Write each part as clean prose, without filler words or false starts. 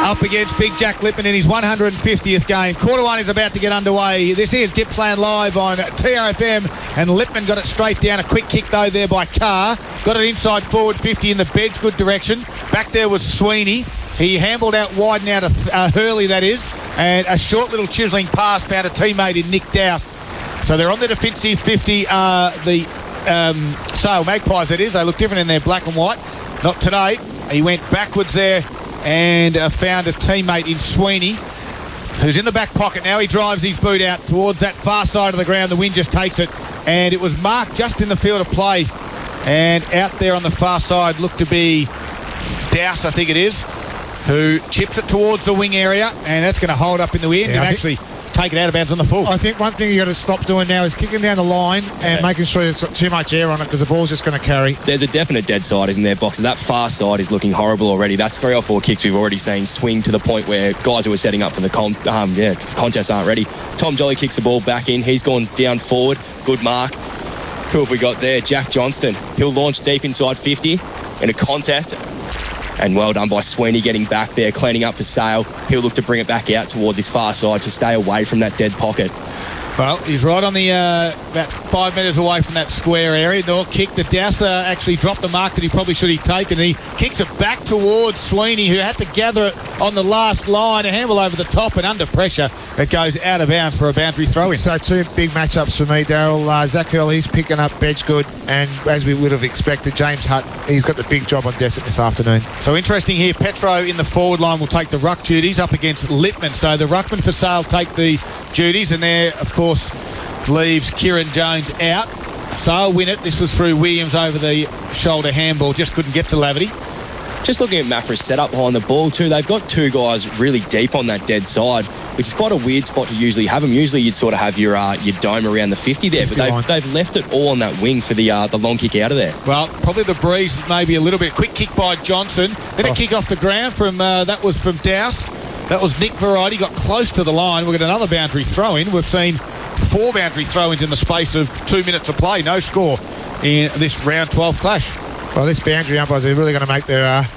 up against Big Jack Lippman in his 150th game. Quarter one is about to get underway. This is Gippsland Live on TRFM, and Lippman got it straight down. A quick kick, though, there by Carr. Got it inside forward 50 in the Bedgood direction. Back there was Sweeney. He handled out wide now to Hurley, that is, and a short little chiselling pass found a teammate in Nick Dowse. So they're on the defensive 50, the Sale Magpies, that is. They look different in their black and white. Not today. He went backwards there and found a teammate in Sweeney, who's in the back pocket now. He drives his boot out towards that far side of the ground. The wind just takes it, and it was marked just in the field of play. And out there on the far side looked to be Dowse, I think it is, who chips it towards the wing area, and that's going to hold up in the wind and actually take it out of bounds on the full. I think one thing you got to stop doing now is kicking down the line and making sure it's got too much air on it, because the ball's just going to carry. There's a definite dead side, isn't there, Boxer? That far side is looking horrible already. That's 3 or 4 kicks we've already seen swing to the point where guys who are setting up for the contest aren't ready. Tom Jolly kicks the ball back in. He's gone down forward. Good mark. Who have we got there? Jack Johnston. He'll launch deep inside 50 in a contest. And well done by Sweeney getting back there, cleaning up for Sale. He'll look to bring it back out towards his far side to stay away from that dead pocket. Well, he's right on the about 5 metres away from that square area. They'll kick. The Dowse actually dropped the mark that he probably should have taken. He kicks it back towards Sweeney, who had to gather it on the last line. A handle over the top, and under pressure, it goes out of bounds for a boundary throw-in. So 2 big matchups for me, Daryl. Zach Hurley, he's picking up Bedgood, and as we would have expected, James Hutt, he's got the big job on Desert this afternoon. So interesting here, Petro in the forward line will take the ruck duties up against Lippman. So the ruckman for Sale take the duties, and there, of course, leaves Kieran Jones out. Sale win it. This was through Williams over the shoulder handball. Just couldn't get to Laverty. Just looking at Maffra's setup behind the ball too, they've got 2 guys really deep on that dead side, which is quite a weird spot to usually have them. Usually you'd sort of have your dome around the 50 there, but they've left it all on that wing for the long kick out of there. Well, probably the breeze maybe a little bit. Quick kick by Johnson. Then a kick off the ground from that was from Dowse. That was Nick Variety, got close to the line. We've got another boundary throw-in. We've seen 4 boundary throw-ins in the space of 2 minutes of play. No score in this round 12 clash. Well, this boundary umpires are really going to make their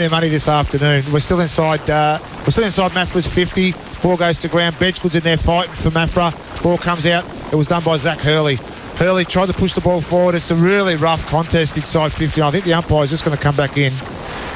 money this afternoon. We're still inside Maffra's 50. Ball goes to ground. Bedgood's in there fighting for Maffra. Ball comes out. It was done by Zach Hurley. Hurley tried to push the ball forward. It's a really rough contest inside 50. I think the umpire's just going to come back in,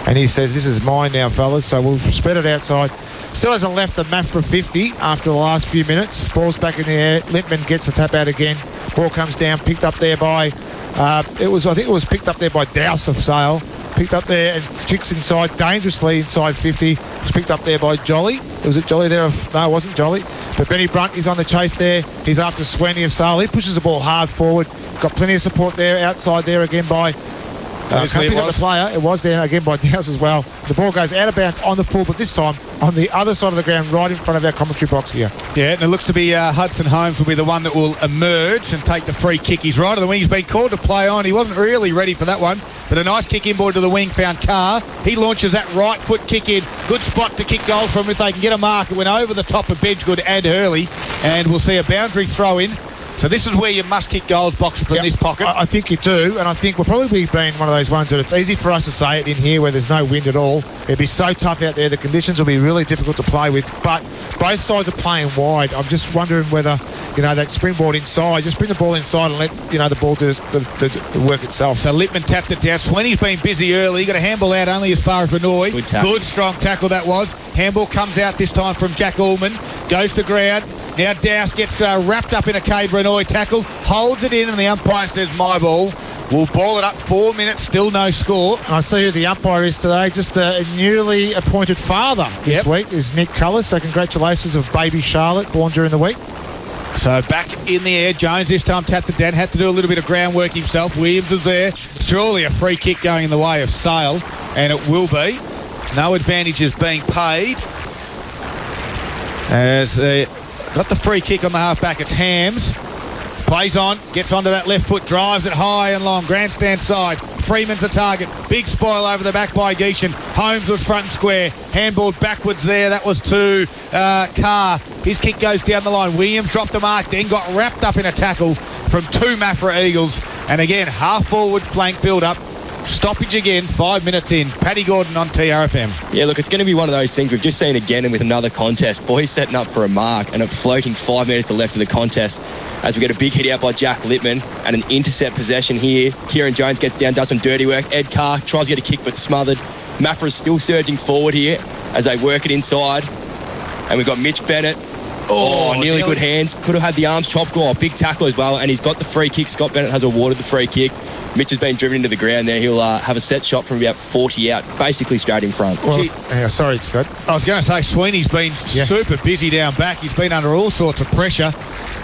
and he says, "This is mine now, fellas." So we'll spread it outside. Still hasn't left the Maffra 50 after the last few minutes. Ball's back in the air. Lippman gets the tap out again. Ball comes down, picked up there by I think it was picked up there by Dowse of Sale. Picked up there and kicks inside, dangerously inside 50. It was picked up there by Jolly. Was it Jolly there? No, it wasn't Jolly. But Benny Brunt is on the chase there. He's after Sweeney of Sale. He pushes the ball hard forward. Got plenty of support there. Outside there again by the player. It was there again by Dowse as well. The ball goes out of bounds on the full, but this time on the other side of the ground, right in front of our commentary box here. Yeah, and it looks to be Hudson Holmes will be the one that will emerge and take the free kick. He's right on the wing. He's been called to play on. He wasn't really ready for that one, but a nice kick inboard to the wing, found Carr. He launches that right foot kick in. Good spot to kick goals from if they can get a mark. It went over the top of Bedgood and Hurley, and we'll see a boundary throw in. So this is where you must kick goals, Boxer, from this pocket. I think you do, and I think we're probably being one of those ones that it's easy for us to say it in here where there's no wind at all. It'd be so tough out there. The conditions will be really difficult to play with, but both sides are playing wide. I'm just wondering whether, that springboard inside, just bring the ball inside and let, the ball do the work itself. So Lippman tapped it down. Sweeney's been busy early. He got a handball out only as far as Renoy. Good strong tackle that was. Handball comes out this time from Jack Ullman. Goes to ground. Now Dowse gets wrapped up in a Cade Renoy tackle, holds it in, and the umpire says, my ball. We'll ball it up. 4 minutes, still no score. I see who the umpire is today. Just a newly appointed father this week is Nick Cullis. So congratulations of baby Charlotte, born during the week. So back in the air. Jones this time tapped it down. Had to do a little bit of groundwork himself. Williams was there. Surely a free kick going in the way of Sale, and it will be. No advantages being paid. As they got the free kick on the half-back. It's Hams. Plays on, gets onto that left foot, drives it high and long. Grandstand side. Freeman's the target. Big spoil over the back by Geishan. Holmes was front and square. Handballed backwards there. That was to Carr. His kick goes down the line. Williams dropped the mark, then got wrapped up in a tackle from 2 Maffra Eagles. And again, half-forward flank build-up. Stoppage again, 5 minutes in. Paddy Gordon on TRFM. Yeah, look, it's going to be one of those things we've just seen again and with another contest. Boys setting up for a mark and floating 5 minutes left of the contest as we get a big hit out by Jack Lippman and an intercept possession here. Kieran Jones gets down, does some dirty work. Ed Carr tries to get a kick but smothered. Maffra's still surging forward here as they work it inside. And we've got Mitch Bennett. Nearly good hands. Could have had the arms chopped. Big tackle as well. And he's got the free kick. Scott Bennett has awarded the free kick. Mitch has been driven into the ground there. He'll have a set shot from about 40 out, basically straight in front. Well, sorry, Scott. I was going to say Sweeney's been super busy down back. He's been under all sorts of pressure.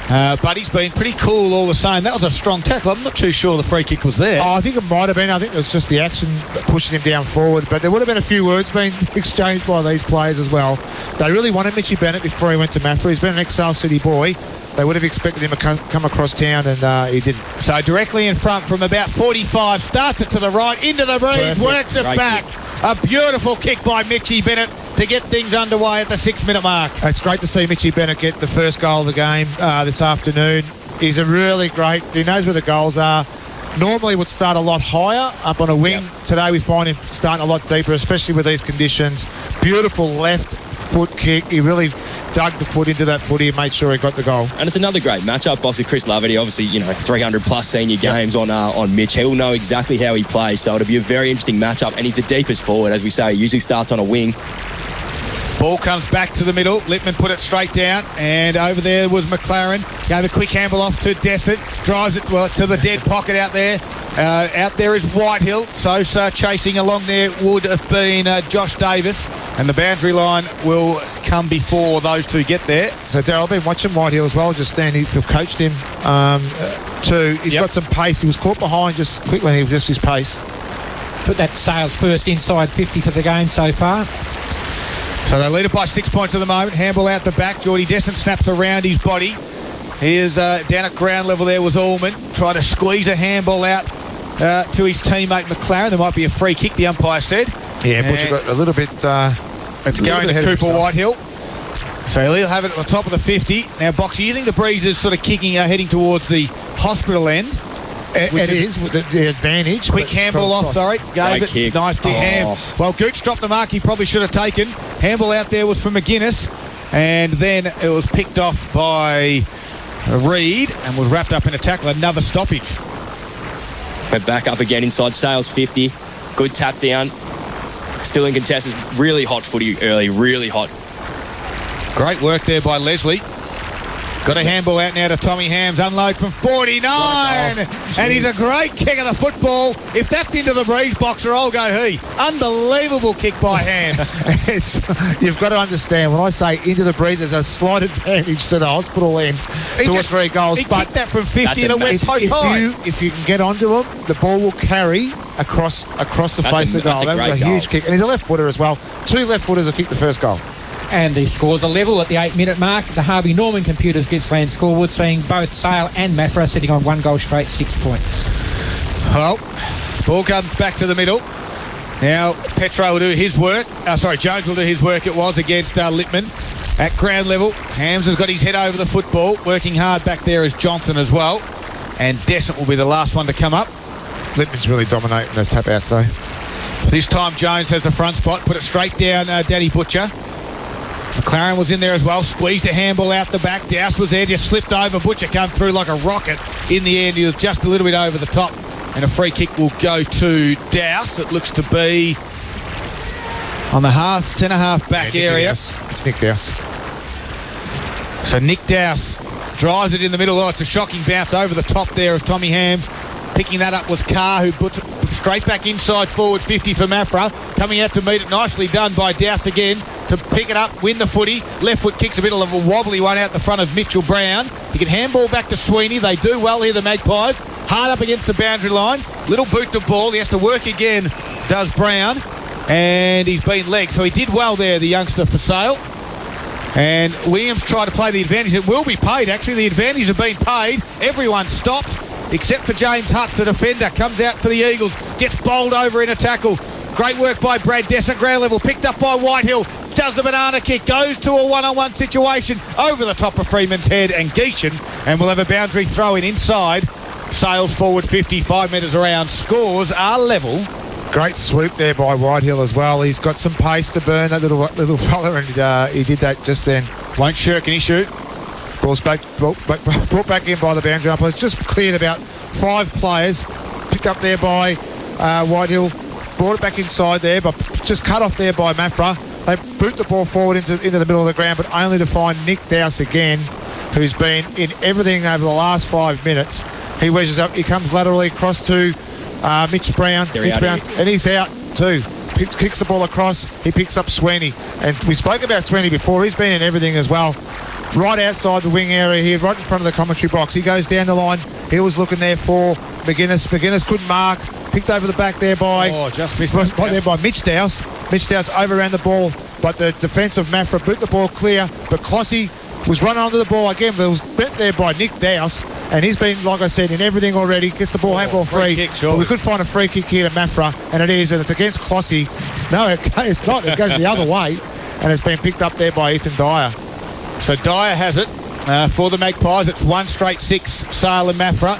But he's been pretty cool all the same. That was a strong tackle. I'm not too sure the free kick was there. I think it might have been. I think it was just the action pushing him down forward. But there would have been a few words being exchanged by these players as well. They really wanted Mitchy Bennett before he went to Maffra. He's been an ex-Sale City boy. They would have expected him to come across town, and he didn't. So directly in front from about 45. Starts it to the right, into the breeze, works it back. A beautiful kick by Mitchy Bennett to get things underway at the 6 minute mark. It's great to see Mitchy Bennett get the first goal of the game this afternoon. He's a really great, he knows where the goals are. Normally would start a lot higher up on a wing. Today we find him starting a lot deeper, especially with these conditions. Beautiful left foot kick. He really dug the foot into that footy and made sure he got the goal. And it's another great matchup. Boxer Chris Laverty, obviously, 300 plus senior games on Mitch. He'll know exactly how he plays, so it'll be a very interesting matchup. And he's the deepest forward, as we say. He usually starts on a wing. Ball comes back to the middle. Lippman put it straight down, and over there was McLaren. Gave a quick handle off to Dessert. Drives it to the dead pocket out there. Out there is Whitehill. So chasing along there would have been Josh Davis, and the boundary line will come before those two get there. So Darryl, I've been watching Whitehill as well just then. We've coached him too. He's got some pace. He was caught behind just quickly, and he just his pace. Put that Sales first inside 50 for the game so far. So they lead it by 6 points at the moment. Handball out the back. Geordie Desson snaps around his body. Here's down at ground level there was Allman. Trying to squeeze a handball out to his teammate McLaren. There might be a free kick, the umpire said. Yeah, Butcher got a little bit... it's going to Cooper Whitehill. So he'll have it at the top of the 50. Now, Boxy, you think the breeze is sort of kicking, heading towards the hospital end? It is with the advantage. Quick handball off, sorry. Gave it. Kick. Nice kick. Well, Gooch dropped the mark he probably should have taken. Handball out there was for McGuinness. And then it was picked off by Reed and was wrapped up in a tackle. Another stoppage. We're back up again inside Sales 50. Good tap down. Still in contest. Really hot footy early. Really hot. Great work there by Leslie. Got a handball out now to Tommy Hams. Unload from 49. And he's a great kick of the football. If that's into the breeze, Boxer, I'll go he. Unbelievable kick by Hams. You've got to understand, when I say into the breeze, there's a slight advantage to the hospital end. 2 or 3 goals. He kicked that from 50 and it went post high. If you can get onto him, the ball will carry across the face of the goal. That was a huge kick. And he's a left footer as well. 2 left footers will kick the first goal. And the scores are level at the 8 minute mark. The Harvey Norman Computers Gippsland scoreboard seeing both Sale and Maffra sitting on 1 goal straight, 6 points. Well, ball comes back to the middle. Now Petro will do his work. Jones will do his work. It was against Lippman at ground level. Hams has got his head over the football. Working hard back there is Johnson as well. And Dessert will be the last one to come up. Lippman's really dominating those tap outs though. This time Jones has the front spot. Put it straight down Danny Butcher. McLaren was in there as well, squeezed a handball out the back. Dowse was there, just slipped over. Butcher come through like a rocket in the end. He was just a little bit over the top. And a free kick will go to Dowse. It looks to be on the centre half back area. It's Nick Dowse. So Nick Dowse drives it in the middle. Oh, it's a shocking bounce over the top there of Tommy Hams. Picking that up was Carr, who put straight back inside forward 50 for Maffra. Coming out to meet it, nicely done by Dowse again to pick it up, win the footy. Left foot kicks a bit of a wobbly one out the front of Mitchell Brown. He can handball back to Sweeney. They do well here, the Magpies. Hard up against the boundary line. Little boot to ball. He has to work again, does Brown. And he's been legged. So he did well there, the youngster for Sale. And Williams tried to play the advantage. It will be paid, actually. The advantage has been paid. Everyone stopped, except for James Hutz, the defender. Comes out for the Eagles. Gets bowled over in a tackle. Great work by Brad Dessert. Ground level picked up by Whitehill. Does the banana kick. Goes to a one-on-one situation. Over the top of Freeman's head and Geishan. And we'll have a boundary throw in inside. Sales forward 55 metres around. Scores are level Great swoop there by Whitehill as well. He's got some pace to burn, that little fella, and he did that just then. Won't shirk any shoot. Ball's brought back in by the boundary umpires. Just cleared about 5 players. Picked up there by Whitehill. Brought it back inside there, but just cut off there by Maffra. They boot the ball forward into the middle of the ground, but only to find Nick Dowse again, who's been in everything over the last 5 minutes. He wedges up. He comes laterally across to Mitch Brown. And he's out too. Kicks the ball across. He picks up Sweeney. And we spoke about Sweeney before. He's been in everything as well. Right outside the wing area here, right in front of the commentary box. He goes down the line. He was looking there for McGuinness. McGuinness couldn't mark. Picked over the back there by... just missed by Mitch Dowse. Mitch Dowse overran the ball, but the defence of Maffra boot the ball clear. But Clossy was running onto the ball again, but it was bent there by Nick Dowse. And he's been, like I said, in everything already. Gets the ball handball free. Kick, but we could find a free kick here to Maffra, and it is, and it's against Clossy. No, it's not. It goes the other way, and it's been picked up there by Ethan Dyer. So Dyer has it for the Magpies. It's 1 straight 6, Sale and Maffra.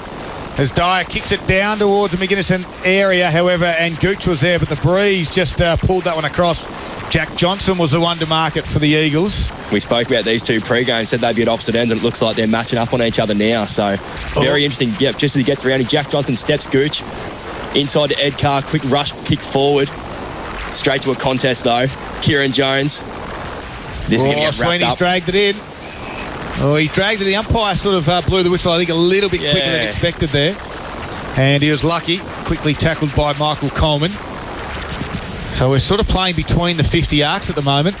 As Dyer kicks it down towards the McGuinness area, however, and Gooch was there, but the breeze just pulled that one across. Jack Johnson was the one to mark it for the Eagles. We spoke about these two pre-games, said they'd be at opposite ends, and it looks like they're matching up on each other now. So very interesting. Yep, just as he gets around, Jack Johnson steps Gooch inside to Ed Carr, quick rush kick forward. Straight to a contest though. Kieran Jones. This is going to get wrapped Sweeney's up. dragged it in. Oh, he dragged it. The umpire sort of blew the whistle, I think, a little bit quicker than expected there. And he was lucky. Quickly tackled by Michael Coleman. So we're sort of playing between the 50 arcs at the moment.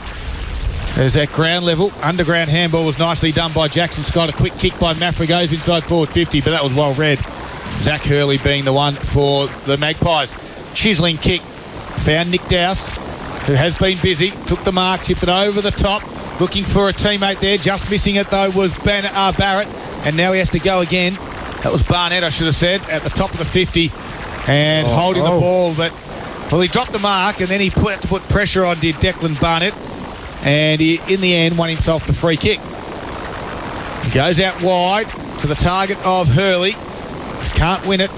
There's that ground level. Underground handball was nicely done by Jackson Scott. A quick kick by Maffra goes inside forward 50, but that was well read. Zach Hurley being the one for the Magpies. Chiseling kick. Found Nick Dowse, who has been busy. Took the mark, chipped it over the top. Looking for a teammate there. Just missing it, though, was Barrett. And now he has to go again. That was Barnett, I should have said, at the top of the 50. And holding the ball. But, well, he dropped the mark, and then he had to put pressure on, did Declan Barnett. And he, in the end, won himself the free kick. He goes out wide to the target of Hurley. Can't win it.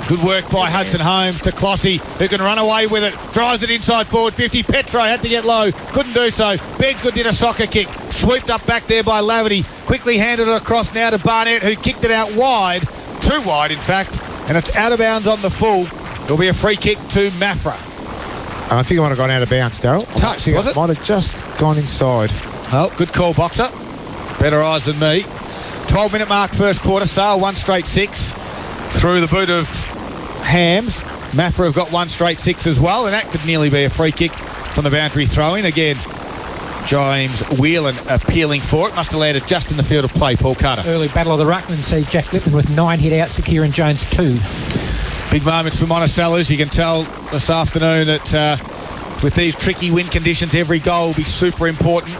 Good work by Hudson Holmes to Clossy, who can run away with it. Drives it inside forward 50. Petro had to get low. Couldn't do so. Bedgood did a soccer kick. Sweeped up back there by Laverty. Quickly handed it across now to Barnett, who kicked it out wide. Too wide, in fact. And it's out of bounds on the full. It'll be a free kick to Maffra. I think it might have gone out of bounds, Darryl. Touch, was it? Might have just gone inside. Oh, good call, Boxer. Better eyes than me. 12-minute mark first quarter. Sale 1 straight 6 through the boot of Hams. Maffra have got 1 straight 6 as well, and that could nearly be a free kick from the boundary throw-in. Again, James Whelan appealing for it. Must have landed just in the field of play, Paul Carter. Early battle of the ruckman sees Jack Lippman with 9 hit-outs to Kieran Jones 2. Big moments for Monticello's. You can tell this afternoon that with these tricky wind conditions, every goal will be super important.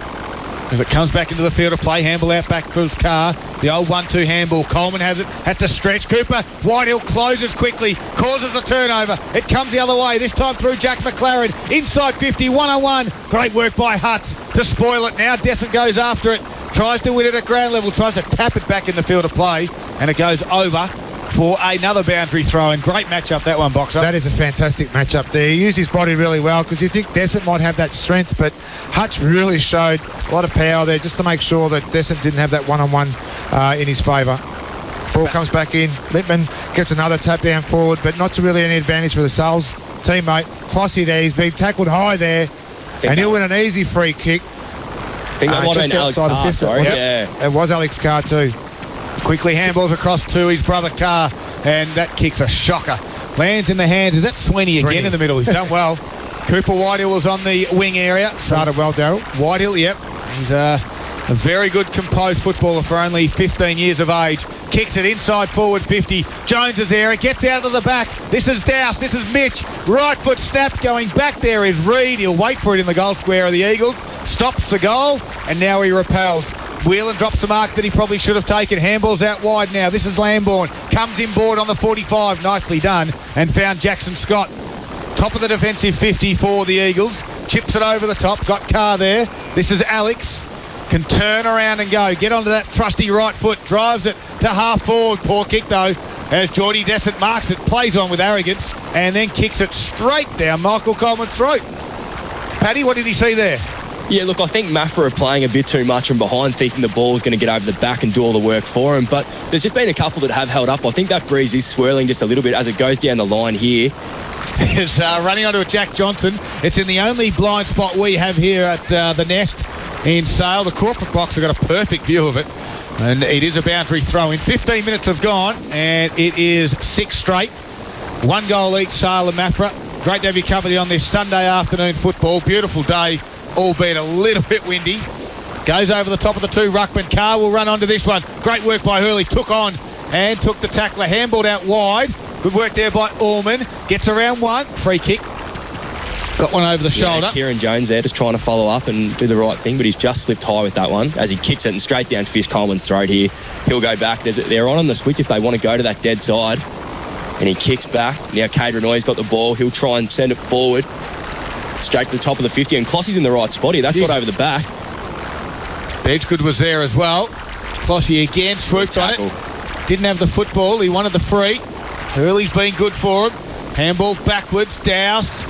As it comes back into the field of play, handball out back for his car. The old 1-2 handball. Coleman has it, had to stretch. Cooper, Whitehill closes quickly, causes a turnover. It comes the other way, this time through Jack McLaren. Inside 50, 1-on-1. Great work by Hutz to spoil it. Now Descent goes after it, tries to win it at ground level, tries to tap it back in the field of play, and it goes over for another boundary throw. And great matchup, that one, Boxer. That is a fantastic matchup there. He used his body really well because you think Descent might have that strength, but Hutch really showed a lot of power there just to make sure that Descent didn't have that one-on-one in his favour. Ball comes back in. Lippman gets another tap down forward, but not to really any advantage for the Sales teammate. Clossy there, he's been tackled high there, and he'll win an easy free kick. I think that might have been Alex Carr, sorry. Yeah. It was Alex Carr too. Quickly handballs across to his brother Carr, and that kick's a shocker. Lands in the hands. Is that Sweeney again in the middle? He's done well. Cooper Whitehill was on the wing area. Started well, Darryl. Whitehill, yep. He's a very good composed footballer for only 15 years of age. Kicks it inside forward 50. Jones is there. It gets out of the back. This is Dowse. This is Mitch. Right foot snapped. Going back there is Reid. He'll wait for it in the goal square of the Eagles. Stops the goal, and now he repels. Whelan drops the mark that he probably should have taken. Handball's out wide now. This is Lambourne. Comes inboard on the 45. Nicely done. And found Jackson Scott. Top of the defensive 50 for the Eagles. Chips it over the top. Got Carr there. This is Alex. Can turn around and go. Get onto that trusty right foot. Drives it to half forward. Poor kick though. as Geordie Dessert marks it, plays on with arrogance, and then kicks it straight down Michael Coleman's throat. Paddy, what did he see there? Yeah, look, I think Maffra are playing a bit too much from behind, thinking the ball's going to get over the back and do all the work for him. But there's just been a couple that have held up. I think that breeze is swirling just a little bit as it goes down the line here. Is running onto a Jack Johnson. It's in the only blind spot we have here at the Nest in Sale. The corporate box have got a perfect view of it. And it is a boundary throw in. 15 minutes have gone, and it is 6 straight. 1 goal each, Sale and Maffra. Great to have you company on this Sunday afternoon football. Beautiful day, albeit a little bit windy. Goes over the top of the 2 ruckman. Carr will run onto this one. Great work by Hurley. Took on and took the tackler. Handballed out wide. Good work there by Allman. Gets around 1. Free kick. Got one over the shoulder. Kieran Jones there just trying to follow up and do the right thing, but he's just slipped high with that one as he kicks it and straight down Fish Coleman's throat here. He'll go back. They're on the switch if they want to go to that dead side. And he kicks back. Now Cade Renoy's got the ball. He'll try and send it forward. Straight to the top of the 50. And Clossey's in the right spot here. That's got over the back. Bedgood was there as well. Clossey again swooped on it. Didn't have the football. He wanted the free. Hurley's been good for him. Handball backwards. Dowse.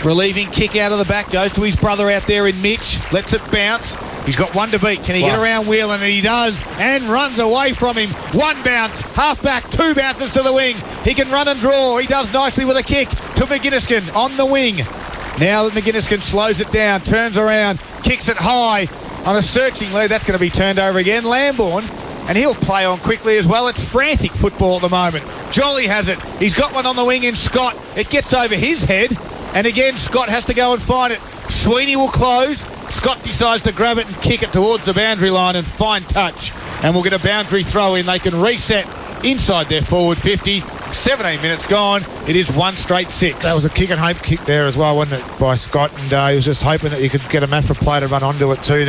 Relieving kick out of the back. Goes to his brother out there in Mitch. Lets it bounce. He's got 1 to beat. Can he get around Whelan? And he does. And runs away from him. 1 bounce. Half back. 2 bounces to the wing. He can run and draw. He does nicely with a kick to McGinniskin on the wing. Now that McGinniskin slows it down. Turns around. Kicks it high on a searching lead. That's going to be turned over again. Lambourne. And he'll play on quickly as well. It's frantic football at the moment. Jolly has it. He's got one on the wing in Scott. It gets over his head. And again, Scott has to go and find it. Sweeney will close. Scott decides to grab it and kick it towards the boundary line and fine touch. And we'll get a boundary throw in. They can reset inside their forward 50. 17 minutes gone. It is 1 straight 6. That was a kick and hope kick there as well, wasn't it, by Scott? And he was just hoping that you could get a Maffra player to run onto it too.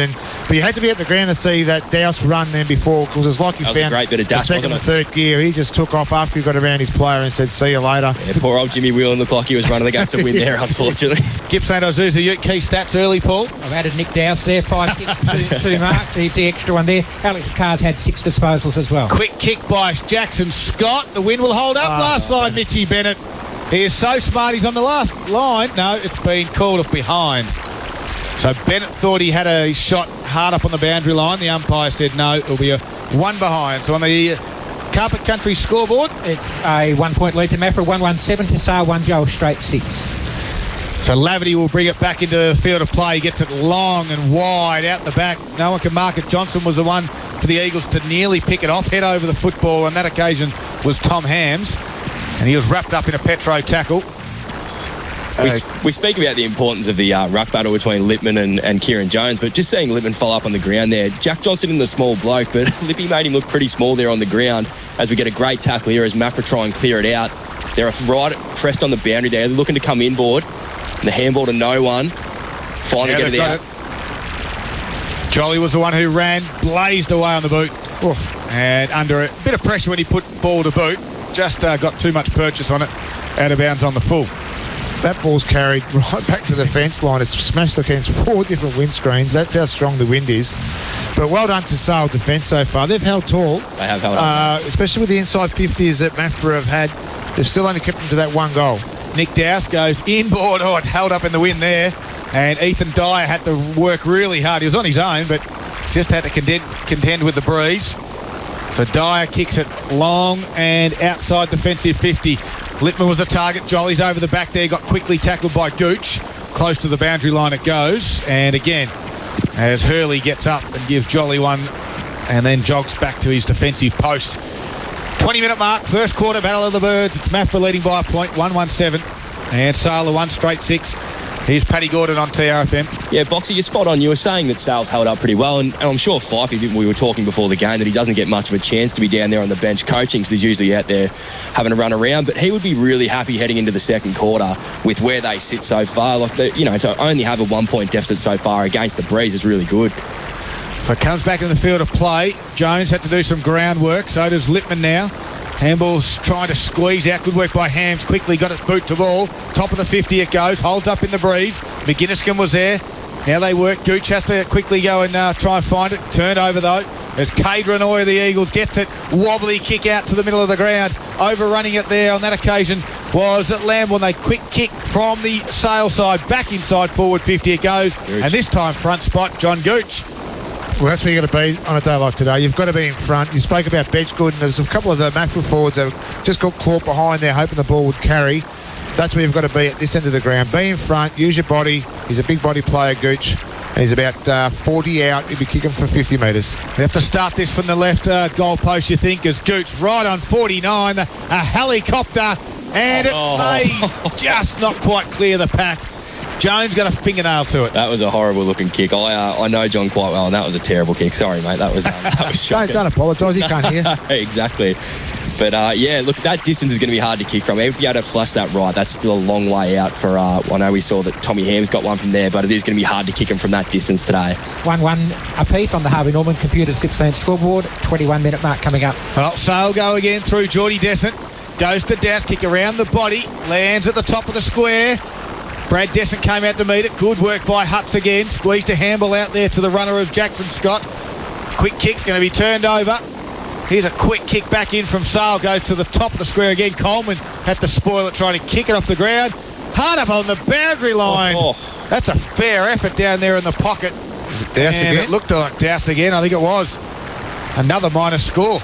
But you had to be at the ground to see that Dowse run then before, because it's like he found a great bit of dash, the second and third gear. He just took off after he got around his player and said, see you later. Yeah, poor old Jimmy Whelan looked like he was running against a win there, unfortunately. Gipp St. Azusa, key stats early, Paul. I've added Nick Dowse there, 5 kicks, 2 marks. He's the extra one there. Alex Carr's had 6 disposals as well. Quick kick by Jackson Scott. The wind will hold up. Last line, Mitchie Bennett. He is so smart. He's on the last line. No, it's been called off behind. So Bennett thought he had a shot hard up on the boundary line. The umpire said no, it'll be a 1 behind. So on the Carpet Country scoreboard, it's a 1 point lead to Maffra, 1-1-7 to Sale, 1 goal straight 6. So Laverty will bring it back into the field of play. He gets it long and wide out the back. No one can mark it. Johnson was the one for the Eagles to nearly pick it off, head over the football. On that occasion was Tom Hams, and he was wrapped up in a Petro tackle. We speak about the importance of the ruck battle between Lippman and Kieran Jones, but just seeing Lippman fall up on the ground there, Jack Johnson in the small bloke, but Lippy made him look pretty small there on the ground as we get a great tackle here as Maffra try and clear it out. They're right pressed on the boundary there. They're looking to come inboard. And the handball to no one. Finally get it out. Jolly was the one who ran, blazed away on the boot. And under a bit of pressure when he put ball to boot, just got too much purchase on it, out of bounds on the full. That ball's carried right back to the fence line. It's smashed against 4 different windscreens. That's how strong the wind is. But well done to Sale defence so far. They've held tall. They have held on. Especially with the inside 50s that Maffra have had. They've still only kept them to that 1 goal. Nick Dowse goes inboard. It held up in the wind there. And Ethan Dyer had to work really hard. He was on his own, but just had to contend with the breeze. So Dyer kicks it long and outside defensive 50. Littman was the target. Jolly's over the back there. Got quickly tackled by Gooch. Close to the boundary line it goes. And again, as Hurley gets up and gives Jolly one and then jogs back to his defensive post. 20-minute mark, first quarter, Battle of the Birds. It's Maffra leading by a point, 1-1-7. And Sale 1 straight 6. Here's Paddy Gordon on TRFM. Yeah, Boxer, you're spot on. You were saying that Sale's held up pretty well, and I'm sure Fifey, we were talking before the game, that he doesn't get much of a chance to be down there on the bench coaching because he's usually out there having a run around, but he would be really happy heading into the second quarter with where they sit so far. To only have a 1 point deficit so far against the Breeze is really good. So it comes back in the field of play. Jones had to do some groundwork, so does Lippman now. Handball's trying to squeeze out. Good work by Hams. Quickly got it boot to ball. Top of the 50 it goes. Holds up in the breeze. McGinniskin was there. Now they work. Gooch has to quickly go and try and find it. Turned over though. As Cade Renoy of the Eagles gets it. Wobbly kick out to the middle of the ground. overrunning it there on that occasion was at Lambourne. They quick kick from the Sale side, back inside forward 50 it goes. Gooch. And this time front spot, John Gooch. Well, that's where you've got to be on a day like today. You've got to be in front. You spoke about Bedgood, and there's a couple of the Maffra forwards that just got caught behind there, hoping the ball would carry. That's where you've got to be at this end of the ground. Be in front, use your body. He's a big body player, Gooch, and he's about 40 out. He'll be kicking for 50 metres. We have to start this from the left goal post, you think, as Gooch right on 49, a helicopter, and it may just not quite clear the pack. Jones got a fingernail to it. That was a horrible looking kick. I know John quite well, and that was a terrible kick. Sorry, mate. That was shocking. Don't apologise. He can't hear. Exactly. But, look, that distance is going to be hard to kick from. Even if you had to flush that right, that's still a long way out for... I know we saw that Tommy Ham's got one from there, but it is going to be hard to kick him from that distance today. 1-1 apiece on the Harvey Norman Computers Gippsland scoreboard. 21-minute mark coming up. Well, Sale go again through Geordie Descent. Goes to Douse, kick around the body. Lands at the top of the square. Brad Descent came out to meet it. Good work by Hutz again. Squeezed a handball out there to the runner of Jackson Scott. Quick kick's going to be turned over. Here's a quick kick back in from Sale. Goes to the top of the square again. Coleman had to spoil it, trying to kick it off the ground. Hard up on the boundary line. That's a fair effort down there in the pocket. Is it Douse and again? it looked like Douse again. I think it was. Another minus score.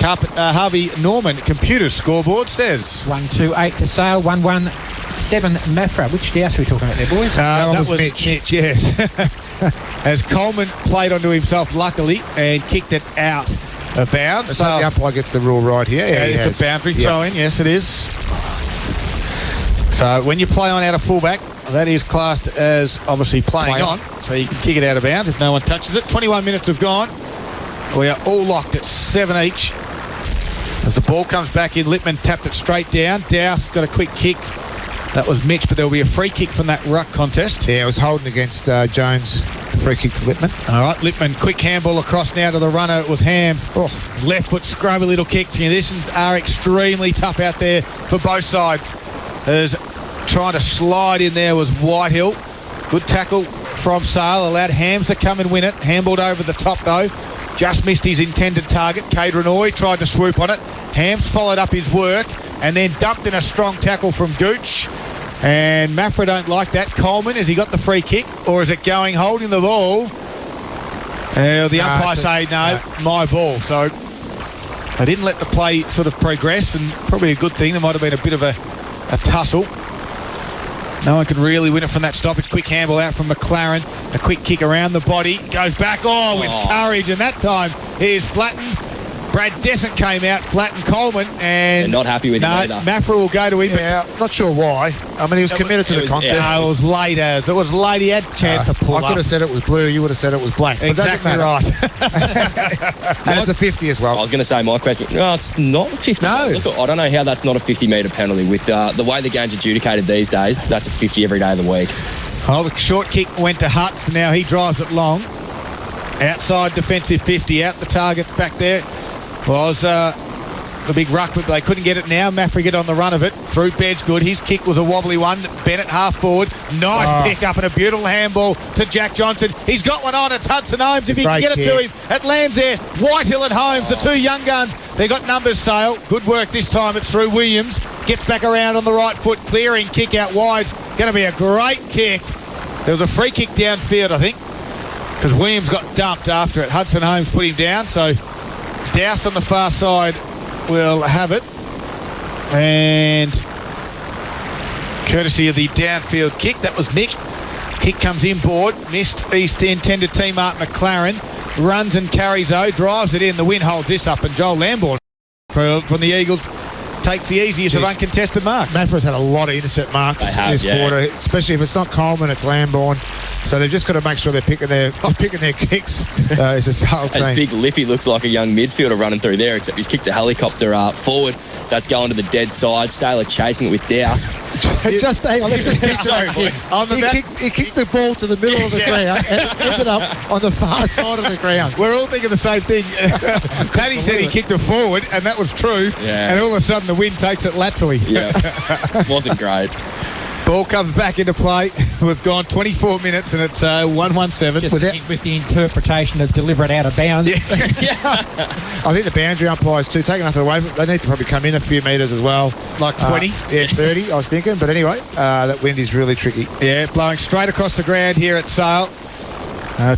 Harvey Norman Computers scoreboard says 1-2-8 to Sale. 1-1-7 Maffra. Which Douse are we talking about there, boys? that was was Mitch. yes. As Coleman played onto himself luckily and kicked it out of bounds. So the umpire gets the rule right here. Yeah, it's a boundary throw in. Yes, it is. So when you play on out of fullback, that is classed as obviously playing on. So you can kick it out of bounds if no one touches it. 21 minutes have gone. We are all locked at 7 each. As the ball comes back in, Lippman tapped it straight down. Douse got a quick kick. That was Mitch, but there'll be a free kick from that ruck contest. Yeah, it was holding against Jones. Free kick to Lippman. All right, Lippman, quick handball across now to the runner. It was Ham. Left foot scrubby little kick. Conditions are extremely tough out there for both sides. As trying to slide in there was Whitehill. Good tackle from Sale. Allowed Hams to come and win it. Handballed over the top though. Just missed his intended target. Caderon Oy tried to swoop on it. Hams followed up his work and then dumped in a strong tackle from Gooch. And Maffra don't like that. Coleman, has he got the free kick or is it going holding the ball? The umpire say no, my ball. So they didn't let the play sort of progress, and probably a good thing. There might have been a bit of a tussle. No one can really win it from that stoppage. Quick handball out from McLaren. A quick kick around the body. Goes back, with courage, and that time he is flattened. Brad Descent came out, flattened Coleman, and... They're not happy with him either. Maffra will go to him. Yeah, not sure why. I mean, he was committed to the contest. It was late as. It was late. He had a chance to pull up. I could have said it was blue. You would have said it was black. Exactly right. And it's a 50 as well. I was going to say my question. No, it's not a 50. No. Look, I don't know how that's not a 50-metre penalty. With the way the game's adjudicated these days, that's a 50 every day of the week. Oh, the short kick went to Hutz. Now he drives it long. Outside defensive 50. Out the target back there was the big ruck, but they couldn't get it now. Maffra get on the run of it through Bedgood. His kick was a wobbly one. Bennett half forward. Nice pick up and a beautiful handball to Jack Johnson. He's got one on. It's Hudson Holmes. If he can get it to him, it lands there. Whitehill and Holmes, the two young guns. They got numbers, Sale. Good work this time. It's through Williams. Gets back around on the right foot. Clearing kick out wide. Going to be a great kick. There was a free kick downfield, I think, because Williams got dumped after it. Hudson Holmes put him down, so Douse on the far side will have it, and courtesy of the downfield kick, that was Mick. Kick comes inboard, missed East intended team Mark McLaren, runs and carries drives it in. The wind holds this up, and Joel Lambourne from the Eagles takes the easiest of uncontested marks. Maffra's had a lot of intercept marks this quarter, especially if it's not Coleman, it's Lambourne. So they've just got to make sure they're picking their kicks as a Sale team. As Big Lippy looks like a young midfielder running through there, except he's kicked a helicopter forward. That's going to the dead side. Sailor chasing it with Douse. Just hang on, let's just pick Sorry, boys. He kicked the ball to the middle of the ground and ended up on the far side of the ground. We're all thinking the same thing. Paddy said he kicked it forward, and that was true. Yeah. And all of a sudden the wind takes it laterally. Yeah, wasn't great. Ball comes back into play. We've gone 24 minutes and it's 1-1-7. Just with the interpretation of deliberate out of bounds. Yeah. I think the boundary umpires too, taking nothing away from it, they need to probably come in a few metres as well. Like 20? Yeah, 30, I was thinking. But anyway, that wind is really tricky. Yeah, blowing straight across the ground here at Sale.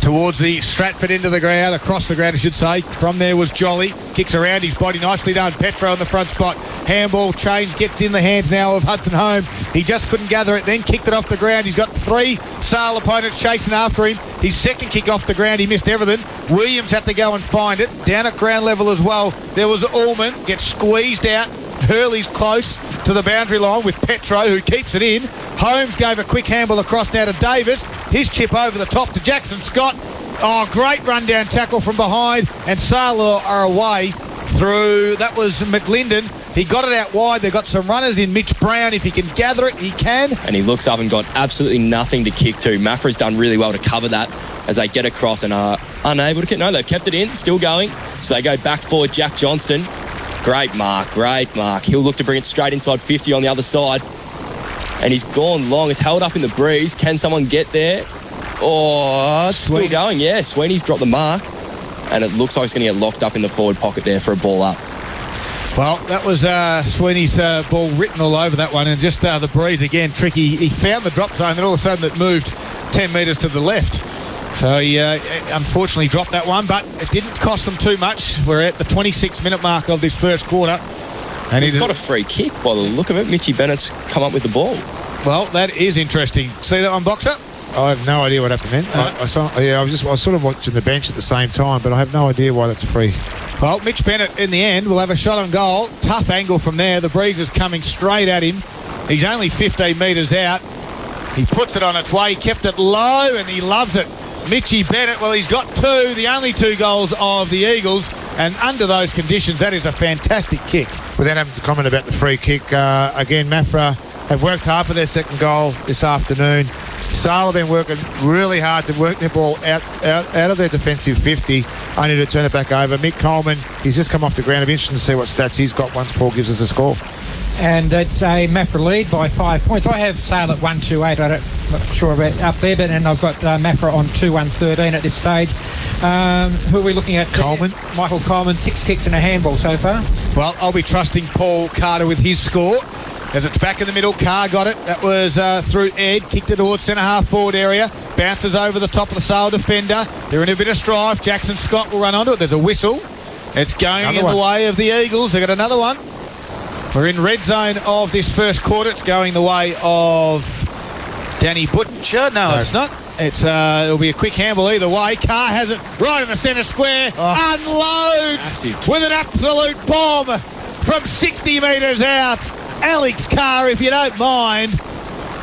Towards the Stratford end of the ground, across the ground I should say. From there was Jolly, kicks around his body, nicely done. Petro in the front spot, handball change, gets in the hands now of Hudson Home. He just couldn't gather it, then kicked it off the ground. He's got 3 Sale opponents chasing after him. His second kick off the ground, he missed everything. Williams had to go and find it. Down at ground level as well, there was Allman, gets squeezed out. Hurley's close to the boundary line with Petro, who keeps it in. Holmes gave a quick handball across now to Davis. His chip over the top to Jackson Scott. Oh, great run-down tackle from behind. And Sale are away through. That was McLinden. He got it out wide. They've got some runners in. Mitch Brown, if he can gather it, he can. And he looks up and got absolutely nothing to kick to. Maffra's done really well to cover that as they get across and are unable to kick. No, they've kept it in, still going. So they go back forward, Jack Johnston. Great mark. He'll look to bring it straight inside 50 on the other side. And he's gone long. It's held up in the breeze. Can someone get there? Oh, it's still going. Yeah, Sweeney's dropped the mark. And it looks like it's going to get locked up in the forward pocket there for a ball up. Well, that was Sweeney's ball written all over that one. And just the breeze again, tricky. He found the drop zone, and all of a sudden it moved 10 metres to the left. So he unfortunately dropped that one, but it didn't cost them too much. We're at the 26-minute mark of this first quarter. And he's got a free kick by the look of it. Mitchy Bennett's come up with the ball. Well, that is interesting. See that one, Boxer? I have no idea what happened then. I was sort of watching the bench at the same time, but I have no idea why that's a free. Well, Mitch Bennett in the end will have a shot on goal. Tough angle from there. The breeze is coming straight at him. He's only 15 metres out. He puts it on its way, kept it low, and he loves it. Mitchy Bennett, well, he's got 2, the only 2 goals of the Eagles, and under those conditions, that is a fantastic kick. Without having to comment about the free kick, again, Maffra have worked hard for their second goal this afternoon. Sale have been working really hard to work their ball out of their defensive 50, only to turn it back over. Mick Coleman, he's just come off the ground. I'm interested to see what stats he's got once Paul gives us a score. And it's a Maffra lead by 5 points. I have Sale at 128. I'm not sure about up there, but and I've got Maffra on 2-1-13 at this stage. Who are we looking at? Coleman. Michael Coleman, 6 kicks and a handball so far. Well, I'll be trusting Paul Carter with his score. As it's back in the middle, Carr got it. That was through Ed, kicked it towards centre-half forward area. Bounces over the top of the Sale defender. They're in a bit of strife. Jackson Scott will run onto it. There's a whistle. It's going in the way of the Eagles. They've got another one. We're in red zone of this first quarter. It's going the way of Danny Butcher. No, it's not. It'll be a quick handball either way. Carr has it right in the centre square. Unloads massive. With an absolute bomb from 60 metres out. Alex Carr, if you don't mind,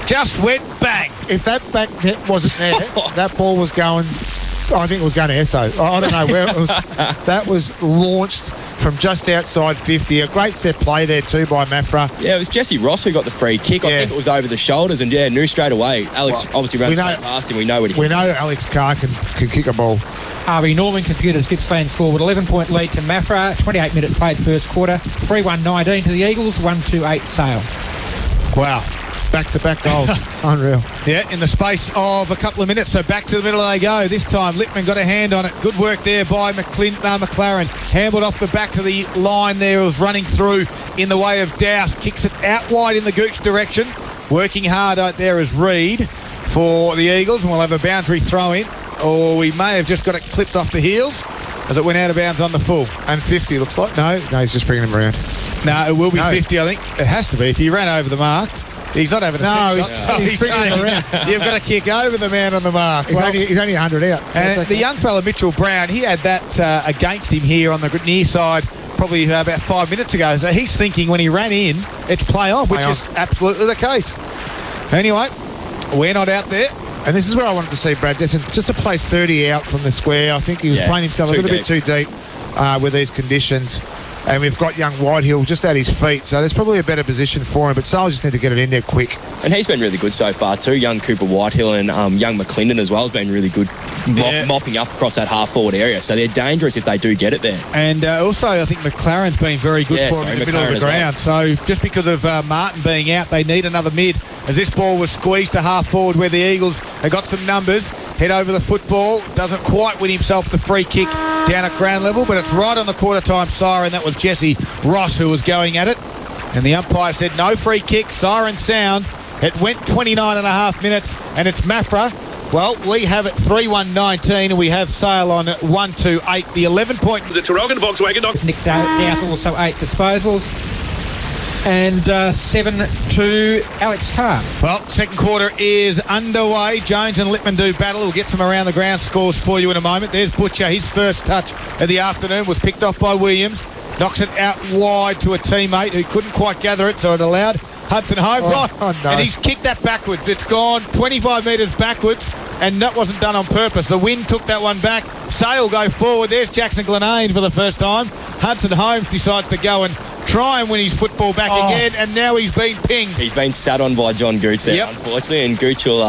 just went bang. If that back net wasn't there, that ball was going, I think it was going to Esso. I don't know where it was. That was launched from just outside 50. A great set play there too by Maffra. Yeah, it was Jesse Ross who got the free kick. I think it was over the shoulders and knew straight away. Alex obviously ran straight past him. We know what he We know Alex Carr can kick a ball. Harvey Norman Computers Gippsland score with 11-point lead to Maffra. 28 minutes played first quarter. 3-1-19 to the Eagles. 1-2-8 Sale. Wow. Back-to-back goals. Unreal. Yeah, in the space of a couple of minutes. So back to the middle they go. This time Lippman got a hand on it. Good work there by McLaren. Handled off the back of the line there. It was running through in the way of Dowse. Kicks it out wide in the Gooch direction. Working hard out there is Reed for the Eagles. And we'll have a boundary throw in. Or we may have just got it clipped off the heels as it went out of bounds on the full. And 50 looks like. No, he's just bringing him around. No, it will be 50, I think. It has to be. If he ran over the mark. He's not having a shot. He's bringing him around. You've got to kick over the man on the mark. He's only 100 out. So and the young fella, Mitchell Brown, he had that against him here on the near side probably about 5 minutes ago. So he's thinking when he ran in, it's play on, which is absolutely the case. Anyway, we're not out there. And this is where I wanted to see Brad Desson, just to play 30 out from the square. I think he was playing himself a little bit too deep with these conditions. And we've got young Whitehill just at his feet, so there's probably a better position for him, but Sale just need to get it in there quick. And he's been really good so far too. Young Cooper Whitehill and young McClendon as well has been really good mopping up across that half-forward area, so they're dangerous if they do get it there. And also I think McLaren's been very good for him in the middle of the ground. So just because of Martin being out, they need another mid as this ball was squeezed to half forward where the Eagles have got some numbers. Head over the football, doesn't quite win himself the free kick down at ground level, but it's right on the quarter time siren. That was Jesse Ross who was going at it, and the umpire said no free kick. Siren sounds. It went 29 and a half minutes, and it's Maffra. Well, we have it 3-1-19, and we have Sale on 1-2-8. The 11-point... The Tarragona Volkswagen dog. Nick Dowse also 8 disposals. And 7 to Alex Carr. Well, second quarter is underway. Jones and Littman do battle. We'll get some around the ground scores for you in a moment. There's Butcher. His first touch of the afternoon was picked off by Williams. Knocks it out wide to a teammate who couldn't quite gather it, so it allowed Hudson home. No. And he's kicked that backwards. It's gone 25 metres backwards, and that wasn't done on purpose. The wind took that one back. Sale go forward. There's Jackson Glenane for the first time. Hudson Holmes decides to go and try and win his football back again, and now he's been pinged. He's been sat on by John Gooch there, unfortunately, and Gooch will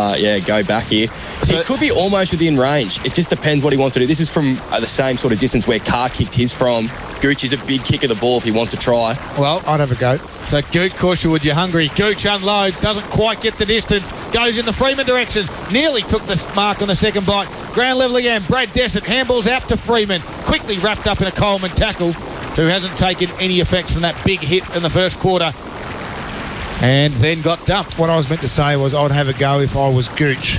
go back here. He could be almost within range. It just depends what he wants to do. This is from the same sort of distance where Carr kicked his from. Gooch is a big kick of the ball if he wants to try. Well, I'd have a go. So Gooch, Causherwood, you're hungry. Gooch unloads, doesn't quite get the distance, goes in the Freeman direction, nearly took the mark on the second bite. Ground level again, Brad Dessert handballs out to Freeman, quickly wrapped up in a Coleman tackle, who hasn't taken any effects from that big hit in the first quarter, and then got dumped. What I was meant to say was I'd have a go if I was Gooch,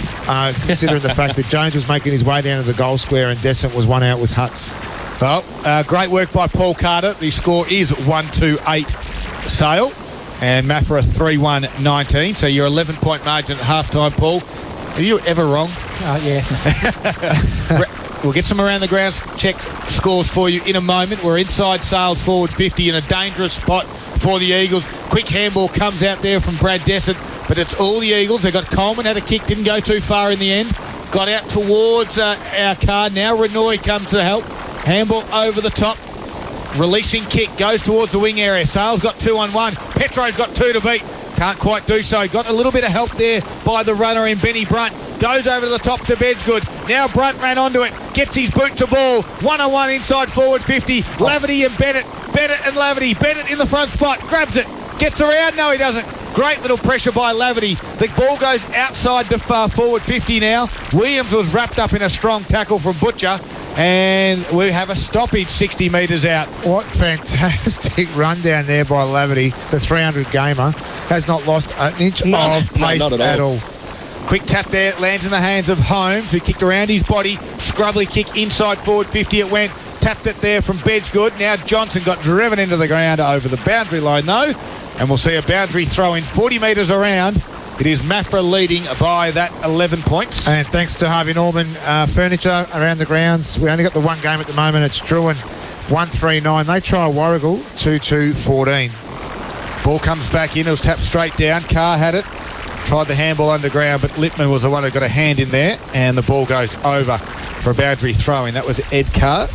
considering the fact that Jones was making his way down to the goal square and Descent was one out with Huts. Well, great work by Paul Carter. The score is 1-2-8 Sale, and Maffra 3-1-19. So your 11-point margin at halftime, Paul. Are you ever wrong? Yeah. We'll get some around the grounds check scores for you in a moment. We're inside Sales forward 50 in a dangerous spot for the Eagles. Quick handball comes out there from Brad Dessert, but it's all the Eagles. They got Coleman, had a kick, didn't go too far in the end. Got out towards our car. Now Renoy comes to help. Handball over the top. Releasing kick, goes towards the wing area. Sales got 2-on-1. Petro's got 2 to beat. Can't quite do so. Got a little bit of help there by the runner in Benny Brunt. Goes over to the top to Bedgood. Now Brunt ran onto it. Gets his boot to ball. 1-on-1 inside forward 50. Laverty and Bennett. Bennett and Laverty. Bennett in the front spot. Grabs it. Gets around. No, he doesn't. Great little pressure by Laverty. The ball goes outside to far forward 50 now. Williams was wrapped up in a strong tackle from Butcher. And we have a stoppage 60 metres out. What fantastic run down there by Laverty. The 300 gamer has not lost an inch of pace not at all. Quick tap there, lands in the hands of Holmes, who kicked around his body. Scrubbly kick inside forward 50 it went. Tapped it there from Bedgood. Now Johnson got driven into the ground over the boundary line though. And we'll see a boundary throw in 40 metres around. It is Maffra leading by that 11 points. And thanks to Harvey Norman Furniture around the grounds, we only got the one game at the moment. It's Druin 1-3-9. They try Warrigal 2-2-14. Ball comes back in. It was tapped straight down. Carr had it. Tried the handball underground, but Littman was the one who got a hand in there. And the ball goes over for a boundary throw-in. That was Ed Carr.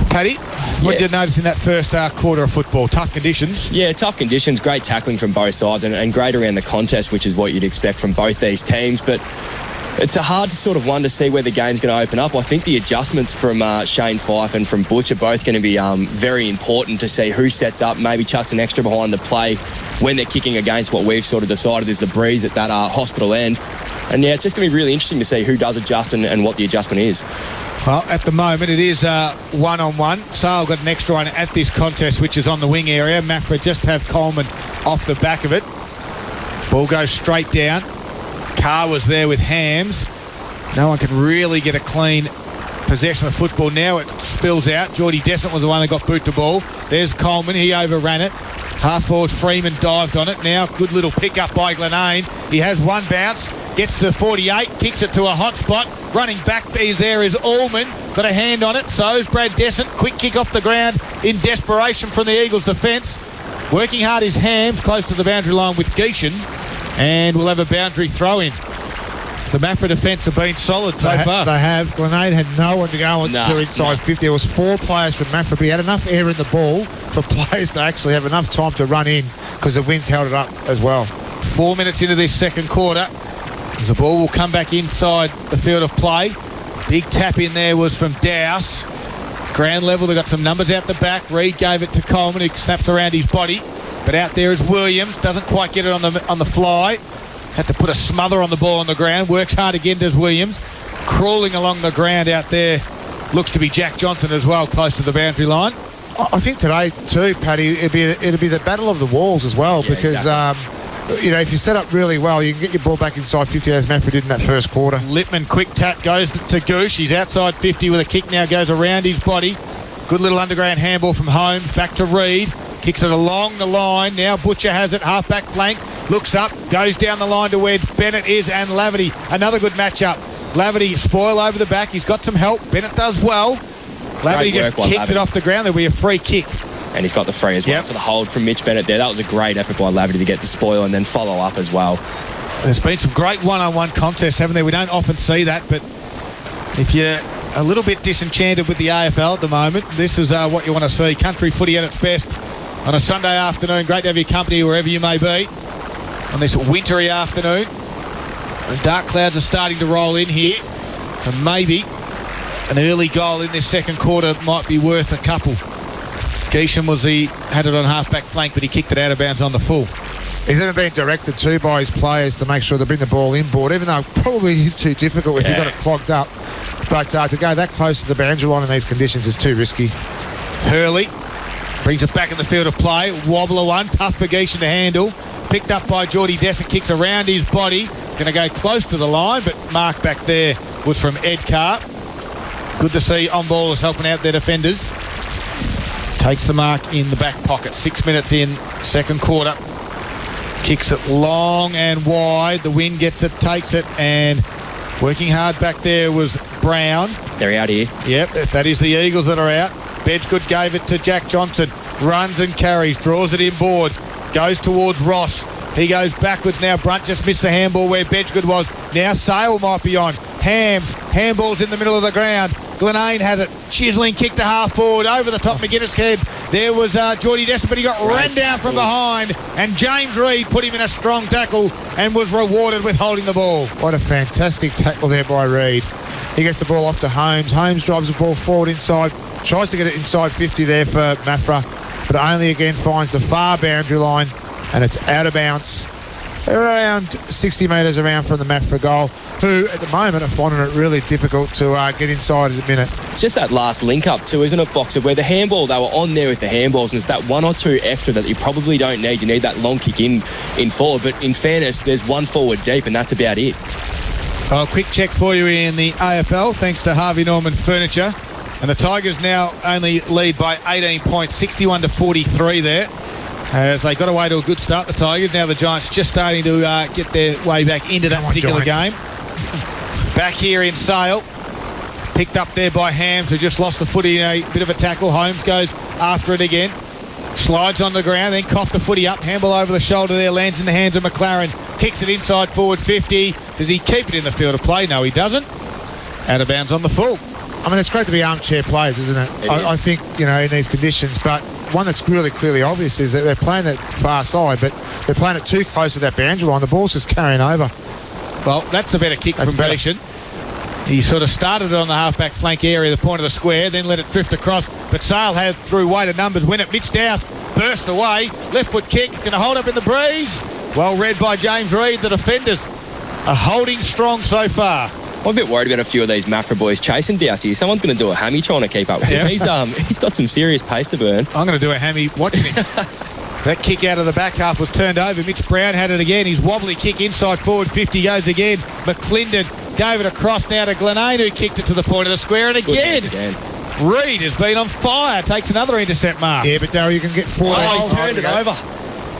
Paddy, what did you notice in that first quarter of football? Tough conditions. Yeah, tough conditions, great tackling from both sides and great around the contest, which is what you'd expect from both these teams. But it's a hard sort of one to see where the game's going to open up. I think the adjustments from Shane Fife and from Butch are both going to be very important to see who sets up, maybe chucks an extra behind the play when they're kicking against what we've sort of decided is the breeze at that hospital end. And yeah, it's just going to be really interesting to see who does adjust and what the adjustment is. Well, at the moment, it is 1-on-1. Sale got an extra one at this contest, which is on the wing area. Maffra just have Coleman off the back of it. Ball goes straight down. Carr was there with Hams. No one can really get a clean possession of the football now. It spills out. Geordie Descent was the one that got boot to ball. There's Coleman. He overran it. Half forward Freeman dived on it. Now, good little pick up by Glenane. He has one bounce. Gets to 48, kicks it to a hot spot. Running back there is Allman. Got a hand on it. So is Brad Dessent. Quick kick off the ground in desperation from the Eagles' defence. Working hard is Hams, close to the boundary line with Geishan. And we'll have a boundary throw-in. The Maffra defence have been solid so far. They have. Glenade had no one to go into inside 50. There was 4 players from Maffra, but he had enough air in the ball for players to actually have enough time to run in because the wind's held it up as well. 4 minutes into this second quarter. The ball will come back inside the field of play. Big tap in there was from Dowse. Ground level, they got some numbers out the back. Reid gave it to Coleman, who snaps around his body. But out there is Williams. Doesn't quite get it on the fly. Had to put a smother on the ball on the ground. Works hard again, does Williams. Crawling along the ground out there. Looks to be Jack Johnson as well, close to the boundary line. I think today too, Paddy, it'd be the battle of the walls as well, because exactly. If you set up really well, you can get your ball back inside 50 as Maffra did in that first quarter. Lippman, quick tap, goes to Gooch. He's outside 50 with a kick now, goes around his body. Good little underground handball from Holmes. Back to Reid. Kicks it along the line. Now Butcher has it, half-back flank. Looks up, goes down the line to where Bennett is and Laverty. Another good matchup. Laverty spoil over the back. He's got some help. Bennett does well. Laverty just kicked it off the ground. There'll be a free kick. And he's got the free as well for the hold from Mitch Bennett there. That was a great effort by Laverty to get the spoil and then follow up as well. There's been some great one-on-one contests, haven't there? We don't often see that, but if you're a little bit disenchanted with the AFL at the moment, this is what you want to see. Country footy at its best on a Sunday afternoon. Great to have your company wherever you may be on this wintry afternoon. The dark clouds are starting to roll in here, so maybe an early goal in this second quarter might be worth a couple. Geesham had it on half-back flank, but he kicked it out of bounds on the full. He's even been directed too by his players to make sure they bring the ball inboard, even though it probably is too difficult if you've got it clogged up. But to go that close to the boundary line in these conditions is too risky. Hurley brings it back in the field of play. Wobbler one, tough for Geesham to handle. Picked up by Geordie Dessa, kicks around his body. Going to go close to the line, but mark back there was from Ed Carr. Good to see on-ballers helping out their defenders. Takes the mark in the back pocket. 6 minutes in, second quarter. Kicks it long and wide. The wind gets it, takes it, and working hard back there was Brown. They're out here. Yep, that is the Eagles that are out. Bedgood gave it to Jack Johnson. Runs and carries, draws it inboard. Goes towards Ross. He goes backwards now. Brunt just missed the handball where Bedgood was. Now Sale might be on. Handball's in the middle of the ground. Glenane has it. Chiseling kick to half forward over the top McGuinness head. There was Geordie Dessa, but he got ran down from behind, and James Reid put him in a strong tackle and was rewarded with holding the ball. What a fantastic tackle there by Reid. He gets the ball off to Holmes. Holmes drives the ball forward inside, tries to get it inside 50 there for Maffra, but only again finds the far boundary line, and it's out of bounds. They're around 60 metres around from the Maffra goal, who at the moment are finding it really difficult to get inside at the minute. It's just that last link up too, isn't it, Boxer, where the handball, they were on there with the handballs, and it's that one or two extra that you probably don't need. You need that long kick in forward, but in fairness, there's one forward deep, and that's about it. A quick check for you in the AFL, thanks to Harvey Norman Furniture. And the Tigers now only lead by 18 points, 61-43 there. As they got away to a good start, the Tigers. Now the Giants just starting to get their way back into that particular game. Back here in Sale. Picked up there by Hams, who just lost the footy in a bit of a tackle. Holmes goes after it again. Slides on the ground, then coughed the footy up. Handball over the shoulder there, lands in the hands of McLaren. Kicks it inside forward 50. Does he keep it in the field of play? No, he doesn't. Out of bounds on the full. I mean, it's great to be armchair players, isn't it? I think, in these conditions, but one that's really clearly obvious is that they're playing that far side, but they're playing it too close to that boundary line. The ball's just carrying over. Well, that's a better kick from Beeshan. He sort of started it on the half-back flank area, the point of the square, then let it drift across. But Sale had, through weight of numbers, win it. Mitch Dowse burst away. Left foot kick. It's going to hold up in the breeze. Well read by James Reid. The defenders are holding strong so far. I'm a bit worried about a few of these Maffra boys chasing Dowse here. Someone's going to do a hammy trying to keep up with him. He's got some serious pace to burn. I'm going to do a hammy watching him. That kick out of the back half was turned over. Mitch Brown had it again. His wobbly kick inside forward 50 goes again. McClendon gave it across now to Glenane, who kicked it to the point of the square. And again. Reid has been on fire. Takes another intercept mark. Yeah, but Darryl, you can get 4 he's turned it over.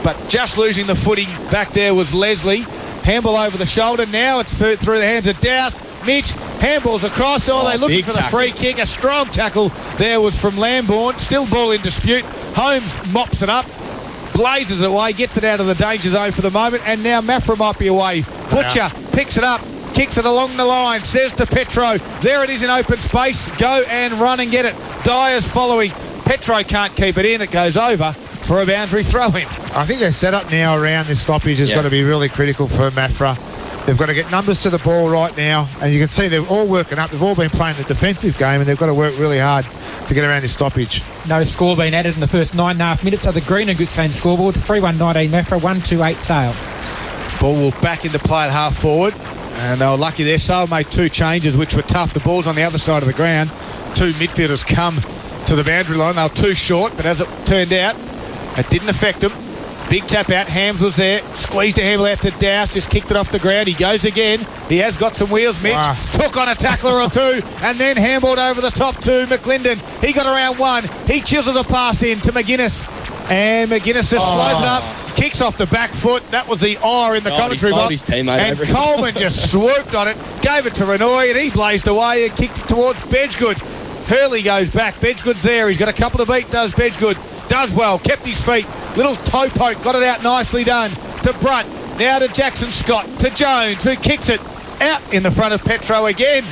But just losing the footing back there was Leslie. Handball over the shoulder. Now it's through the hands of Dowse. Mitch handballs across. They're looking for the free kick. A strong tackle there was from Lambourne. Still ball in dispute. Holmes mops it up. Blazes it away. Gets it out of the danger zone for the moment. And now Maffra might be away. Butcher picks it up. Kicks it along the line. Says to Petro. There it is in open space. Go and run and get it. Dyer's following. Petro can't keep it in. It goes over for a boundary throw-in. I think their setup now around this stoppage has got to be really critical for Maffra. They've got to get numbers to the ball right now, and you can see they're all working up. They've all been playing the defensive game, and they've got to work really hard to get around this stoppage. No score being added in the first 9.5 minutes of the Green and Goodsane scoreboard. 3-1-19 Maffra, 1-2-8 Sale. Ball will back into play at half forward, and they were lucky there. Sale made 2 changes, which were tough. The ball's on the other side of the ground. 2 midfielders come to the boundary line. They were too short, but as it turned out, it didn't affect them. Big tap out. Hams was there. Squeezed a handle out to Dowse. Just kicked it off the ground. He goes again. He has got some wheels, Mitch. Wow. Took on a tackler or 2 and then handballed over the top to McLinden. He got around 1. He chisels a pass in to McGuinness. And McGuinness just slows it up. Kicks off the back foot. That was the R in the commentary box. His teammate and over it. Coleman just swooped on it. Gave it to Renoy and he blazed away and kicked it towards Bedgegood. Hurley goes back. Bedgegood's there. He's got a couple of beat, does Bedgegood. Does well. Kept his feet. Little toe poke, got it out nicely done to Brunt, now to Jackson Scott, to Jones, who kicks it out in the front of Petro again,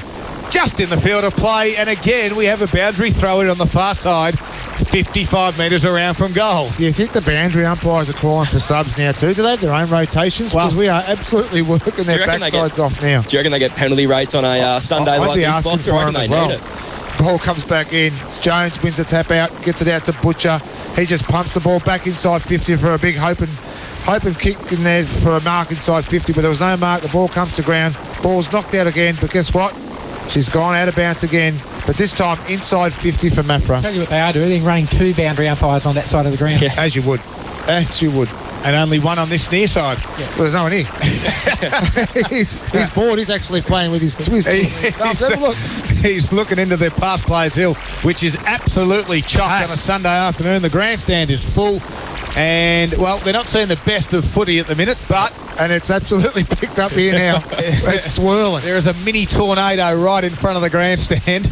just in the field of play, and again we have a boundary throw in on the far side, 55 metres around from goal. Do you think the boundary umpires are calling for subs now too? Do they have their own rotations? Because we are absolutely working their backsides off now. Do you reckon they get penalty rates on a Sunday like this, Box, or I reckon they need it? Ball comes back in. Jones wins the tap out, gets it out to Butcher. He just pumps the ball back inside 50 for a big hoping kick in there for a mark inside 50, but there was no mark. The ball comes to ground. Ball's knocked out again, but guess what? She's gone out of bounds again, but this time inside 50 for Maffra. Tell you what they are doing, running 2 boundary umpires on that side of the ground. Yeah. As you would. And only 1 on this near side. Yeah. Well, there's no one here. he's bored. He's actually playing with his twist. He's looking into the past Players Hill, which is absolutely chocked on a Sunday afternoon. The grandstand is full. And, well, they're not seeing the best of footy at the minute, but... And it's absolutely picked up here now. It's swirling. There is a mini tornado right in front of the grandstand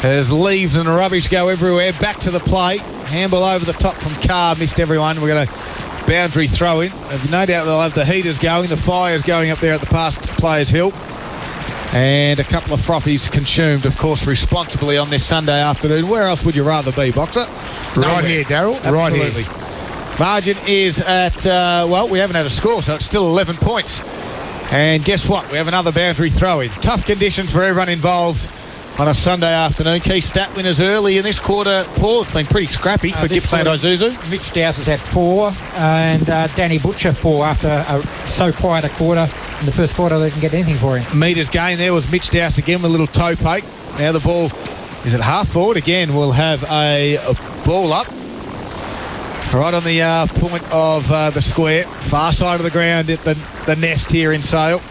as leaves and rubbish go everywhere. Back to the play. Handball over the top from Carr. Missed everyone. We're going to boundary throw in. No doubt they'll have the heaters going. The fire's going up there at the past Players Hill. And a couple of frothies consumed, of course, responsibly on this Sunday afternoon. Where else would you rather be, Boxer? Right here, Daryl. Right here. Margin is at, we haven't had a score, so it's still 11 points. And guess what? We have another boundary throw-in. Tough conditions for everyone involved on a Sunday afternoon. Key stat winners early in this quarter. Paul, it's been pretty scrappy for Gippsland Isuzu. Mitch Dowse has had 4 and Danny Butcher 4 after a so quiet a quarter. In the first quarter, they didn't get anything for him. Metres gain there was Mitch Dowse again with a little toe poke. Now the ball is at half forward again. We'll have a ball up right on the point of the square, far side of the ground at the nest here in Sale.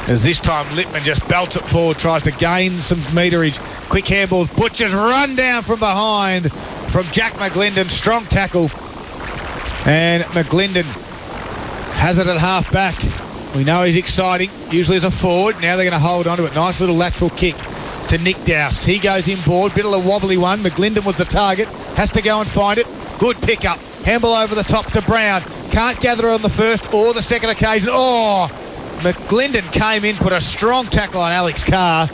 As this time Lippman just belts it forward, tries to gain some meterage. Quick handballs, Butcher's run down from behind from Jack McGlinden. Strong tackle. And McGlinden has it at half back. We know he's exciting, usually as a forward. Now they're going to hold on to it. Nice little lateral kick to Nick Dowse. He goes inboard, bit of a wobbly one. McGlinden was the target, has to go and find it. Good pickup. Handball over the top to Brown. Can't gather on the first or the second occasion. Oh, McGlinden came in, put a strong tackle on Alex Carr.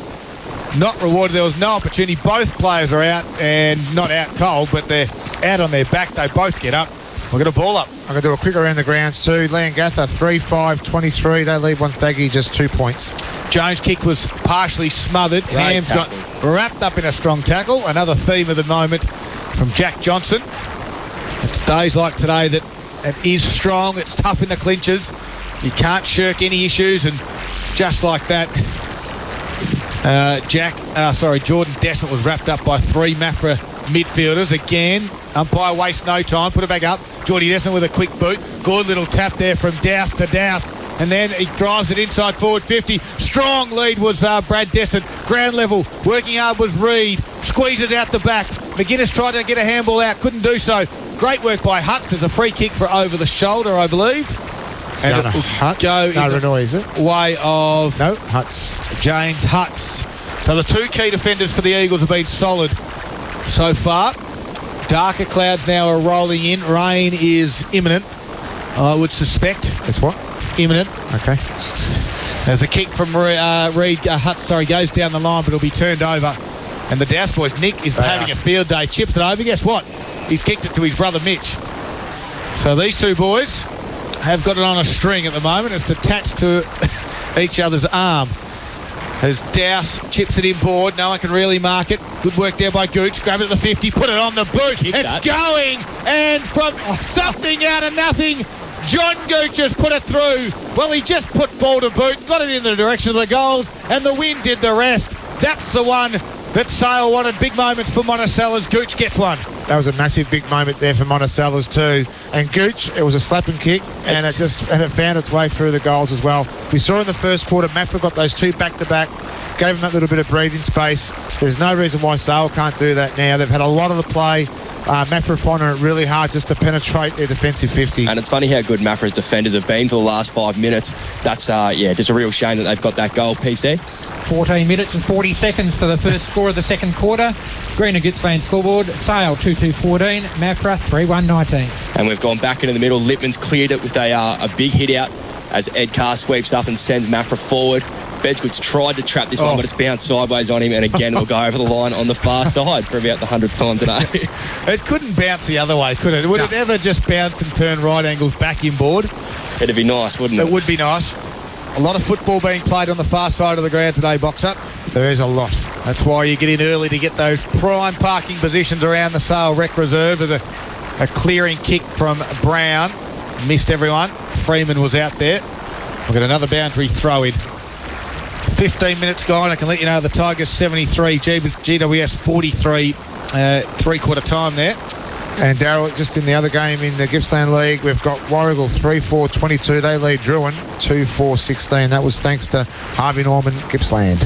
Not rewarded. There was no opportunity. Both players are out, and not out cold, but they're out on their back. They both get up. We're going to ball up. I'm going to do a quick around the grounds too. Leongatha 3-5-23. They lead one Thaggy just 2 points. Jones' kick was partially smothered. Hams got wrapped up in a strong tackle. Another theme of the moment from Jack Johnson. It's days like today that it is strong. It's tough in the clinches. You can't shirk any issues, and just like that, Jordan Dessert was wrapped up by 3 Maffra midfielders. Again, umpire wastes no time. Put it back up. Jordy Dessert with a quick boot. Good little tap there from Dowse to Dowse. And then he drives it inside forward 50. Strong lead was Brad Dessert. Ground level. Working hard was Reed. Squeezes out the back. McGuinness tried to get a handball out. Couldn't do so. Great work by Hutz. There's a free kick for over the shoulder, I believe. And it will go in the way of Hutz. James Hutz. So the 2 key defenders for the Eagles have been solid so far. Darker clouds now are rolling in. Rain is imminent, I would suspect. That's what? Imminent. Okay. There's a kick from Reed. Hutz, goes down the line, but it'll be turned over. And the Dowse boys, Nick is having a field day. Chips it over. Guess what? He's kicked it to his brother Mitch. So these 2 boys have got it on a string at the moment. It's attached to each other's arm. As Douse chips it inboard, no one can really mark it. Good work there by Gooch. Grab it at the 50, put it on the boot. It's going, and from something out of nothing, John Gooch has put it through. Well, he just put ball to boot, got it in the direction of the goals, and the wind did the rest. That's the one that Sale wanted. Big moment for Monticello's. Gooch gets one. That was a massive big moment there for Monticello's too. And Gooch, it was a slap and kick, and it found its way through the goals as well. We saw in the first quarter, Maffra got those two back-to-back, gave them that little bit of breathing space. There's no reason why Sale can't do that now. They've had a lot of the play. Maffra finding it really hard just to penetrate their defensive 50. And it's funny how good Maffra's defenders have been for the last 5 minutes. That's, just a real shame that they've got that goal, PC. 14 minutes and 40 seconds to the first score of the second quarter. Green and Gippsland scoreboard. Sale 2-2-14. Maffra 3-1-19. And we've gone back into the middle. Lippman's cleared it with a big hit out as Ed Carr sweeps up and sends Maffra forward. Bedgood's tried to trap this one, but it's bounced sideways on him, and again it'll go over the line on the far side for about the 100th time today. It couldn't bounce the other way, could it? Would it ever just bounce and turn right angles back inboard? It'd be nice, wouldn't it? It would be nice. A lot of football being played on the far side of the ground today, Boxer. There is a lot. That's why you get in early to get those prime parking positions around the Sale Rec Reserve. There's a clearing kick from Brown. Missed everyone. Freeman was out there. We've got another boundary throw in. 15 minutes gone. I can let you know the Tigers 73, GWS 43, three-quarter time there. And Darryl, just in the other game in the Gippsland League, we've got Warrigal 3-4-22. They lead Druin 2-4-16. That was thanks to Harvey Norman, Gippsland.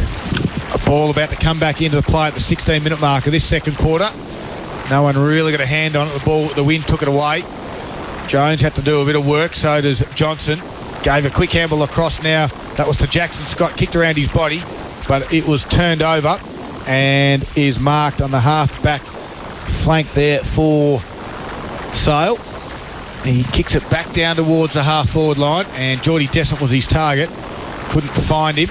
A ball about to come back into the play at the 16-minute mark of this second quarter. No one really got a hand on it. The wind took it away. Jones had to do a bit of work, so does Johnson. Gave a quick handball across now. That was to Jackson Scott, kicked around his body, but it was turned over and is marked on the half-back flank there for Sale. He kicks it back down towards the half-forward line, and Geordie Dessert was his target. Couldn't find him.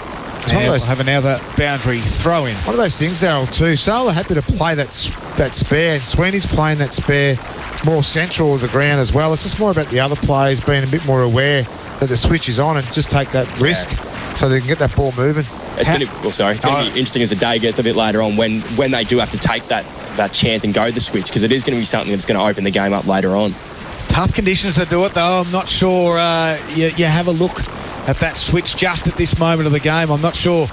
And we'll have another boundary throw in. One of those things, Darryl, too. Sale are happy to play that spare, and Sweeney's playing that spare more central of the ground as well. It's just more about the other players being a bit more aware that the switch is on and just take that risk so they can get that ball moving. It's going to be interesting as the day gets a bit later on when they do have to take that chance and go the switch, because it is going to be something that's going to open the game up later on. Tough conditions to do it, though. I'm not sure you have a look at that switch just at this moment of the game. I'm not sure.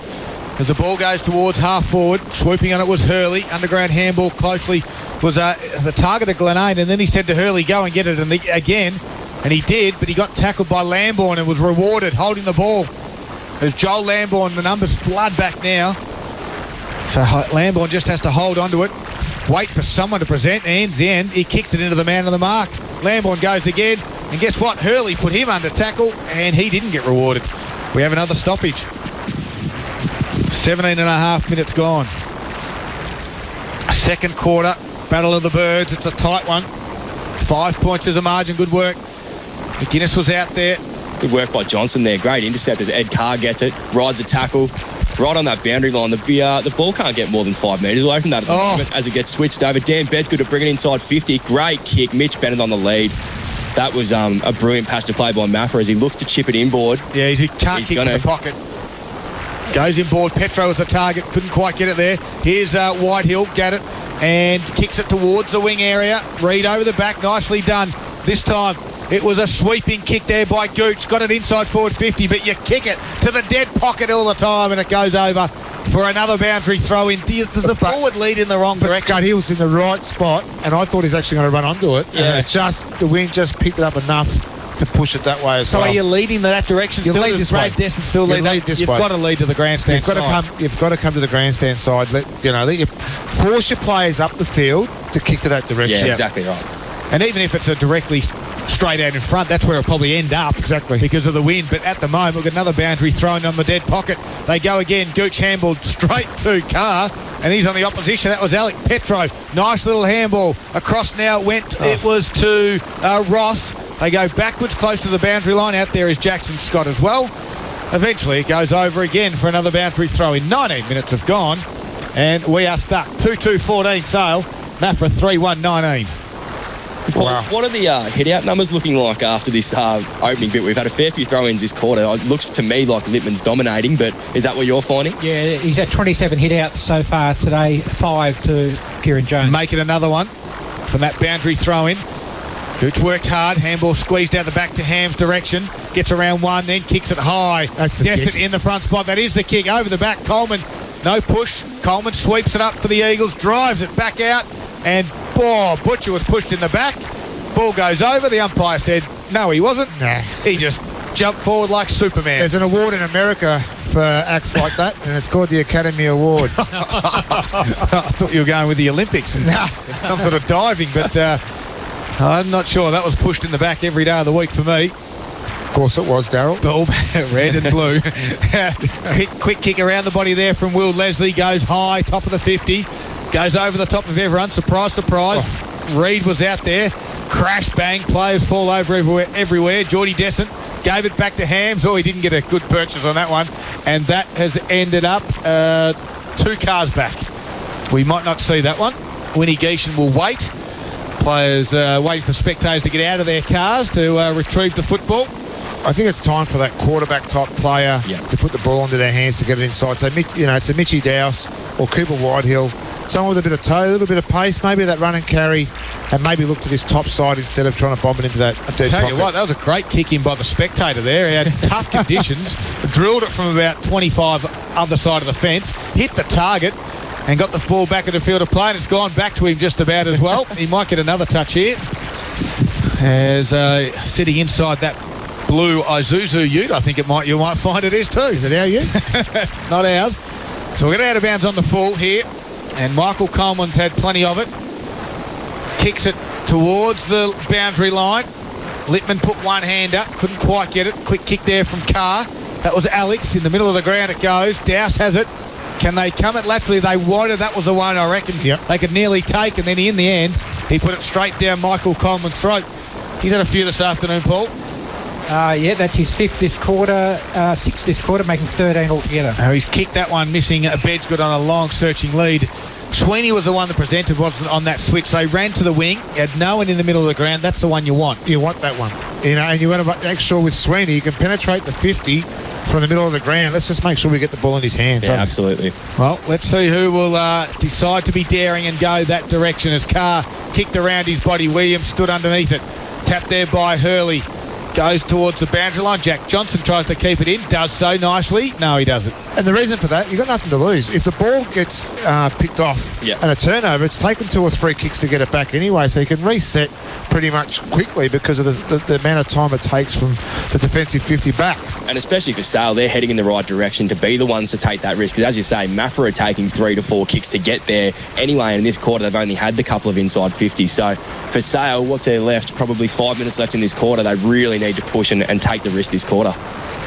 As the ball goes towards half forward, swooping on it was Hurley. Underground handball closely was the target of Glenade, and then he said to Hurley, go and get it again. And he did, but he got tackled by Lambourne and was rewarded holding the ball. As Joel Lambourne, the numbers flood back now. So Lambourne just has to hold onto it, wait for someone to present, and then he kicks it into the man on the mark. Lambourne goes again, and guess what? Hurley put him under tackle, and he didn't get rewarded. We have another stoppage. 17 and a half minutes gone. Second quarter, Battle of the Birds. It's a tight one. 5 points as a margin. Good work. McGuinness was out there. Good work by Johnson there. Great intercept as Ed Carr gets it. Rides a tackle. Right on that boundary line. The ball can't get more than 5 metres away from that at the moment as it gets switched over. Dan Bedgood to bring it inside 50. Great kick. Mitch Bennett on the lead. That was a brilliant pass to play by Maffra as he looks to chip it inboard. Yeah, he can't kick in the pocket. Goes inboard. Petro was the target. Couldn't quite get it there. Here's Whitehill. Got it. And kicks it towards the wing area. Reed over the back. Nicely done. This time it was a sweeping kick there by Gooch. Got it inside forward 50, but you kick it to the dead pocket all the time and it goes over for another boundary throw in. Does the forward lead in the wrong direction? Scott Hill's in the right spot, and I thought he's actually going to run onto it. Yeah. And the wind just picked it up enough to push it that way as well. So are you leading that direction? You still lead this way. Destin still lead that? You've got to lead to the grandstand side. You've got to come to the grandstand side. Force your players up the field to kick to that direction. Yeah, exactly right. And even if it's a directly straight out in front, that's where it'll probably end up. Exactly. Because of the wind. But at the moment, we've got another boundary thrown on the dead pocket. They go again. Gooch handball straight to Carr, and he's on the opposition. That was Alec Petro. Nice little handball. Across now it went. It was to Ross. They go backwards close to the boundary line. Out there is Jackson Scott as well. Eventually it goes over again for another boundary throw in. 19 minutes have gone, and we are stuck. 2-2-14 Sale. Maffra 3-1-19. Wow. What are the hit-out numbers looking like after this opening bit? We've had a fair few throw-ins this quarter. It looks to me like Lippman's dominating, but is that what you're finding? Yeah, he's had 27 hit-outs so far today, 5 to Kieran Jones. Making another one from that boundary throw-in. Gooch worked hard. Handball squeezed out the back to Ham's direction. Gets around one, then kicks it high. That's the Dessert kick. in the front spot. That is the kick. Over the back, Coleman. No push. Coleman sweeps it up for the Eagles, drives it back out, and Butcher was pushed in the back. Ball goes over. The umpire said, no, he wasn't. Nah. He just jumped forward like Superman. There's an award in America for acts like that, and it's called the Academy Award. I thought you were going with the Olympics. Some sort of diving, but I'm not sure. That was pushed in the back every day of the week for me. Of course it was, Daryl. Ball, red and blue. Quick kick around the body there from Will Leslie. Goes high, top of the 50. Goes over the top of everyone. Surprise, surprise. Oh. Reed was out there. Crash, bang. Players fall over everywhere. Geordie Descent gave it back to Hams. Oh, he didn't get a good purchase on that one. And that has ended up 2 cars back. We might not see that one. Winnie Geeshan will wait. Players waiting for spectators to get out of their cars to retrieve the football. I think it's time for that quarterback type player to put the ball into their hands to get it inside. So, it's a Mitchy Dowse or Cooper Whitehill. Someone with a bit of toe, a little bit of pace, maybe that run and carry, and maybe look to this top side instead of trying to bomb it into that dead Tell pocket. you what, that was a great kick in by the spectator there. He had tough conditions, drilled it from about 25 other side of the fence, hit the target, and got the ball back in the field of play, and it's gone back to him just about as well. He might get another touch here. As sitting inside that blue Isuzu ute, I think you might find it is too. Is it our ute? It's not ours. So we're going to out of bounds on the full here, and Michael Coleman's had plenty of it. Kicks it towards the boundary line. Lippman put one hand up, couldn't quite get it. Quick kick there from Carr. That was Alex. In the middle of the ground it goes. Dowse has it. Can they come it laterally? They wanted. That was the one I reckon they could nearly take, and then in the end he put it straight down Michael Coleman's throat. He's had a few this afternoon, Paul. Yeah, that's his 5th this quarter, 6th this quarter, making 13 altogether. He's kicked that one, missing Bedgood on a long searching lead. Sweeney was the one that presented, wasn't on that switch. They ran to the wing. He had no one in the middle of the ground. That's the one you want. You want that one. And you want to make sure with Sweeney you can penetrate the 50 from the middle of the ground. Let's just make sure we get the ball in his hands. Yeah, absolutely. Well, let's see who will decide to be daring and go that direction as Carr kicked around his body. Williams stood underneath it. Tapped there by Hurley. Goes towards the boundary line. Jack Johnson tries to keep it in. Does so nicely. No, he doesn't. And the reason for that, you've got nothing to lose. If the ball gets picked off and a turnover, it's taken 2 or 3 kicks to get it back anyway, so you can reset pretty much quickly because of the amount of time it takes from the defensive 50 back. And especially for Sale, they're heading in the right direction to be the ones to take that risk. Because as you say, Maffra are taking 3 to 4 kicks to get there anyway. And in this quarter, they've only had the couple of inside 50s. So for Sale, what's there left? Probably 5 minutes left in this quarter. They really need to push and take the risk this quarter.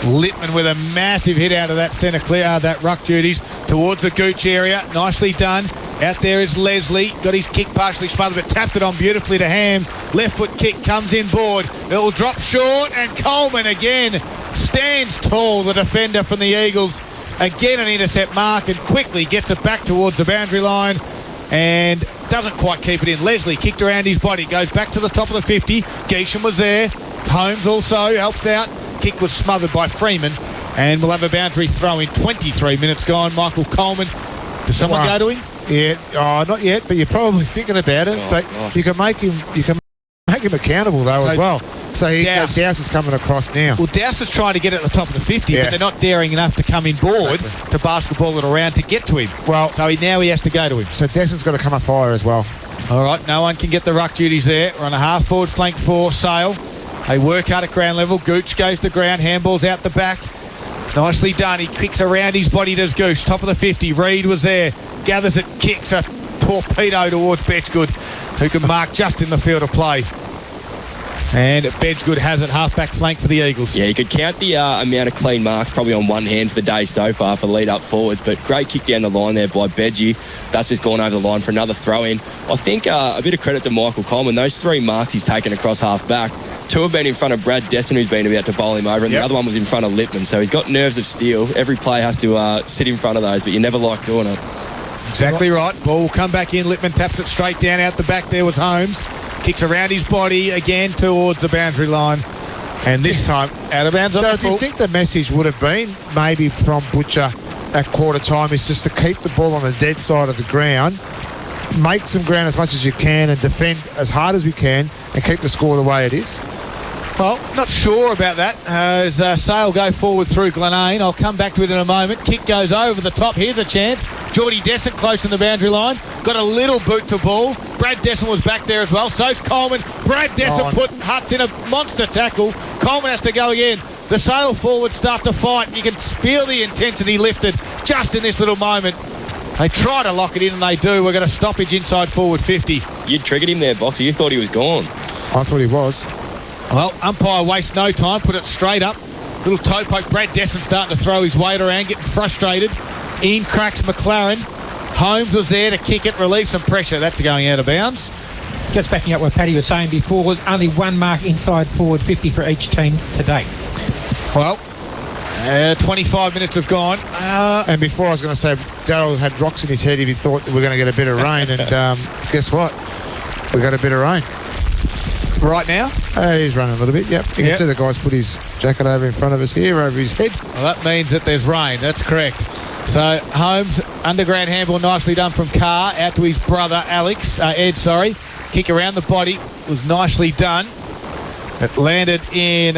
Lippman with a massive hit out of that centre clear, that ruck duties towards the Gooch area. Nicely done. Out there is Leslie. Got his kick partially smothered, but tapped it on beautifully to Ham. Left foot kick comes in board. It'll drop short, and Coleman again stands tall, the defender from the Eagles. Again an intercept mark, and quickly gets it back towards the boundary line and doesn't quite keep it in. Leslie kicked around his body, goes back to the top of the 50. Geeshan was there. Holmes also helps out. Kick was smothered by Freeman, and we'll have a boundary throw in. 23 minutes gone. Michael Coleman. Does someone go to him? Yeah, not yet, but you're probably thinking about it. But you can make him accountable though as well. So Dowse is coming across now. Well, Dowse is trying to get at the top of the 50, but they're not daring enough to come in board to basketball it around to get to him. Well, so now he has to go to him. So Dessen's got to come up higher as well. All right, no one can get the ruck duties there. We're on a half forward flank for Sale. They work hard at ground level. Gooch goes to ground. Handball's out the back. Nicely done. He kicks around his body, does Goose. Top of the 50. Reed was there. Gathers it, kicks a torpedo towards Bedgood, who can mark just in the field of play. And Bedgood has it, half-back flank for the Eagles. Yeah, you could count the amount of clean marks probably on one hand for the day so far for lead-up forwards, but great kick down the line there by Bedgie. That's just gone over the line for another throw-in. I think a bit of credit to Michael Coleman. Those 3 marks he's taken across half-back, 2 have been in front of Brad Desson, who's been about to bowl him over, and the other one was in front of Lippman. So he's got nerves of steel. Every player has to sit in front of those, but you never like doing it. Exactly right. Ball will come back in. Lippman taps it straight down out the back. There was Holmes. Kicks around his body again towards the boundary line. And this time, out of bounds on the Do you full. think the message would have been maybe from Butcher at quarter time is just to keep the ball on the dead side of the ground, make some ground as much as you can and defend as hard as we can and keep the score the way it is? Well, not sure about that. As Sale go forward through Glenane. I'll come back to it in a moment. Kick goes over the top. Here's a chance. Geordie Descent close in the boundary line. Got a little boot to ball. Brad Descent was back there as well. So's Coleman. Brad Descent put Hutz in a monster tackle. Coleman has to go again. The Sale forwards start to fight. You can feel the intensity lifted just in this little moment. They try to lock it in and they do. We're going to stoppage inside forward 50. You triggered him there, Boxer. You thought he was gone. I thought he was. Well, umpire wastes no time, put it straight up. Little toe poke. Brad Descent starting to throw his weight around, getting frustrated. In cracks McLaren. Holmes was there to kick it, relieve some pressure. That's going out of bounds. Just backing up what Paddy was saying before, only one mark inside forward 50 for each team today. Well, 25 minutes have gone. And before I was going to say, Darryl had rocks in his head if he thought that we're going to get a bit of rain. And guess what? We got a bit of rain. Right now? He's running a little bit, yep. You can see the guy's put his jacket over in front of us here, over his head. Well, that means that there's rain. That's correct. So Holmes, underground handball, nicely done from Carr, out to his brother Ed. Kick around the body was nicely done. It landed in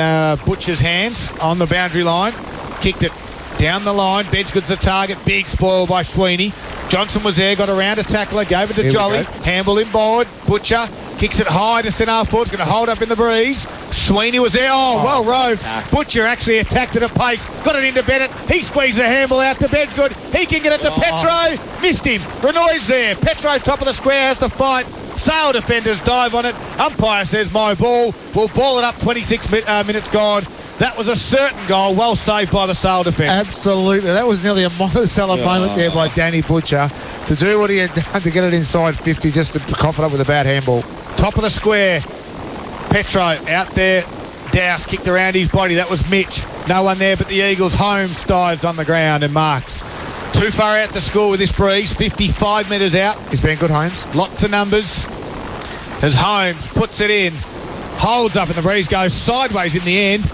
Butcher's hands on the boundary line. Kicked it down the line. Bedgood's the target. Big spoil by Sweeney. Johnson was there, got around a tackler, gave it to Jolly. Handball inboard. Butcher kicks it high to centre forward. It's going to hold up in the breeze. Sweeney was there. Well roved. Butcher actually attacked it at pace. Got it into Bennett. He squeezed the handball out to Bedgood. He can get it to Petro. Missed him. Renoy's there. Petro top of the square has to fight. Sale defenders dive on it. Umpire says my ball. We'll ball it up. 26 minutes gone. That was a certain goal. Well saved by the Sale defence. Absolutely. That was nearly a Monticello moment there by Danny Butcher to do what he had done to get it inside 50 just to cough it up with a bad handball. Top of the square. Petro out there. Dowse kicked around his body. That was Mitch. No one there but the Eagles. Holmes dives on the ground and marks. Too far out to score with this breeze. 55 metres out. He's been good, Holmes. Lots of numbers. As Holmes puts it in. Holds up and the breeze goes sideways in the end.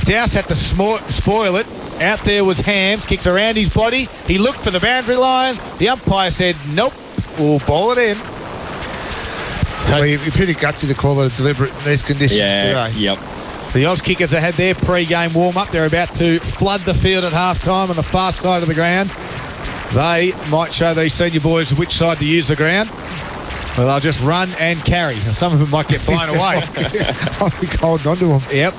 Dowse had to spoil it. Out there was Hams. Kicks around his body. He looked for the boundary line. The umpire said, nope, we'll ball it in. So you're pretty gutsy to call it a deliberate in these conditions today. Yep. The Oz kickers that had their pre-game warm-up, they're about to flood the field at half-time on the far side of the ground. They might show these senior boys which side to use the ground. Well, they'll just run and carry. Some of them might get blown away. I'll be holding on to them. Yep.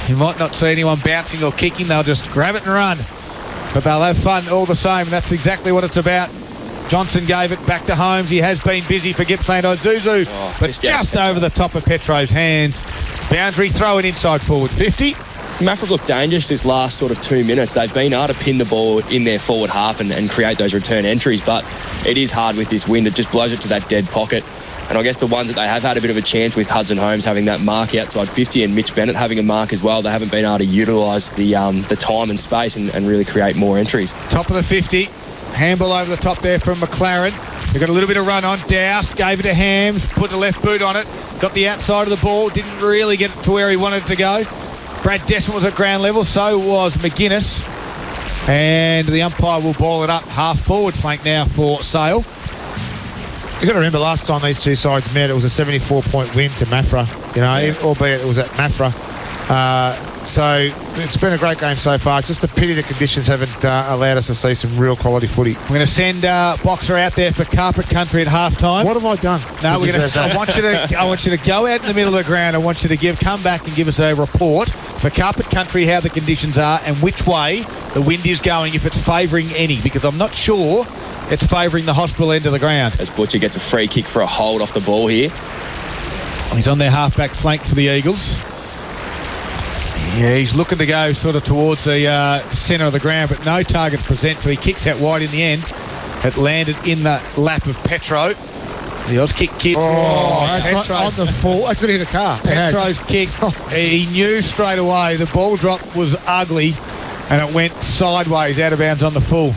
You might not see anyone bouncing or kicking. They'll just grab it and run. But they'll have fun all the same. That's exactly what it's about. Johnson gave it back to Holmes. He has been busy for Gippsland Isuzu, but just over the top of Petro's hands. Boundary throw it inside forward 50. Maffra looked dangerous this last sort of 2 minutes. They've been able to pin the ball in their forward half and create those return entries, but it is hard with this wind. It just blows it to that dead pocket. And I guess the ones that they have had a bit of a chance with, Hudson Holmes having that mark outside 50 and Mitch Bennett having a mark as well, they haven't been able to utilise the time and space and really create more entries. Top of the 50. Handball over the top there from McLaren. They've got a little bit of run on. Dowse gave it to Hams, put the left boot on it, got the outside of the ball, didn't really get it to where he wanted it to go. Brad Desmond was at ground level, so was McGuinness. And the umpire will ball it up half forward flank now for Sale. You've got to remember last time these two sides met, it was a 74-point win to Maffra, albeit it was at Maffra. So it's been a great game so far. It's just a pity the conditions haven't allowed us to see some real quality footy. We're going to send Boxer out there for carpet country at half-time. What have I done? No, I want you to go out in the middle of the ground. I want you to come back and give us a report for carpet country, how the conditions are and which way the wind is going, if it's favouring any, because I'm not sure it's favouring the hospital end of the ground. As Butcher gets a free kick for a hold off the ball here. He's on their half-back flank for the Eagles. Yeah, he's looking to go sort of towards the centre of the ground, but no targets present, so he kicks out wide in the end. It landed in the lap of Petro. The Oz kick. That's on the full. That's going to hit a car. Petro's kick. He knew straight away the ball drop was ugly, and it went sideways out of bounds on the full.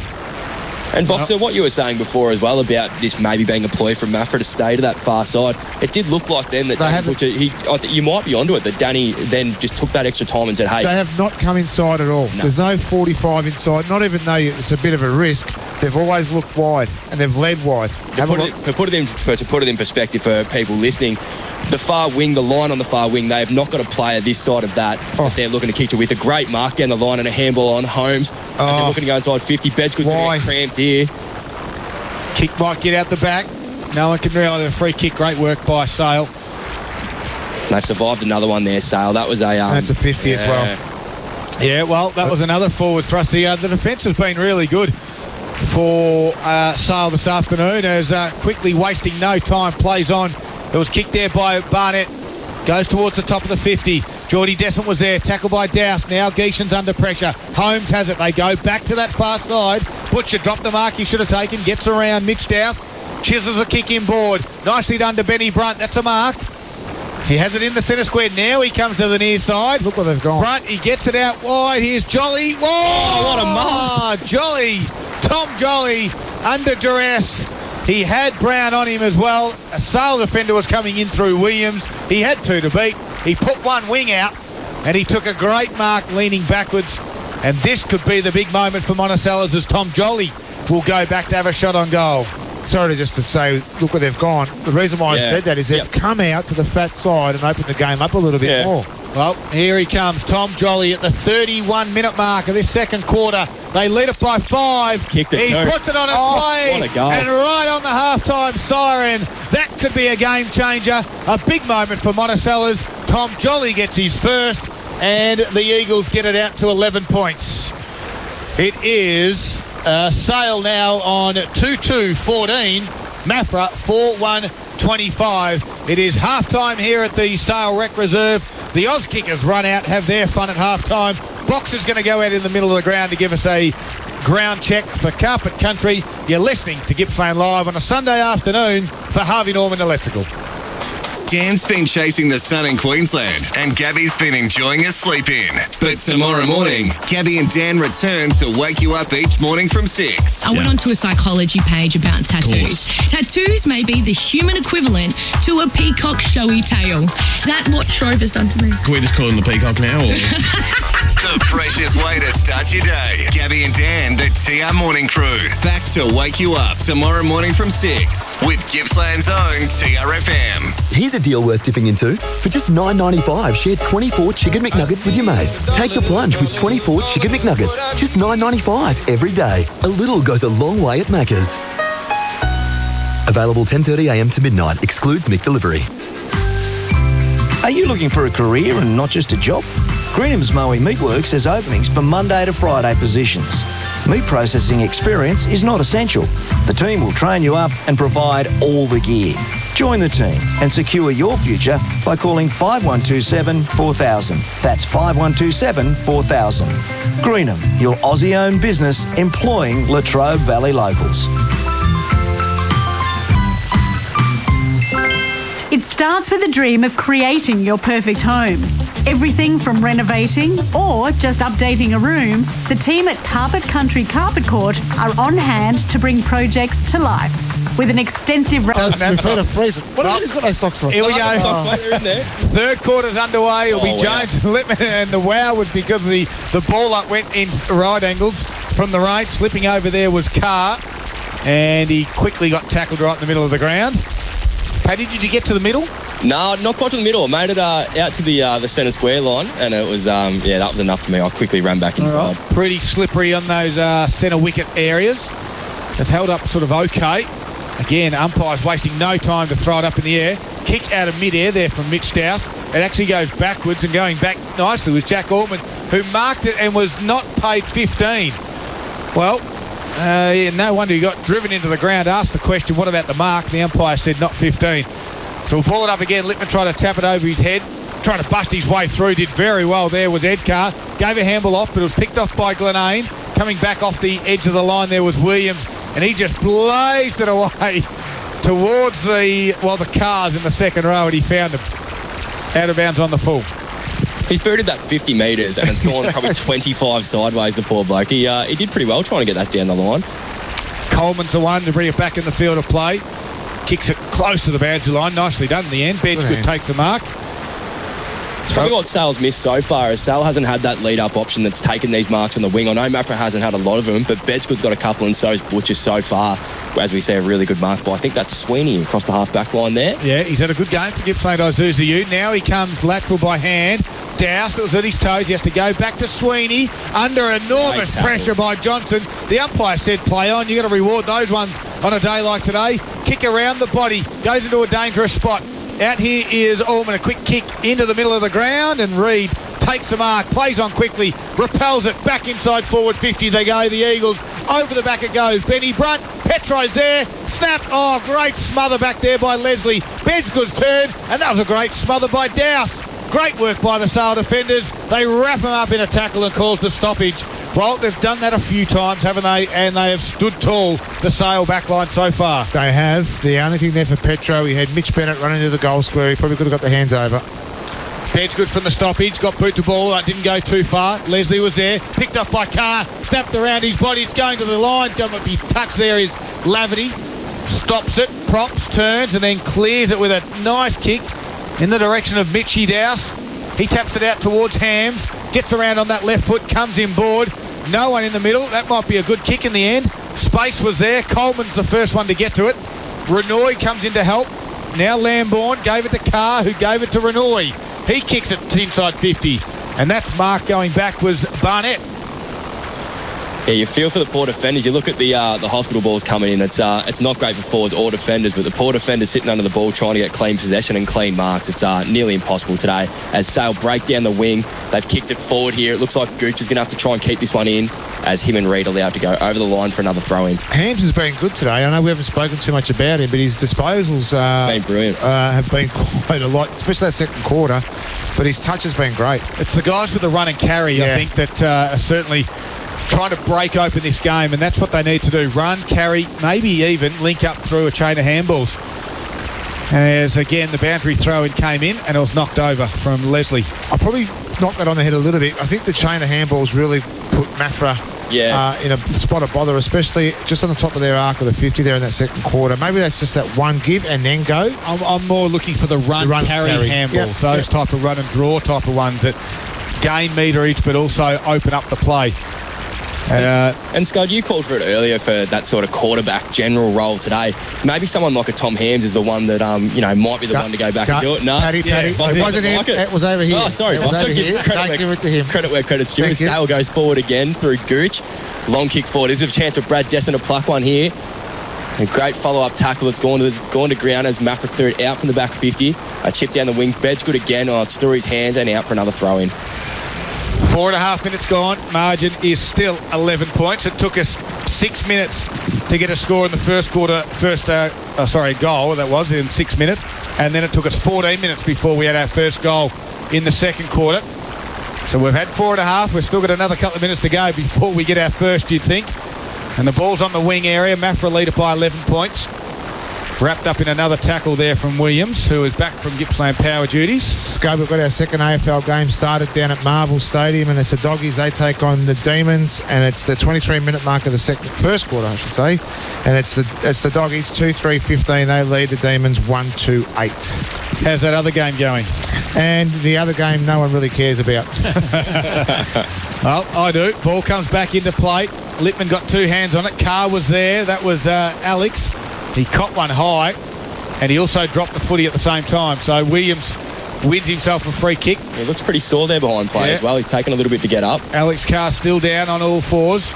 And Boxer, what you were saying before as well about this maybe being a ploy from Maffra to stay to that far side, it did look like then that Danny Butcher, I think you might be onto it, that Danny then just took that extra time and said, hey. They have not come inside at all. No. There's no 45 inside, not even though it's a bit of a risk. They've always looked wide and they've led wide. To put it in perspective for people listening, the far wing, the line on the far wing, they have not got a player this side of that they're looking to kick to with a great mark down the line and a handball on Holmes. As they're looking to go inside 50. Bedgood's going to get cramped here. Kick might get out the back. No one can realise a free kick. Great work by Sale. They survived another one there, Sale. That was a... that's a 50 as well. Yeah, well, that was another forward thrust. The defence has been really good for Sale this afternoon as quickly wasting no time, plays on. It was kicked there by Barnett. Goes towards the top of the 50. Geordie Descent was there. Tackled by Douse. Now Geeson's under pressure. Holmes has it. They go back to that far side. Butcher dropped the mark he should have taken. Gets around Mitch Douse. Chisels a kick inboard. Nicely done to Benny Brunt. That's a mark. He has it in the centre square. Now he comes to the near side. Look where they've gone. Brunt, he gets it out wide. Here's Jolly. Whoa! Oh, what a mark. Jolly. Tom Jolly under duress. He had Brown on him as well. A Sale defender was coming in through Williams. He had two to beat. He put one wing out and he took a great mark leaning backwards. And this could be the big moment for Monticello's as Tom Jolly will go back to have a shot on goal. Sorry just to say, look where they've gone. The reason why I said that is they've come out to the fat side and opened the game up a little bit more. Well, here he comes, Tom Jolly at the 31-minute mark of this second quarter. They lead it by 5. Kicked it he puts it on its way. What a goal. And right on the halftime siren, that could be a game changer. A big moment for Monticello's. Tom Jolly gets his first, and the Eagles get it out to 11 points. It is Sale now on 2-2-14. Maffra 4-1-25. It is halftime here at the Sale Rec Reserve. The Oz Kickers run out, have their fun at halftime. Boxer's going to go out in the middle of the ground to give us a ground check for Carpet Country. You're listening to Gippsland Live on a Sunday afternoon for Harvey Norman Electrical. Dan's been chasing the sun in Queensland and Gabby's been enjoying a sleep in. But tomorrow morning, Gabby and Dan return to wake you up each morning from 6. I went onto a psychology page about tattoos. Tattoos may be the human equivalent to a peacock's showy tail. Is that what Shrove has done to me? Can we just call him the peacock now? Or? The freshest way to start your day. Gabby and Dan, the TR Morning Crew. Back to wake you up tomorrow morning from 6 with Gippsland's own TRFM. Here's a deal worth dipping into. For just $9.95, share 24 Chicken McNuggets with your mate. Take the plunge with 24 Chicken McNuggets. Just $9.95 every day. A little goes a long way at Macca's. Available 10:30am to midnight. Excludes McDelivery. Are you looking for a career and not just a job? Greenham's Mowing Meatworks has openings for Monday to Friday positions. Meat processing experience is not essential. The team will train you up and provide all the gear. Join the team and secure your future by calling 5127 4000. That's 5127 4000. Greenham, your Aussie-owned business employing Latrobe Valley locals. It starts with a dream of creating your perfect home. Everything from renovating or just updating a room, the team at Carpet Country Carpet Court are on hand to bring projects to life. With an extensive... We've heard of freezing. What have he's got those socks on? Here we go. Third quarter's underway. It'll be Jones and Lippman, and the wow was because the ball up went in right angles from the range. Slipping over there was Carr, and he quickly got tackled right in the middle of the ground. Paddy, did you get to the middle? No, not quite to the middle. I made it out to the centre square line, and it was, that was enough for me. I quickly ran back inside. Right. Pretty slippery on those centre wicket areas. They've held up sort of okay. Again, umpires wasting no time to throw it up in the air. Kick out of mid-air there from Mitch Douse. It actually goes backwards, and going back nicely was Jack Orman, who marked it and was not paid 15. Well, no wonder he got driven into the ground. Asked the question, what about the mark? The umpire said not 15. So we'll pull it up again. Lippman tried to tap it over his head, trying to bust his way through. Did very well there was Edgar. Gave a handball off, but it was picked off by Glenane. Coming back off the edge of the line there was Williams, and he just blazed it away towards the cars in the second row, and he found him out of bounds on the full. He's booted that 50 metres, and it's gone probably 25 sideways, the poor bloke. He did pretty well trying to get that down the line. Coleman's the one to bring it back in the field of play. Kicks it close to the boundary line. Nicely done in the end. Bedgood takes the mark. It's probably what Sal's missed so far, is Sal hasn't had that lead-up option that's taken these marks on the wing. I know Maffra hasn't had a lot of them, but Bedgood's got a couple, and so's Butcher so far. As we see, a really good mark by, I think that's Sweeney across the half-back line there. Yeah, he's had a good game for Gippsland Isuzu. Now he comes lateral by hand. Douse, it was at his toes. He has to go back to Sweeney under enormous pressure by Johnson. The umpire said play on. You've got to reward those ones on a day like today. Kick around the body. Goes into a dangerous spot. Out here is Allman, a quick kick into the middle of the ground, and Reid takes the mark, plays on quickly, repels it, back inside forward 50 they go, the Eagles. Over the back it goes. Benny Brunt, Petro's there, snap. Oh, great smother back there by Leslie. Bedgood's turn, and that was a great smother by Douse. Great work by the Sale defenders. They wrap him up in a tackle and cause the stoppage. Well, they've done that a few times, haven't they? And they have stood tall, the Sale backline so far. They have. The only thing there for Petro, he had Mitch Bennett running to the goal square. He probably could have got the hands over. Bedgood from the stoppage, got boot to ball, didn't go too far. Leslie was there, picked up by Carr, snapped around his body, it's going to the line. Don't be touched there is Laverty. Stops it, props, turns, and then clears it with a nice kick in the direction of Mitchie Douse. He taps it out towards Hams, gets around on that left foot, comes inboard. No one in the middle. That might be a good kick in the end. Space was there. Coleman's the first one to get to it. Renoy comes in to help. Now Lambourne gave it to Carr, who gave it to Renoy. He kicks it to inside 50. And that's mark going back was Barnett. Yeah, you feel for the Port defenders. You look at the hospital balls coming in. It's not great for forwards or defenders, but the Port defenders sitting under the ball trying to get clean possession and clean marks. It's nearly impossible today. As Sale break down the wing, they've kicked it forward here. It looks like Gooch is going to have to try and keep this one in, as him and Reid allowed to go over the line for another throw-in. Hams has been good today. I know we haven't spoken too much about him, but his disposals it's been brilliant. Have been quite a lot, especially that second quarter. But his touch has been great. It's the guys with the run and carry, I think, that are certainly trying to break open this game, and that's what they need to do. Run, carry, maybe even link up through a chain of handballs. As, again, the boundary throw-in came in, and it was knocked over from Leslie. I'll probably knock that on the head a little bit. I think the chain of handballs really put Maffra in a spot of bother, especially just on the top of their arc of the 50 there in that second quarter. Maybe that's just that one give and then go. I'm more looking for the run carry handballs, those type of run and draw type of ones that gain meterage but also open up the play. And Scud, you called for it earlier for that sort of quarterback general role today. Maybe someone like a Tom Hams is the one that might be the one to go back and do it. No, Paddy. It wasn't him. It was over here. Oh, sorry. Give it to him. Credit where credit's due. Sale goes forward again through Gooch. Long kick forward. There's a chance for Brad Desson to pluck one here. A great follow-up tackle. It's gone to ground as Maffra clear it out from the back 50. A chip down the wing. Bedgood again. Oh, it's through his hands and out for another throw-in. 4.5 minutes gone. Margin is still 11 points. It took us 6 minutes to get a score in the first quarter. Goal that was in 6 minutes, and then it took us 14 minutes before we had our first goal in the second quarter. So we've had 4.5. We've still got another couple of minutes to go before we get our first, you'd think. And the ball's on the wing area. Maffra lead it by 11 points. Wrapped up in another tackle there from Williams, who is back from Gippsland power duties. Scope, we've got our second AFL game started down at Marvel Stadium, and it's the Doggies. They take on the Demons, and it's the 23-minute mark of the first quarter, I should say. And it's the Doggies 2-3-15. They lead the Demons 1-8. How's that other game going? And the other game, no one really cares about. Well, I do. Ball comes back into play. Lippman got two hands on it. Carr was there. That was Alex. He caught one high, and he also dropped the footy at the same time. So Williams wins himself a free kick. He looks pretty sore there behind play as well. He's taken a little bit to get up. Alex Carr still down on all fours.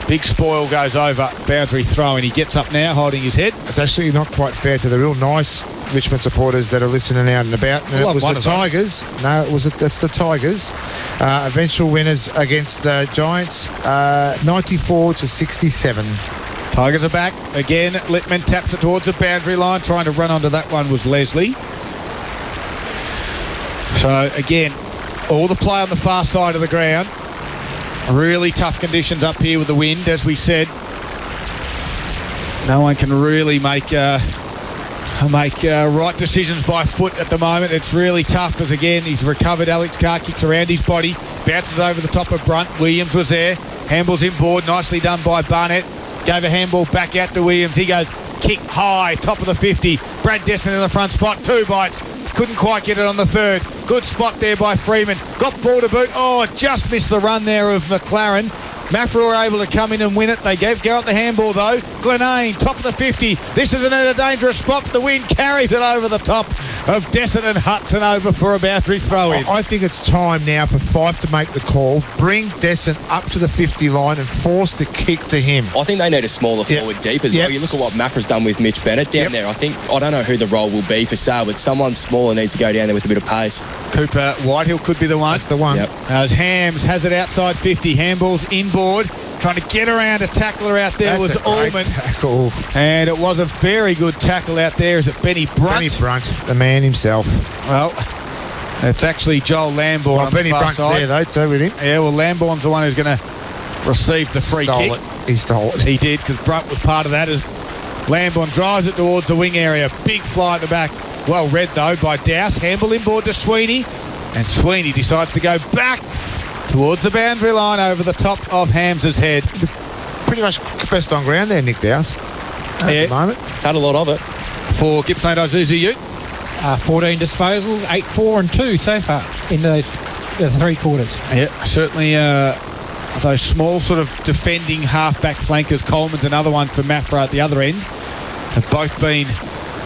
Big spoil goes over. Boundary throw, and he gets up now, holding his head. It's actually not quite fair to the real nice Richmond supporters that are listening out and about. And it was the Tigers. No, that's the Tigers. Eventual winners against the Giants, 94-67. Tigers are back. Again, Littman taps it towards the boundary line. Trying to run onto that one was Leslie. So, again, all the play on the far side of the ground. Really tough conditions up here with the wind, as we said. No one can really make right decisions by foot at the moment. It's really tough because, again, he's recovered. Alex Carr kicks around his body, bounces over the top of Brunt. Williams was there. Handballs inboard. Nicely done by Barnett. Gave a handball back out to Williams. He goes kick high, top of the 50. Brad Desson in the front spot, 2 bites. Couldn't quite get it on the third. Good spot there by Freeman. Got ball to boot. Oh, just missed the run there of McLaren. Maffra were able to come in and win it. They gave Garrett the handball though. Glenane, top of the 50. This isn't in a dangerous spot. The wind carries it over the top of Desson and Hudson over for a boundary throw-in. I think it's time now for Fife to make the call. Bring Desson up to the 50 line and force the kick to him. I think they need a smaller forward deep as well. You look at what Maffra's done with Mitch Bennett down there. I don't know who the role will be for Sale, but someone smaller needs to go down there with a bit of pace. Cooper Whitehill could be the one. That's the one. Yep. As Hams has it outside 50. Handball's inboard. Trying to get around a tackler out there was Ullman. Tackle. And it was a very good tackle out there. Is it Benny Brunt? Benny Brunt, the man himself. Well, it's actually Joel Lambourne on Benny the far Brunt's side. there though, too, with him. Yeah, well, Lambourne's the one who's going to receive the free kick. He stole it. He did, because Brunt was part of that. As Lambourne drives it towards the wing area. Big fly at the back. Well read, though, by Dowse. Handball inboard to Sweeney. And Sweeney decides to go back towards the boundary line over the top of Hams's head. Pretty much best on ground there, Nick Dowse. At the moment. He's had a lot of it. For Gippsland Isuzu Ute. 14 disposals, 8, 4 and 2 so far in those 3 quarters. Yeah, certainly those small sort of defending half-back flankers. Coleman's another one for Maffra at the other end. Have both been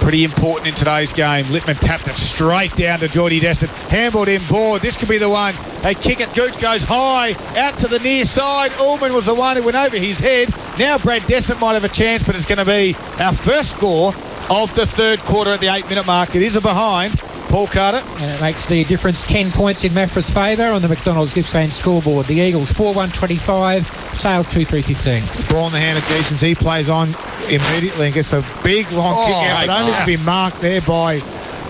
pretty important in today's game. Littman tapped it straight down to Geordie Desson. Handballed inboard. This could be the one. They kick it. Gooch goes high out to the near side. Ullman was the one who went over his head. Now Brad Desson might have a chance, but it's going to be our first score of the third quarter at the 8-minute mark. It is a behind. Paul Carter. And it makes the difference 10 points in Maffra's favour on the McDonald's Gippsland scoreboard. The Eagles 4-1-25, Sale 2-3-15. Ball in the hand of Deasons. He plays on immediately and gets a big long kick out, but only to be marked there by,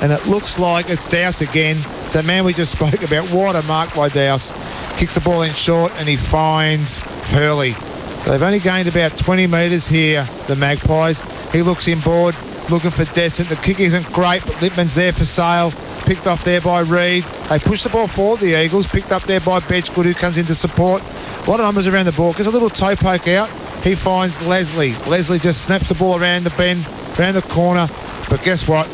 and it looks like it's Dowse again. So man we just spoke about, what a mark by Dowse. Kicks the ball in short and he finds Hurley. So they've only gained about 20 metres here, the Magpies. He looks inboard, looking for Descent. The kick isn't great, but Lippman's there for Sale. Picked off there by Reid. They push the ball forward, the Eagles. Picked up there by Bedgegood, who comes in to support. A lot of numbers around the ball. Gets a little toe poke out. He finds Leslie. Leslie just snaps the ball around the bend, around the corner. But guess what?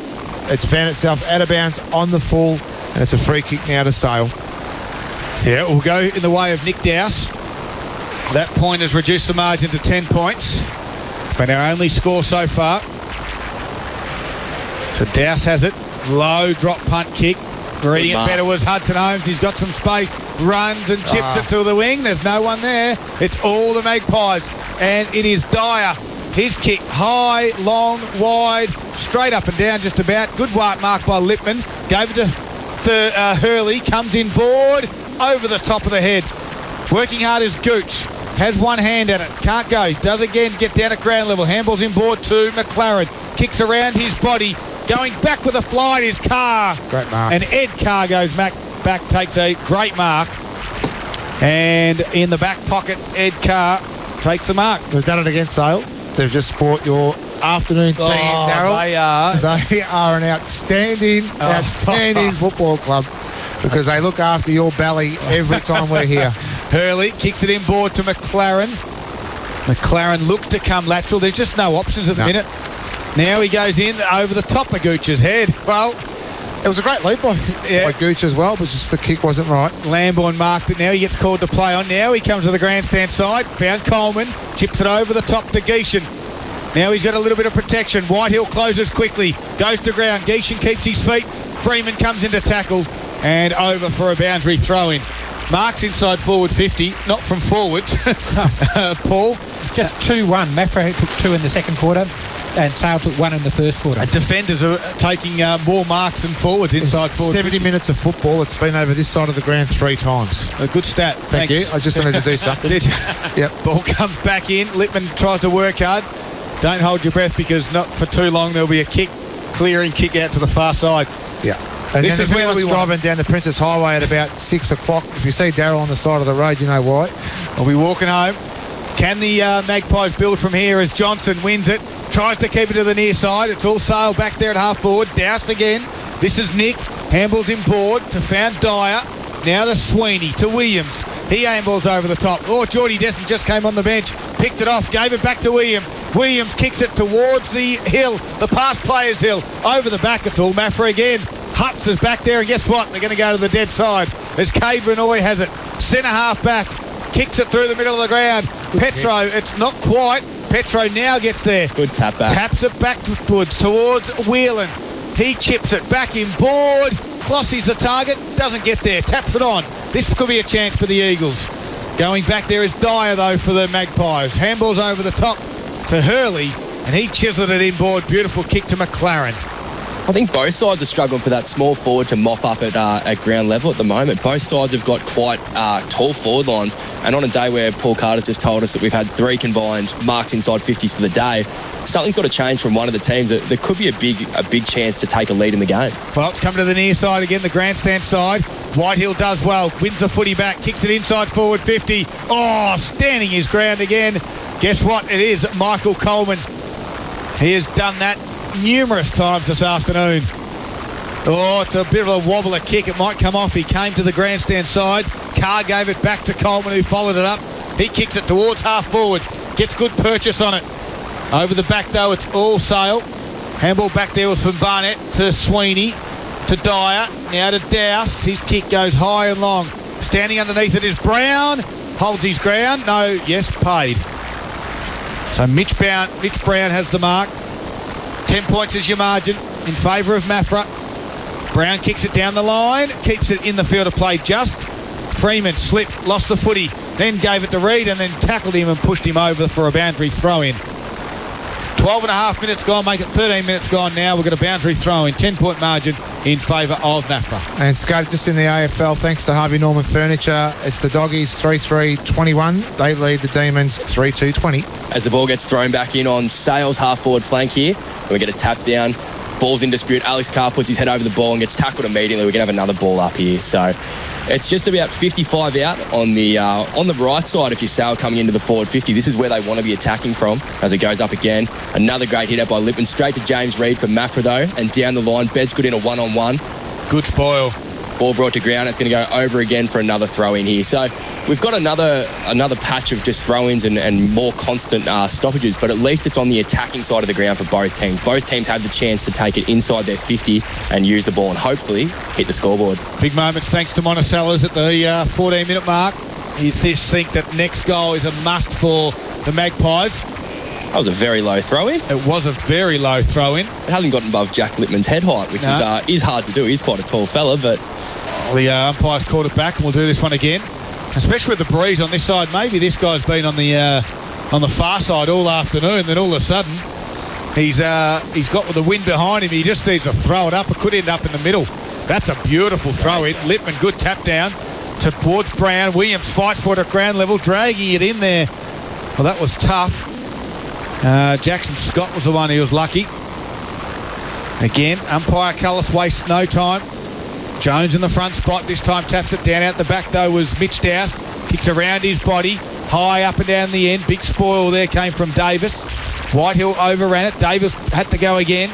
It's found itself out of bounds on the full, and it's a free kick now to Sale. Yeah, we'll go in the way of Nick Dowse. That point has reduced the margin to 10 points. It's been our only score so far. So Dowse has it. Low drop punt kick. Reading it better was Hudson Holmes. He's got some space. Runs and chips it to the wing. There's no one there. It's all the Magpies. And it is Dyer. His kick high, long, wide, straight up and down just about. Good mark by Lippman. Gave it to Hurley. Comes in board. Over the top of the head. Working hard is Gooch. Has one hand at it. Can't go. Does again. Get down at ground level. Handballs in board to McLaren. Kicks around his body. Going back with a fly is Carr. Great mark. And Ed Carr goes back, takes a great mark. And in the back pocket, Ed Carr takes the mark. They've done it against Sale. They've just fought your afternoon team, Darryl. They are. They are an outstanding football club because they look after your belly every time we're here. Hurley kicks it inboard to McLaren. McLaren looked to come lateral. There's just no options at the minute. Now he goes in over the top of Gooch's head. Well, it was a great lead by Gooch as well, but just the kick wasn't right. Lambourne marked it now. He gets called to play on now. He comes to the grandstand side. Found Coleman. Chips it over the top to Geishan. Now he's got a little bit of protection. Whitehill closes quickly. Goes to ground. Geishan keeps his feet. Freeman comes into tackle. And over for a boundary throw-in. Marks inside forward 50. Not from forwards. Paul. Just 2-1. Maffra took 2 in the second quarter. And Sale took 1 in the first quarter. Defenders are taking more marks than forwards inside forward. 70 minutes of football. It's been over this side of the ground 3 times. A good stat. Thank you. I just wanted to do something. Did you? Yep. Ball comes back in. Lippman tries to work hard. Don't hold your breath because not for too long there'll be a clearing kick out to the far side. Yeah. And this is where we're driving down the Princess Highway at about 6 o'clock. If you see Darryl on the side of the road, you know why. We'll be walking home. Can the Magpies build from here as Johnson wins it? Tries to keep it to the near side. It's all Sale back there at half forward. Dowse again. This is Nick. Handballs in board to found Dyer. Now to Sweeney, to Williams. He handballs over the top. Oh, Geordie Desson just came on the bench. picked it off, gave it back to Williams. Williams kicks it towards the hill, the past players' hill. Over the back, it's all Maffra again. Hutz is back there, and guess what? They're going to go to the dead side. As Cade Renoy has it. Centre half back. Kicks it through the middle of the ground. Petro, it's not quite. Petro now gets there. Good tap back. Taps it backwards towards Whelan. He chips it back inboard. Clossie's the target. Doesn't get there. Taps it on. This could be a chance for the Eagles. Going back there is Dyer, though, for the Magpies. Handball's over the top to Hurley, and he chiseled it inboard. Beautiful kick to McLaren. I think both sides are struggling for that small forward to mop up at ground level at the moment. Both sides have got quite tall forward lines, and on a day where Paul Carter's just told us that we've had 3 combined marks inside 50s for the day, something's got to change from one of the teams. There could be a big chance to take a lead in the game. Well, it's coming to the near side again, the grandstand side. Whitehill does well, wins the footy back, kicks it inside forward 50. Oh, standing his ground again. Guess what? It is Michael Coleman. He has done that numerous times this afternoon. Oh, it's a bit of a wobbler kick. It might come off. He came to the grandstand side. Carr gave it back to Coleman, who followed it up. He kicks it towards half forward. Gets good purchase on it. Over the back, though, it's all Sale. Handball back there was from Barnett to Sweeney to Dyer. Now to Dowse. His kick goes high and long. Standing underneath it is Brown. Holds his ground. No, yes, paid. So Mitch Brown has the mark. 10 points is your margin in favour of Maffra. Brown kicks it down the line, keeps it in the field of play just. Freeman slipped, lost the footy, then gave it to Reid and then tackled him and pushed him over for a boundary throw-in. 12 and a half minutes gone, make it 13 minutes gone now. We've got a boundary throw-in, 10-point margin in favour of Maffra. And Scott, just in the AFL, thanks to Harvey Norman Furniture, it's the Doggies 3-3-21. They lead the Demons 3-2-20. As the ball gets thrown back in on Sale's half-forward flank here, we get a tap down. Ball's in dispute. Alex Carr puts his head over the ball and gets tackled immediately. We're going to have another ball up here. So it's just about 55 out on the right side if you're Sale coming into the forward 50. This is where they want to be attacking from as it goes up again. Another great hit out by Lippman. Straight to James Reid for Maffra, though. And down the line, Bedgood in a one-on-one. Good spoil. Ball brought to ground. It's going to go over again for another throw-in here. So we've got another patch of just throw-ins and more constant stoppages, but at least it's on the attacking side of the ground for both teams. Both teams have the chance to take it inside their 50 and use the ball and hopefully hit the scoreboard. Big moments thanks to Monticello's at the 14-minute mark. You just think that next goal is a must for the Magpies. That was a very low throw-in. It was a very low throw-in. It hasn't gotten above Jack Lippman's head height, which is hard to do. He's quite a tall fella, but... The umpires called it back, and we'll do this one again. Especially with the breeze on this side. Maybe this guy's been on the far side all afternoon, then all of a sudden he's got with the wind behind him. He just needs to throw it up. It could end up in the middle. That's a beautiful throw-in. Lippman, good tap down towards Brown. Williams fights for it at ground level, dragging it in there. Well, that was tough. Jackson Scott was the one who was lucky. Again, umpire Cullis wastes no time. Jones in the front spot, this time taps it down. Out the back, though, was Mitch Dowse. Kicks around his body, high up and down the end. Big spoil there came from Davis. Whitehill overran it. Davis had to go again.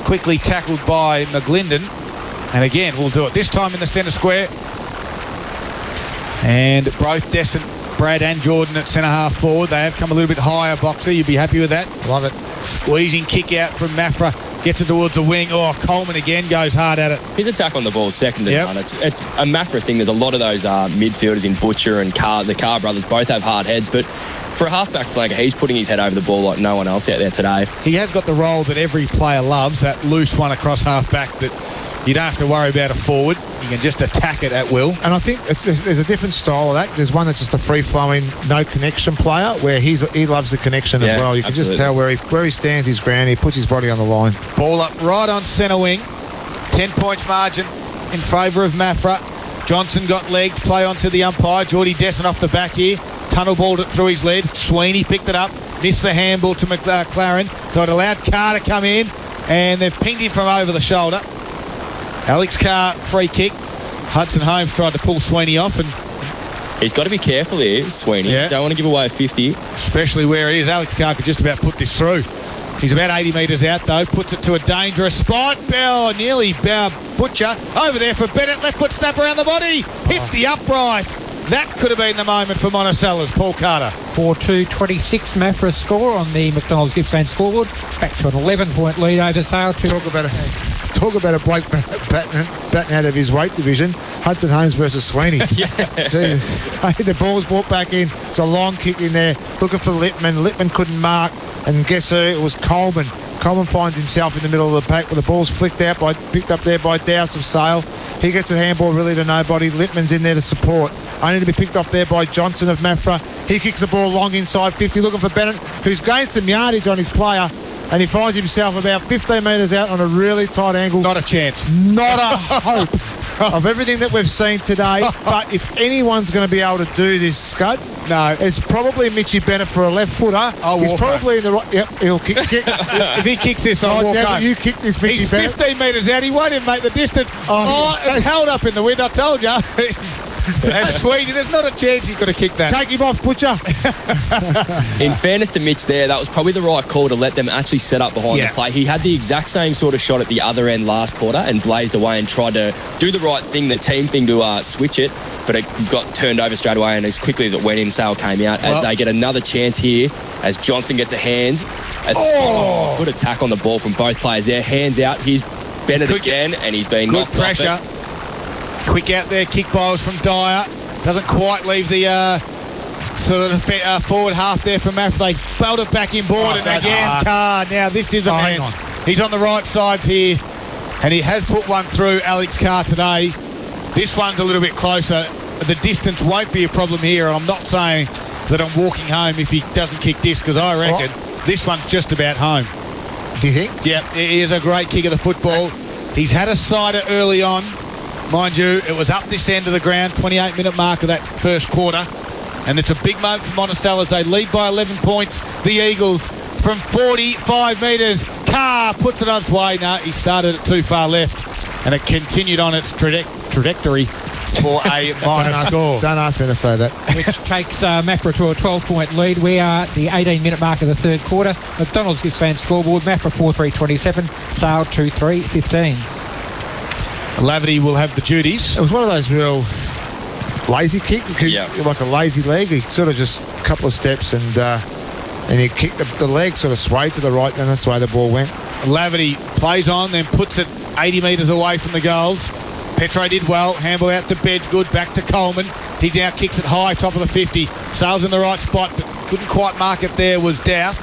Quickly tackled by McGlinden. And again, we'll do it. This time in the centre square. And both Descent, Brad and Jordan at centre half forward. They have come a little bit higher, Boxer. You'd be happy with that? Love it. Squeezing kick out from Maffra. Gets it towards the wing. Oh, Coleman again goes hard at it. His attack on the ball is second to none. It's a Maffra thing. There's a lot of those midfielders in Butcher and Carr. The Carr brothers both have hard heads, but for a halfback flanker, he's putting his head over the ball like no one else out there today. He has got the role that every player loves, that loose one across halfback that you don't have to worry about a forward. You can just attack it at will. And I think there's a different style of that. There's one that's just a free-flowing, no-connection player where he loves the connection as well. You can just tell where he stands his ground. He puts his body on the line. Ball up right on centre wing. 10 points margin in favour of Maffra. Johnson got legs. Play onto the umpire. Geordie Descent off the back here. Tunnel balled it through his leg. Sweeney picked it up. Missed the handball to McLaren. So it allowed Carr to come in. And they've pinged him from over the shoulder. Alex Carr, free kick. Hudson Holmes tried to pull Sweeney off, and he's got to be careful here, Sweeney. Don't want to give away a 50. Especially where it is. Alex Carr could just about put this through. He's about 80 metres out, though. Puts it to a dangerous spot. Nearly Butcher. Over there for Bennett. Left foot snap around the body. Hits the upright. That could have been the moment for Monticello's. Paul Carter. 4-2-26 Maffra score on the McDonald's Gippsland scoreboard. Back to an 11-point lead over Sale. Talk about a bloke batting out of his weight division. Hudson Holmes versus Sweeney. Jesus. The ball's brought back in. It's a long kick in there. Looking for Lippman. Lippman couldn't mark. And guess who? It was Coleman. Coleman finds himself in the middle of the pack with the ball's picked up there by Dowse of Sale. He gets a handball really to nobody. Lippman's in there to support. Only to be picked off there by Johnson of Maffra. He kicks the ball long inside 50, looking for Bennett, who's gained some yardage on his player. And he finds himself about 15 metres out on a really tight angle. Not a chance. Not a hope of everything that we've seen today. But if anyone's going to be able to do this, Scud, no, it's probably Mitchy Bennett for a left footer. He's probably in the right. Yep, he'll kick. If he kicks this, I'll walk home. You kick this, Mitchy He's Bennett. 15 metres out. He won't even make the distance. It's held up in the wind, I told you. That's sweet. There's not a chance he's going to kick that. Take him off, Butcher. In fairness to Mitch there, that was probably the right call to let them actually set up behind the play. He had the exact same sort of shot at the other end last quarter and blazed away and tried to do the right thing, the team thing to switch it, but it got turned over straight away, and as quickly as it went in, Sale came out as they get another chance here as Johnson gets a hands. Good attack on the ball from both players there. Hands out. Here's Bennett again, and he's been knocked pressure. off it. Quick out there, kick balls from Dyer. Doesn't quite leave the forward half there from Maffra. They belted back in board, and again, Carr. Now, this is a man. He's on the right side here, and he has put one through, Alex Carr, today. This one's a little bit closer. The distance won't be a problem here. I'm not saying that I'm walking home if he doesn't kick this, because I reckon this one's just about home. Do you think? Yep, it is a great kick of the football. He's had a sider early on. Mind you, it was up this end of the ground, 28-minute mark of that first quarter. And it's a big moment for Monticello as they lead by 11 points. The Eagles from 45 metres. Carr puts it on its way. No, he started it too far left. And it continued on its trajectory for a minor score. Don't ask me to say that. Which takes Maffra to a 12-point lead. We are at the 18-minute mark of the third quarter. McDonald's Gippsland scoreboard. Maffra 4-3-27. Sale 2-3-15. Lavity will have the duties. It was one of those real lazy kick, like a lazy leg. He sort of just a couple of steps and he kicked the leg sort of swayed to the right, and that's the way the ball went. Lavity plays on, then puts it 80 metres away from the goals. Petro did well. Handball out to Bedgood, back to Coleman. He now kicks it high, top of the 50. Sale's in the right spot, but couldn't quite mark it there was Dowse.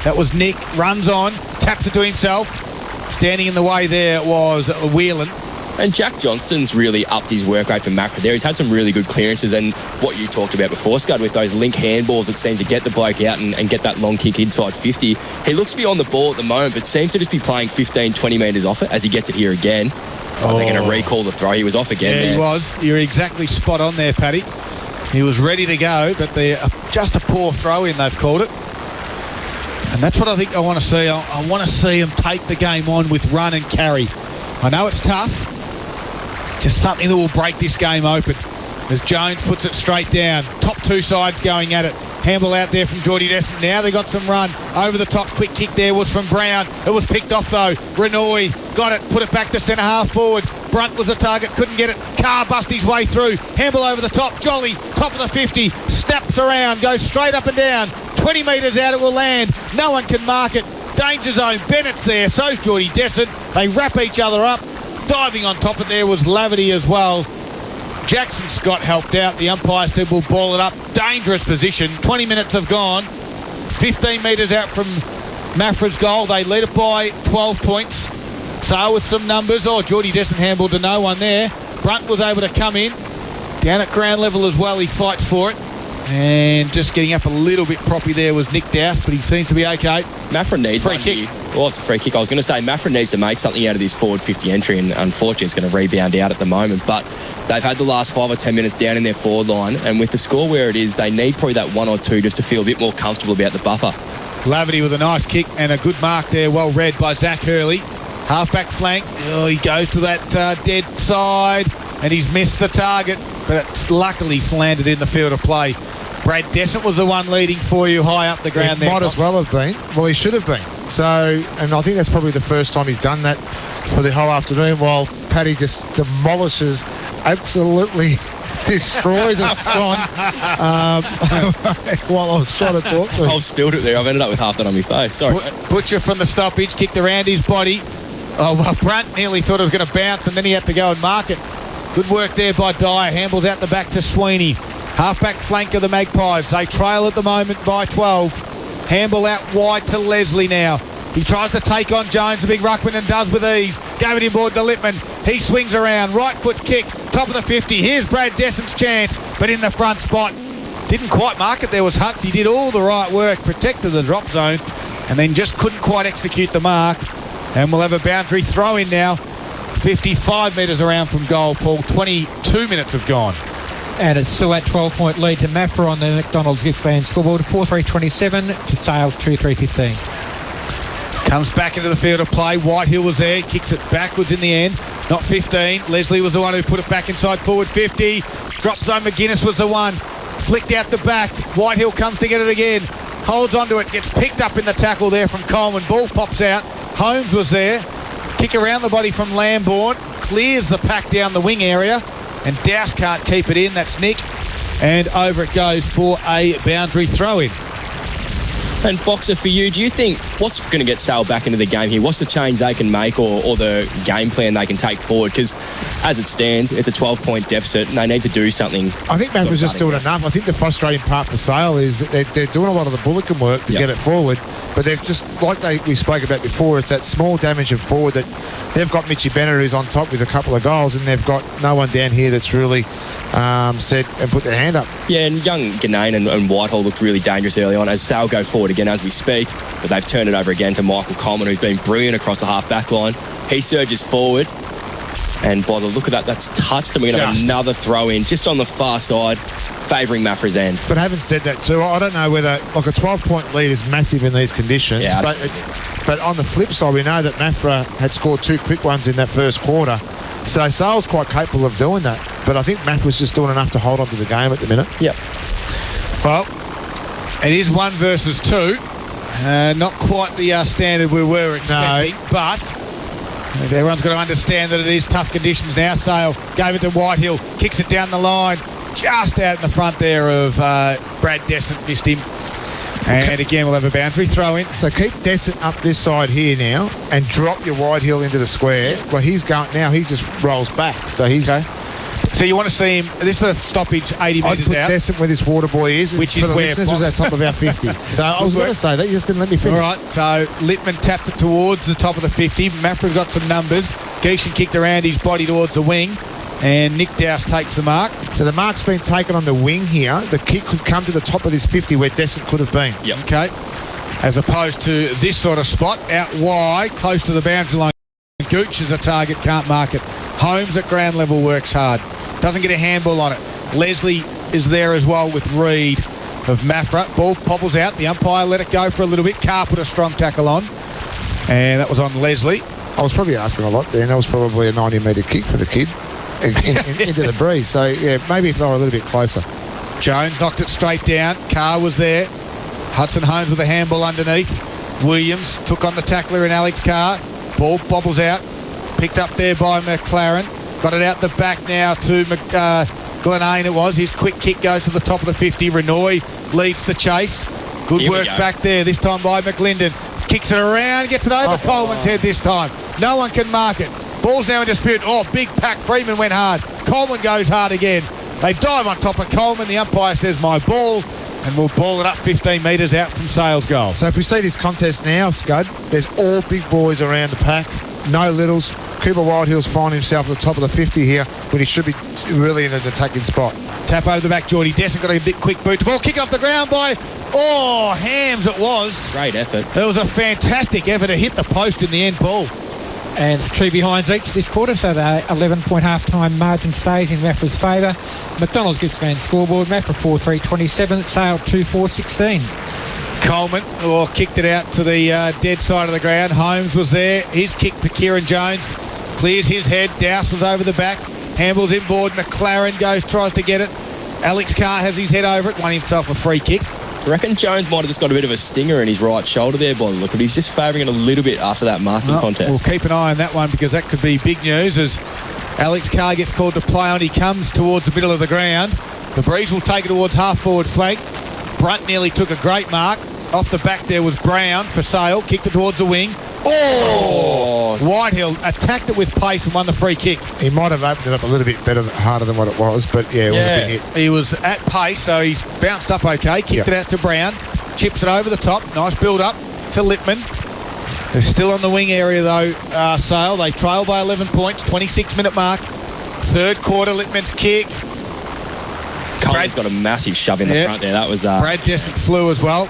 That was Nick. Runs on, taps it to himself. Standing in the way there was Whelan. And Jack Johnston's really upped his work rate for Maffra there. He's had some really good clearances, and what you talked about before, Scud, with those link handballs that seem to get the bloke out and get that long kick inside 50. He looks to be on the ball at the moment, but seems to just be playing 15, 20 metres off it as he gets it here again. They're going to recall the throw. He was off again there. He was. You're exactly spot on there, Paddy. He was ready to go, but they're just a poor throw-in, they've called it. And that's what I think I want to see. I want to see him take the game on with run and carry. I know it's tough. Just something that will break this game open. As Jones puts it straight down. Top two sides going at it. Handball out there from Geordie Desmond. Now they got some run. Over the top, quick kick there was from Brown. It was picked off though. Renoy got it, put it back to centre half forward. Brunt was the target, couldn't get it. Carr bust his way through. Handball over the top. Jolly, top of the 50. Snaps around, goes straight up and down. 20 metres out it will land. No one can mark it. Danger zone. Bennett's there. So's Geordie Desmond. They wrap each other up. Diving on top of there was Lavity as well. Jackson Scott helped out. The umpire said we'll ball it up. Dangerous position. 20 minutes have gone. 15 metres out from Maffra's goal. They lead it by 12 points. So with some numbers. Geordie Desmond handballed to no one there. Brunt was able to come in. Down at ground level as well. He fights for it. And just getting up a little bit proppy there was Nick Dowse, but he seems to be okay. Maffra needs free kick. Well, it's a free kick. I was going to say Maffra needs to make something out of this forward 50 entry, and unfortunately it's going to rebound out at the moment. But they've had the last 5 or 10 minutes down in their forward line, and with the score where it is, they need probably that 1 or 2 just to feel a bit more comfortable about the buffer. Lavity with a nice kick and a good mark there, well read by Zach Hurley. Half-back flank. He goes to that dead side, and he's missed the target, but it's luckily landed in the field of play. Brad Dessert was the one leading for you high up the ground there. Might as well have been. Well, he should have been. So, and I think that's probably the first time he's done that for the whole afternoon, while Paddy just demolishes, absolutely destroys a scone while I was trying to talk to him. I've spilled it there. I've ended up with half that on my face. Sorry. Butcher from the stoppage, kicked around his body. Oh, well, Brunt nearly thought it was going to bounce, and then he had to go and mark it. Good work there by Dyer. Handles out the back to Sweeney. Half-back flank of the Magpies. They trail at the moment by 12. Handball out wide to Leslie now. He tries to take on Jones, the big ruckman, and does with ease. Gave it inboard to Lippman. He swings around. Right foot kick. Top of the 50. Here's Brad Dessent's chance, but in the front spot. Didn't quite mark it. There was Hutz. He did all the right work. Protected the drop zone, and then just couldn't quite execute the mark. And we'll have a boundary throw in now. 55 metres around from goal, Paul. 22 minutes have gone. And it's still that 12-point lead to Maffra on the McDonald's Gippsland scoreboard. 4-3-27 to Sales 2-3-15. Comes back into the field of play. Whitehill was there. Kicks it backwards in the end. Not 15. Leslie was the one who put it back inside forward 50. Drop zone. McGuinness was the one. Flicked out the back. Whitehill comes to get it again. Holds onto it. Gets picked up in the tackle there from Coleman. Ball pops out. Holmes was there. Kick around the body from Lambourne. Clears the pack down the wing area. And Douse can't keep it in. That's Nick. And over it goes for a boundary throw-in. And Boxer, for you, do you think what's going to get Sale back into the game here? What's the change they can make or the game plan they can take forward? Because as it stands, it's a 12-point deficit and they need to do something. I think Matt was just doing enough. I think the frustrating part for Sale is that they're doing a lot of the bulletin work to get it forward, but they've just, like we spoke about before, it's that small damage of forward that they've got Mitchy Bennett who's on top with a couple of goals, and they've got no one down here that's really said and put their hand up. Yeah, and young Ganane and Whitehall looked really dangerous early on as Sale go forward again as we speak, but they've turned it over again to Michael Coleman, who's been brilliant across the half-back line. He surges forward, and by the look of that, that's touched, and we're going to have another throw-in just on the far side, favouring Maffra's end. But having said that too, I don't know whether, like, a 12-point lead is massive in these conditions, but on the flip side, we know that Maffra had scored 2 quick ones in that first quarter, so Sale's quite capable of doing that, but I think Maffra's just doing enough to hold on to the game at the minute. Yep. Well, it is 1 versus 2. Not quite the standard we were expecting, but everyone's got to understand that it is tough conditions now. Sale gave it to Whitehill, kicks it down the line, just out in the front there of Brad Dessent, missed him. And again, we'll have a boundary throw in. So keep Dessent up this side here now and drop your Whitehill into the square. Well, he's going now, he just rolls back. So he's... Okay. So you want to see him, this is a stoppage 80 metres out. I'd put Dessent where this water boy is, which is for the where listeners was at top of our 50. So I was going to say that, you just didn't let me finish. All right, so Littman tapped it towards the top of the 50. Maffra's got some numbers. Geishan kicked around his body towards the wing, and Nick Douse takes the mark. So the mark's been taken on the wing here. The kick could come to the top of this 50 where Dessent could have been. Yep. Okay. As opposed to this sort of spot, out wide, close to the boundary line. Gooch is a target, can't mark it. Holmes at ground level works hard. Doesn't get a handball on it. Leslie is there as well with Reed of Maffra. Ball pobbles out. The umpire let it go for a little bit. Carr put a strong tackle on. And that was on Leslie. I was probably asking a lot there, and that was probably a 90-metre kick for the kid into the breeze. So, yeah, maybe if they were a little bit closer. Jones knocked it straight down. Carr was there. Hudson Holmes with a handball underneath. Williams took on the tackler in Alex Carr. Ball bobbles out. Picked up there by McLaren. Got it out the back now to Glenane it was. His quick kick goes to the top of the 50. Renoy leads the chase. Good work back there, this time by McLinden. Kicks it around, gets it over Coleman's head this time. No one can mark it. Ball's now in dispute. Oh, big pack. Freeman went hard. Coleman goes hard again. They dive on top of Coleman. The umpire says, my ball. And we'll ball it up 15 metres out from Sales goal. So if we see this contest now, Scud, there's all big boys around the pack. No littles. Cooper Wildhill's finding himself at the top of the 50 here when he should be really in an attacking spot. Tap over the back, Geordie. Dessent got a bit quick boot. The ball kick off the ground by, Hams it was. Great effort. It was a fantastic effort to hit the post in the end, Paul. And it's 2 behinds each this quarter, so the 11-point half-time margin stays in Maffra's favour. McDonald's Gippsland scoreboard, Maffra 4-3-27, Sale 2-4-16. Coleman kicked it out to the dead side of the ground. Holmes was there. His kick to Kieran Jones. Clears his head. Douse was over the back. Handballs inboard. McLaren tries to get it. Alex Carr has his head over it. Won himself a free kick. I reckon Jones might have just got a bit of a stinger in his right shoulder there by the look of it. He's just favouring it a little bit after that marking contest. We'll keep an eye on that one because that could be big news as Alex Carr gets called to play on. He comes towards the middle of the ground. The Breeze will take it towards half-forward flank. Brunt nearly took a great mark. Off the back there was Brown for Sale. Kicked it towards the wing. Oh! Whitehill attacked it with pace and won the free kick. He might have opened it up a little bit better, harder than what it was, but yeah, it was a big hit. He was at pace, so he's bounced up okay. Kicked it out to Brown. Chips it over the top. Nice build-up to Lippman. They're still on the wing area, though, Sale. They trail by 11 points, 26-minute mark. Third quarter, Lippman's kick. Coleman's got a massive shove in the front there. That was... Brad Jessup flew as well.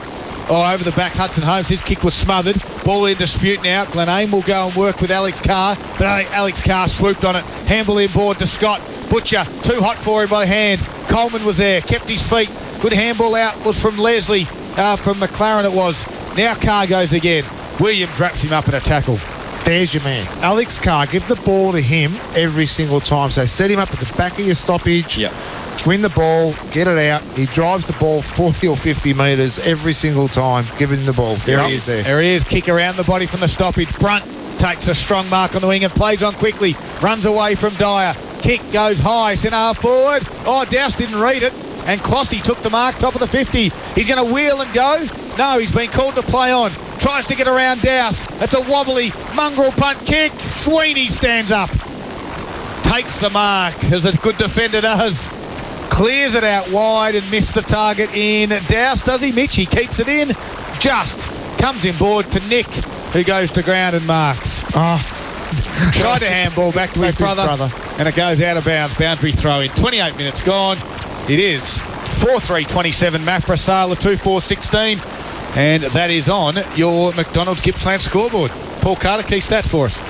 Oh, over the back, Hudson Holmes. His kick was smothered. Ball in dispute now. Glename will go and work with Alex Carr. But Alex Carr swooped on it. Handball inboard to Scott. Butcher, too hot for him by hand. Coleman was there, kept his feet. Good handball out was from Leslie. From McLaren it was. Now Carr goes again. Williams wraps him up in a tackle. There's your man. Alex Carr, give the ball to him every single time. So set him up at the back of your stoppage. Yep. Win the ball, get it out. He drives the ball 40 or 50 metres every single time. Give him the ball. There he is. There he is. Kick around the body from the stoppage. Brunt takes a strong mark on the wing and plays on quickly. Runs away from Dyer. Kick goes high. Centre half forward. Oh, Douse didn't read it. And Clossy took the mark, top of the 50. He's going to wheel and go. No, he's been called to play on. Tries to get around Douse. That's a wobbly mongrel punt kick. Sweeney stands up. Takes the mark, as a good defender does. Clears it out wide and missed the target in Douse, does he? Mitch, he keeps it in. Just comes in board to Nick, who goes to ground and marks. Tried to handball back to his brother, and it goes out of bounds. Boundary throw in. 28 minutes gone. It is 4-3-27 Maffra Sale 2-4-16. And that is on your McDonald's Gippsland scoreboard. Paul Carter, key stats for us.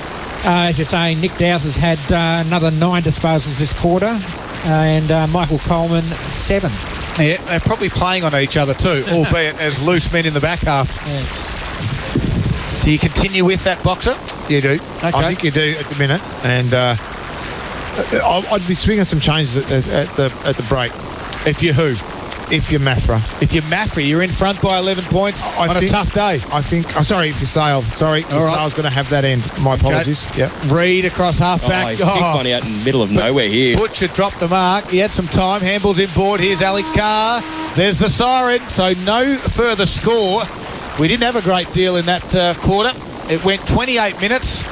As you're saying, Nick Dowse has had another 9 disposals this quarter, and Michael Coleman 7. Yeah, they're probably playing on each other too, albeit as loose men in the back half. Yeah. Do you continue with that, Boxer? You do. Okay. I think you do at the minute, and I'd be swinging some changes at the break. If you're who? If you're Maffra. If you're Maffra, you're in front by 11 points on a tough day. I think... sorry, if you're Sale. Sorry, Sale's going to have that end. My apologies. Okay. Yep. Reed across half-back. He's kicked one out in the middle of nowhere here. Butcher dropped the mark. He had some time. Handball's inboard. Here's Alex Carr. There's the siren. So no further score. We didn't have a great deal in that quarter. It went 28 minutes,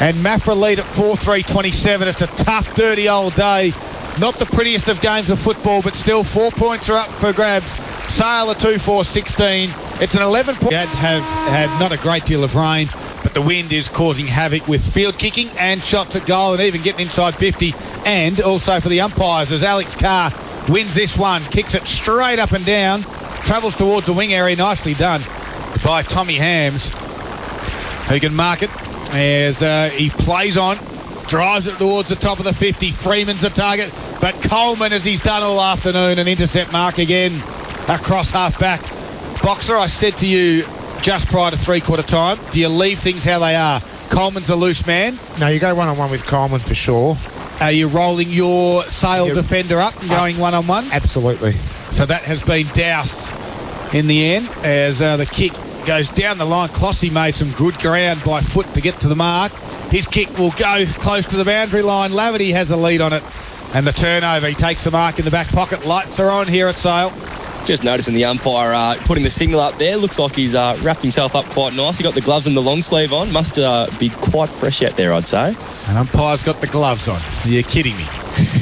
and Maffra lead at 4-3-27. It's a tough, dirty old day. Not the prettiest of games of football, but still 4 points are up for grabs. Sale at 2-4-16. It's an 11-point. Have had not a great deal of rain, but the wind is causing havoc with field kicking and shots at goal and even getting inside 50. And also for the umpires, as Alex Carr wins this one, kicks it straight up and down, travels towards the wing area. Nicely done by Tommy Hams, who can mark it as he plays on. Drives it towards the top of the 50. Freeman's the target, but Coleman, as he's done all afternoon, an intercept mark again across half-back. Boxer, I said to you just prior to three-quarter time, do you leave things how they are? Coleman's a loose man. No, you go one-on-one with Coleman for sure. Are you rolling your Sale defender up and going one-on-one? Absolutely. So that has been doused in the end as the kick goes down the line. Clossy made some good ground by foot to get to the mark. His kick will go close to the boundary line. Laverty has a lead on it. And the turnover, he takes the mark in the back pocket. Lights are on here at Sale. Just noticing the umpire putting the signal up there. Looks like he's wrapped himself up quite nice. He got the gloves and the long sleeve on. Must be quite fresh out there, I'd say. And umpire's got the gloves on. You're kidding me.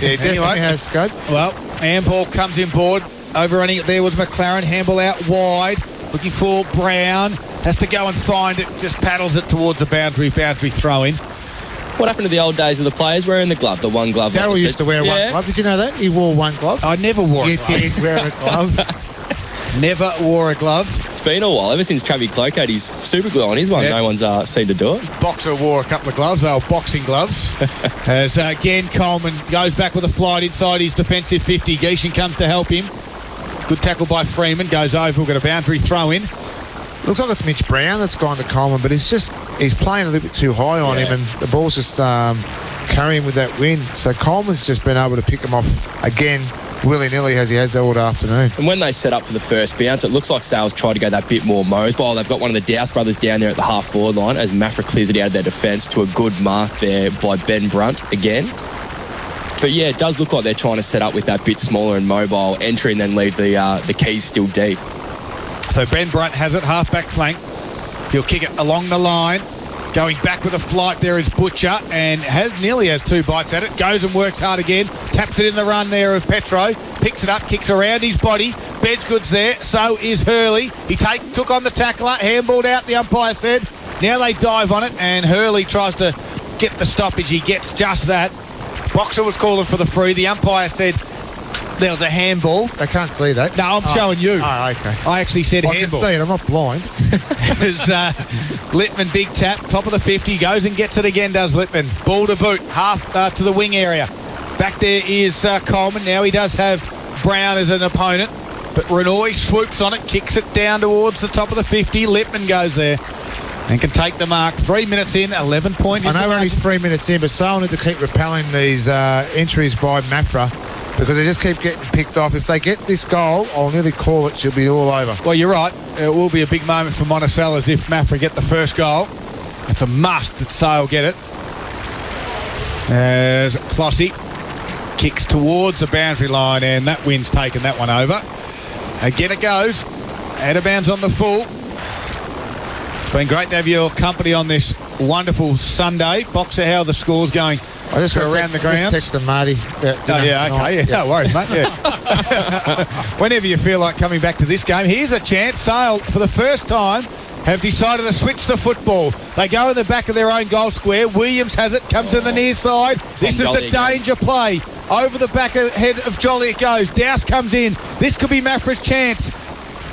Yeah, definitely has, Scud. Well, handball comes in board. Overrunning it there was McLaren. Handball out wide. Looking for Brown. Has to go and find it. Just paddles it towards the boundary. Boundary throw in. What happened to the old days of the players wearing the glove, the one glove? Darryl used to wear one glove. Did you know that? He wore one glove. I never wore a glove. You did wear a glove. Never wore a glove. It's been a while. Ever since Travis Cloak had his super glue on his one, no one's seen to do it. Boxer wore a couple of gloves. They were boxing gloves. As again, Coleman goes back with a flight inside his defensive 50. Geeshan comes to help him. Good tackle by Freeman. Goes over. We've got a boundary throw in. Looks like it's Mitch Brown that's gone to Coleman, but he's playing a little bit too high on him, and the ball's just carrying with that wind. So Coleman's just been able to pick him off again willy-nilly as he has all afternoon. And when they set up for the first bounce, it looks like Sale's tried to go that bit more mobile. They've got one of the Douse brothers down there at the half-forward line as Maffra clears it out of their defence to a good mark there by Ben Brunt again. But yeah, it does look like they're trying to set up with that bit smaller and mobile entry and then leave the keys still deep. So Ben Brunt has it, half-back flank. He'll kick it along the line. Going back with a flight there is Butcher and nearly has 2 bites at it. Goes and works hard again. Taps it in the run there of Petro. Picks it up, kicks around his body. Bedgood's there, so is Hurley. He took on the tackler, handballed out, the umpire said. Now they dive on it and Hurley tries to get the stoppage. He gets just that. Boxer was calling for the free. The umpire said there was a handball. They can't see that. No, I'm showing you. Oh, okay. I actually said I handball. can see it. I'm not blind. It's Littman, big tap, top of the 50, goes and gets it again, does Littman. Ball to boot, half to the wing area. Back there is Coleman. Now he does have Brown as an opponent, but Renoy swoops on it, kicks it down towards the top of the 50. Littman goes there and can take the mark. 3 minutes in, 11 points. I know we're only 3 minutes in, but Sale need to keep repelling these entries by Maffra because they just keep getting picked off. If they get this goal, I'll nearly call it, she'll be all over. Well, you're right. It will be a big moment for Monticello's if Maffra get the first goal. It's a must that Sale get it. As Clossy kicks towards the boundary line, and that wind's taken that one over. Again it goes. Out of bounds on the full. It's been great to have your company on this wonderful Sunday. Boxer, how are the scores going? I just got around the grounds. Just text Marty. No worries, mate. Yeah. Whenever you feel like coming back to this game, here's a chance. Sale, for the first time, have decided to switch the football. They go in the back of their own goal square. Williams has it, comes to the near side. This is the danger play. Over the back head of Jolly it goes. Dowse comes in. This could be Maffra's chance.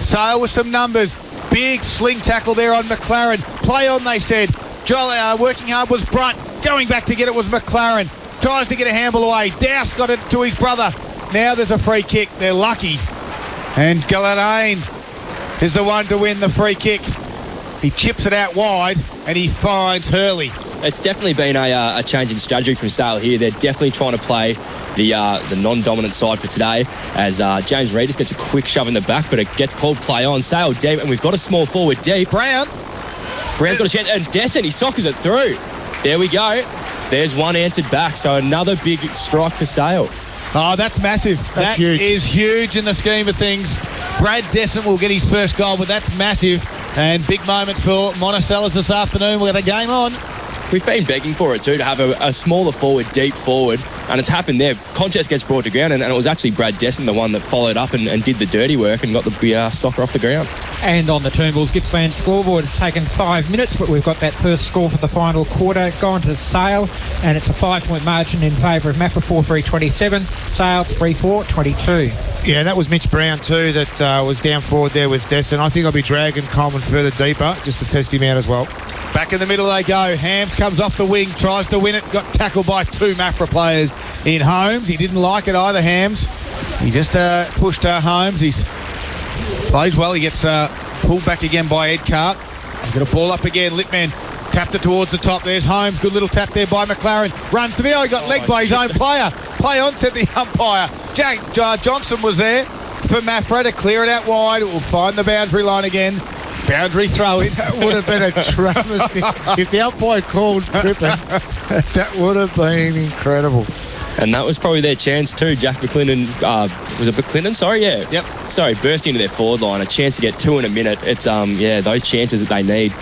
Sale with some numbers. Big sling tackle there on McLaren. Play on, they said. Jolly working hard was Brunt. Going back to get it was McLaren. Tries to get a handball away. Dowse got it to his brother. Now there's a free kick. They're lucky. And Galadane is the one to win the free kick. He chips it out wide and he finds Hurley. It's definitely been a change in strategy from Sale here. They're definitely trying to play the non-dominant side for today as James Reed just gets a quick shove in the back, but it gets called play on. Sale deep, and we've got a small forward deep. Brown's got a chance, and Desson, he sockers it through. There we go. There's one answered back, so another big strike for Sale. Oh, that's massive. That's huge. That is huge in the scheme of things. Brad Desson will get his first goal, but that's massive. And big moment for Monticello's this afternoon. We've got a game on. We've been begging for it too, to have a smaller forward, deep forward, and it's happened there. Contest gets brought to ground, and it was actually Brad Desson, the one that followed up and did the dirty work and got the soccer off the ground. And on the Toombulls Gippsland scoreboard, it's taken 5 minutes, but we've got that first score for the final quarter gone to Sale, and it's a 5-point margin in favour of Maffra 4-3-27, Sale 3-4-22. Yeah, that was Mitch Brown too that was down forward there with Desson. I think I'll be dragging Coleman further deeper just to test him out as well. Back in the middle they go. Hams comes off the wing, tries to win it, got tackled by 2 Maffra players in Holmes. He didn't like it either, Hams. He just pushed Holmes. He plays well. He gets pulled back again by Ed Carp. He's got a ball up again. Littman tapped it towards the top. There's Holmes. Good little tap there by McLaren. Runs to me. He got legged by his own player. Play on, said the umpire. Johnson was there for Maffra to clear it out wide. It will find the boundary line again. Boundary throw-in. That would have been a travesty. If the umpire called tripping, that would have been incredible. And that was probably their chance too. Jack McClendon, was it McClendon? Sorry, yeah. Yep. Sorry, burst into their forward line. A chance to get 2 in a minute. It's, those chances that they need.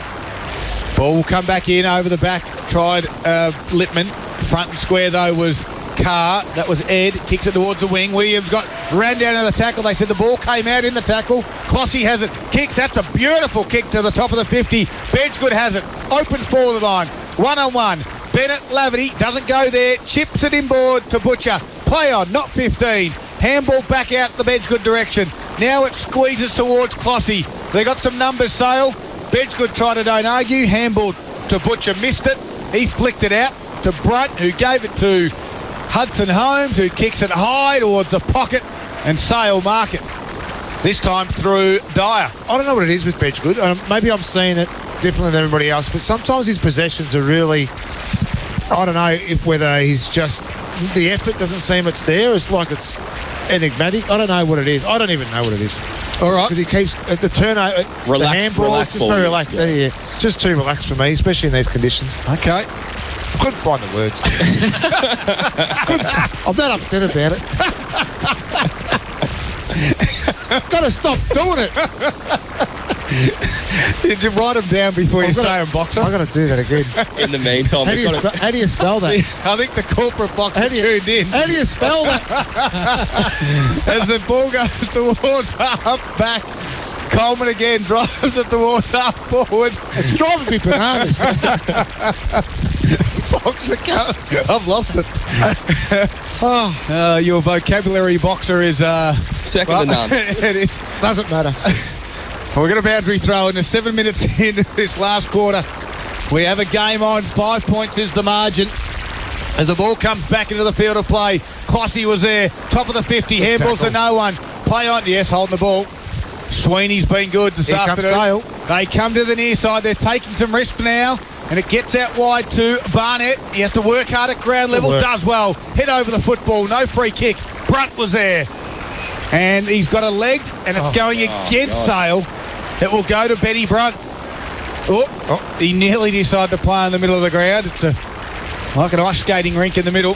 Ball will come back in over the back. Tried Littman. Front and square, though, was Carr. That was Ed. Kicks it towards the wing. Williams ran down in the tackle. They said the ball came out in the tackle. Clossy has it. Kicks. That's a beautiful kick to the top of the 50. Bedgood has it. Open forward line. 1-on-1. Bennett Laverty doesn't go there. Chips it inboard to Butcher. Play on, not 15. Handball back out the Bedgood direction. Now it squeezes towards Clossy. They got some numbers, Sale. Bedgood tried to don't argue. Handball to Butcher. Missed it. He flicked it out to Brunt, who gave it to Hudson Holmes, who kicks it high towards the pocket, and Sale mark it. This time through Dyer. I don't know what it is with Bedgood. Maybe I'm seeing it differently than everybody else, but sometimes his possessions are really, I don't know whether he's just, the effort doesn't seem it's there. It's like it's enigmatic. I don't know what it is. I don't even know what it is. All right. Because he keeps the turnover, the handball, it's just very relaxed. Yeah. Just too relaxed for me, especially in these conditions. Okay. I couldn't find the words. I'm not upset about it. Got to stop doing it. Did you write them down before you say them, Boxer? I've got to do that again. In the meantime, How do you spell that? I think the corporate Boxer tuned in. How do you spell that? As the ball goes towards half back, Coleman again drives it towards half forward. It's driving me bananas. Boxer can't. I've lost it. Your vocabulary, Boxer, is second to none. It is. Doesn't matter. We're going to boundary throw in the 7 minutes into this last quarter. We have a game on. 5 points is the margin. As the ball comes back into the field of play, Clossy was there. Top of the 50. Handballs to no one. Play on. Yes, holding the ball. Sweeney's been good this afternoon. Sale. They come to the near side. They're taking some risks now. And it gets out wide to Barnett. He has to work hard at ground level. Does well. Head over the football. No free kick. Brunt was there. And he's got a leg, and it's going against Sale. It will go to Benny Brunt. He nearly decided to play in the middle of the ground. It's like an ice skating rink in the middle.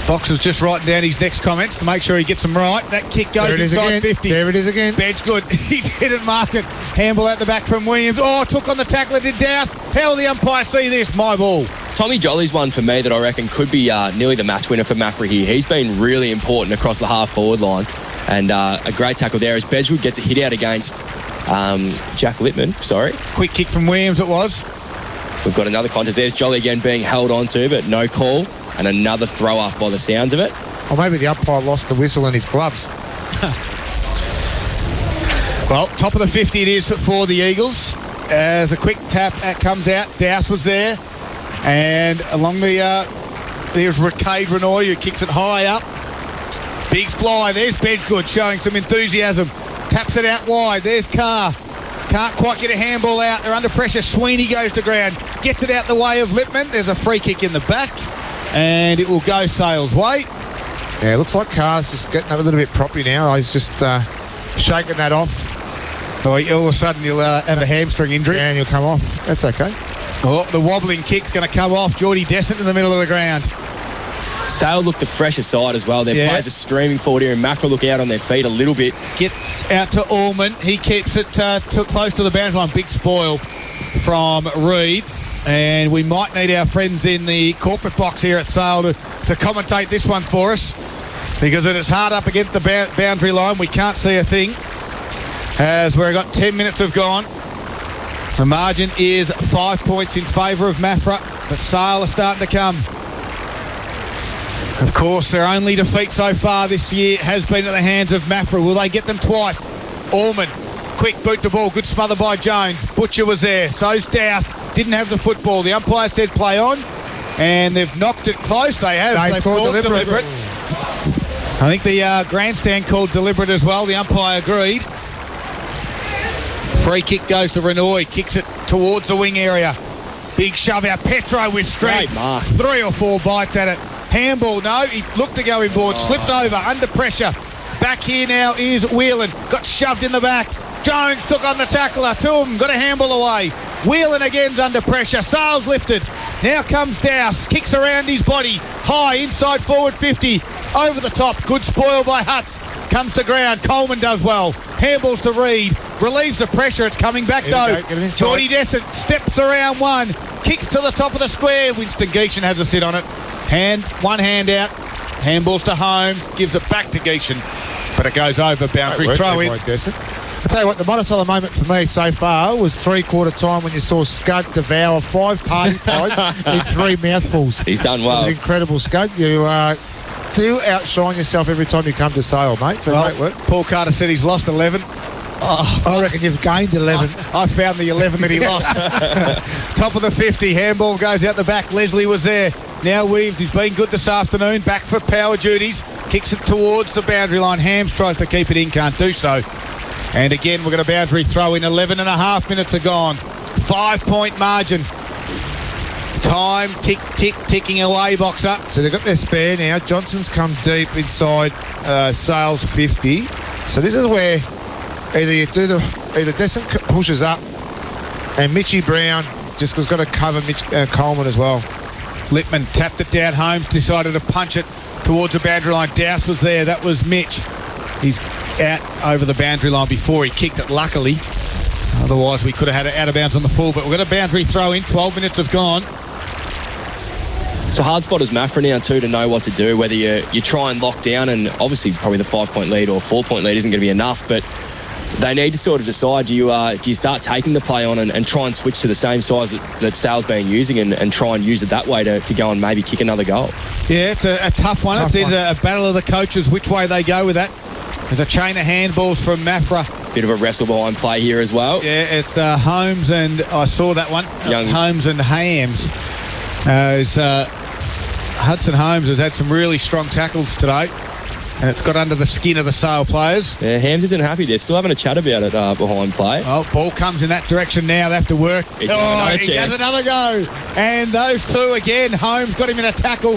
Boxer's just writing down his next comments to make sure he gets them right. That kick goes inside 50. There it is again. Bedge good. He didn't mark it. Handball out the back from Williams. Took on the tackler, did Dowse. How will the umpire see this? My ball. Tommy Jolly's one for me that I reckon could be nearly the match winner for Maffra here. He's been really important across the half-forward line. And a great tackle there as Bedgewood gets a hit out against Jack Lippman. Sorry. Quick kick from Williams it was. We've got another contest. There's Jolly again being held on to, but no call. And another throw up by the sounds of it. Or maybe the umpire lost the whistle in his gloves. Well, top of the 50 it is for the Eagles. As a quick tap comes out. Dowse was there. And along there's Cade Renoy who kicks it high up. Big fly. There's Bedgood showing some enthusiasm. Taps it out wide. There's Carr. Can't quite get a handball out. They're under pressure. Sweeney goes to ground. Gets it out the way of Lippman. There's a free kick in the back. And it will go Sale's way. Yeah, it looks like Carr's just getting a little bit proppy now. He's just shaking that off. All of a sudden you'll have a hamstring injury. Yeah, and you'll come off. That's okay. The wobbling kick's going to come off. Geordie Descent in the middle of the ground. Sale look the fresher side as well. Their players are streaming forward here, and Maffra look out on their feet a little bit. Gets out to Allman. He keeps it too close to the boundary line. Big spoil from Reed. And we might need our friends in the corporate box here at Sale to commentate this one for us, because it is hard up against the boundary line. We can't see a thing as we've got 10 minutes have gone. The margin is 5 points in favour of Maffra, but Sale are starting to come. Of course, their only defeat so far this year has been at the hands of Maffra. Will they get them twice? Allman, quick boot to ball, good smother by Jones. Butcher was there, so's Dowse. Didn't have the football. The umpire said play on, and they've knocked it close. They have. They've called deliberate. I think the grandstand called deliberate as well. The umpire agreed. Free kick goes to Renoy. Kicks it towards the wing area. Big shove out. Petro with strength. 3 or 4 bites at it. Handball, no. He looked to go inboard. Slipped over. Under pressure. Back here now is Whelan. Got shoved in the back. Jones took on the tackler. To him. Got a handball away. Whelan again's under pressure. Sales lifted. Now comes Dowse. Kicks around his body. High inside forward 50. Over the top. Good spoil by Hutz. Comes to ground. Coleman does well. Handballs to Reed. Relieves the pressure. It's coming back though. Geordie Descent steps around one. Kicks to the top of the square. Winston Geeshan has a sit on it. One hand out. Handballs to Holmes. Gives it back to Geeshan. But it goes over. Boundary throw in. I tell you what, the Monticello moment for me so far was three-quarter time when you saw Scud devour 5 party pies in 3 mouthfuls. He's done well. It was incredible, Scud. You do outshine yourself every time you come to Sale, mate. So great work. Paul Carter said he's lost 11. I reckon you've gained 11. I found the 11 that he lost. Top of the 50. Handball goes out the back. Leslie was there. Now weaved. He's been good this afternoon. Back for power duties. Kicks it towards the boundary line. Hams tries to keep it in. Can't do so. And again, we're going to boundary throw in. 11 and a half minutes are gone. 5-point margin. Time ticking away, Boxer. So they've got their spare now. Johnson's come deep inside Sales 50. So this is where either Descent pushes up and Mitchie Brown just because got to cover Mitch Coleman as well. Lippman tapped it down. Holmes decided to punch it towards the boundary line. Dowse was there. That was Mitch. He's out over the boundary line before he kicked it, luckily. Otherwise, we could have had it out of bounds on the full, but we've got a boundary throw in. 12 minutes have gone. It's a hard spot as Maffra now too to know what to do, whether you try and lock down, and obviously probably the 5-point lead or 4-point lead isn't going to be enough, but they need to sort of decide, do you start taking the play on and try and switch to the same size that Sal's been using and try and use it that way to go and maybe kick another goal? Yeah, it's a tough one. It's a battle of the coaches, which way they go with that. There's a chain of handballs from Maffra. Bit of a wrestle behind play here as well. Yeah, it's Holmes and I saw that one. Holmes and Hams. Hudson Holmes has had some really strong tackles today, and it's got under the skin of the Sale players. Yeah, Hams isn't happy. They're still having a chat about it behind play. Oh, ball comes in that direction now. They have to work. He has another go. And those two again. Holmes got him in a tackle.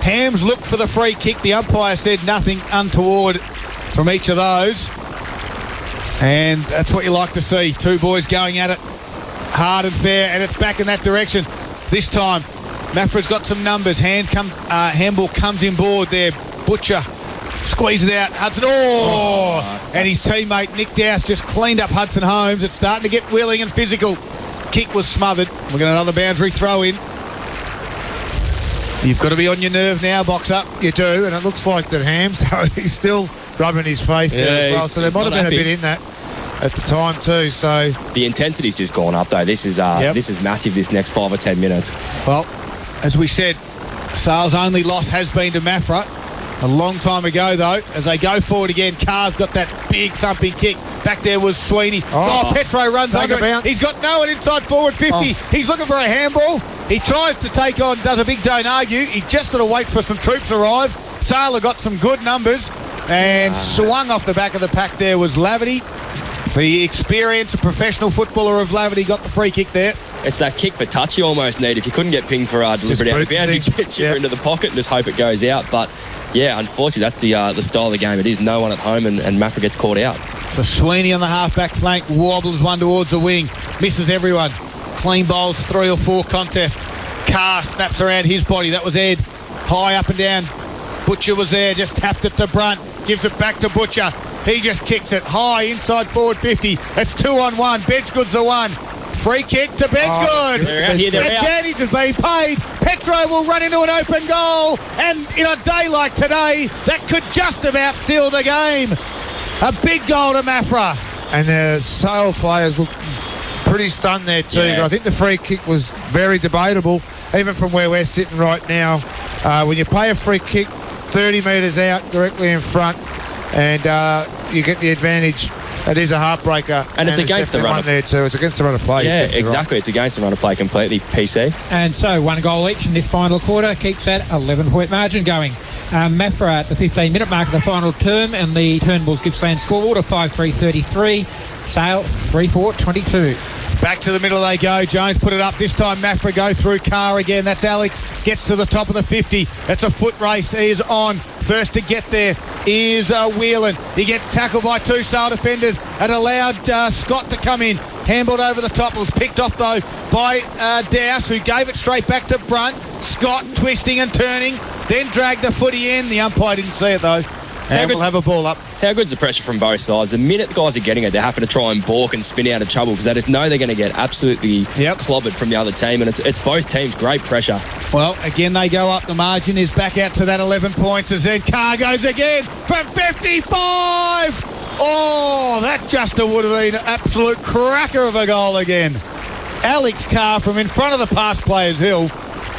Hams looked for the free kick. The umpire said nothing untoward from each of those. And that's what you like to see. Two boys going at it hard and fair, and it's back in that direction. This time, Maffra's got some numbers. Handball comes in board there. Butcher squeezes it out. Hudson, and his teammate Nick Dowse just cleaned up Hudson Holmes. It's starting to get willing and physical. Kick was smothered. We've got another boundary throw in. You've got to be on your nerve now, Boxer. You do, and it looks like that Hams, he's still rubbing his face there as well. So there might have been a bit in that at the time too. So the intensity's just gone up though. This is massive. This next 5 or 10 minutes. Well, as we said, Sale's only loss has been to Maffra. A long time ago, though, as they go forward again, Carr's got that big thumping kick. Back there was Sweeney. Petro runs under it. He's got no one inside forward 50. He's looking for a handball. He tries to take on, does a big don't argue. He just sort of waits for some troops to arrive. Sale got some good numbers and swung off the back of the pack there was Laverty. The experienced professional footballer of Laverty got the free kick there. It's that kick for touch you almost need. If you couldn't get pinged for deliberate out of bounds, you get chipper into the pocket and just hope it goes out. But yeah, unfortunately, that's the style of the game. It is no one at home, and Maffra gets caught out. So Sweeney on the half-back flank wobbles one towards the wing, misses everyone. Clean bowls 3 or 4 contests. Carr snaps around his body. That was Ed. High up and down. Butcher was there, just tapped it to Brunt. Gives it back to Butcher. He just kicks it high inside forward 50. It's 2-on-1. Bedgood's the one. Free kick to Bedgood. Advantage has been paid. Petro will run into an open goal. And in a day like today, that could just about seal the game. A big goal to Maffra. And the Sale players look pretty stunned there too. Yeah. I think the free kick was very debatable, even from where we're sitting right now. When you play a free kick 30 metres out directly in front and you get the advantage, it is a heartbreaker. And it's against the run there too. It's against the run of play. Yeah, exactly. Right. It's against the run of play completely, PC. And so 1 goal each in this final quarter keeps that 11-point margin going. Maffra at the 15-minute mark of the final term, and the Turnbulls Gippsland scoreboard of 5-3-33. Sale 3-4-22. Back to the middle they go. Jones put it up. This time Maffra go through Carr again. That's Alex. Gets to the top of the 50. It's a foot race. He is on. First to get there is Whelan. He gets tackled by 2 Sale defenders and allowed Scott to come in. Handballed over the top. It was picked off, though, by Dowse, who gave it straight back to Brunt. Scott twisting and turning, then dragged the footy in. The umpire didn't see it, though. And we'll have a ball up. How good's the pressure from both sides? The minute the guys are getting it, they're having to try and balk and spin out of trouble because they just know they're going to get absolutely clobbered from the other team, and it's both teams great pressure. Well, again, they go up. The margin is back out to that 11 points as then Carr goes again from 55. Oh, that just would have been an absolute cracker of a goal again. Alex Carr from in front of the past players' hill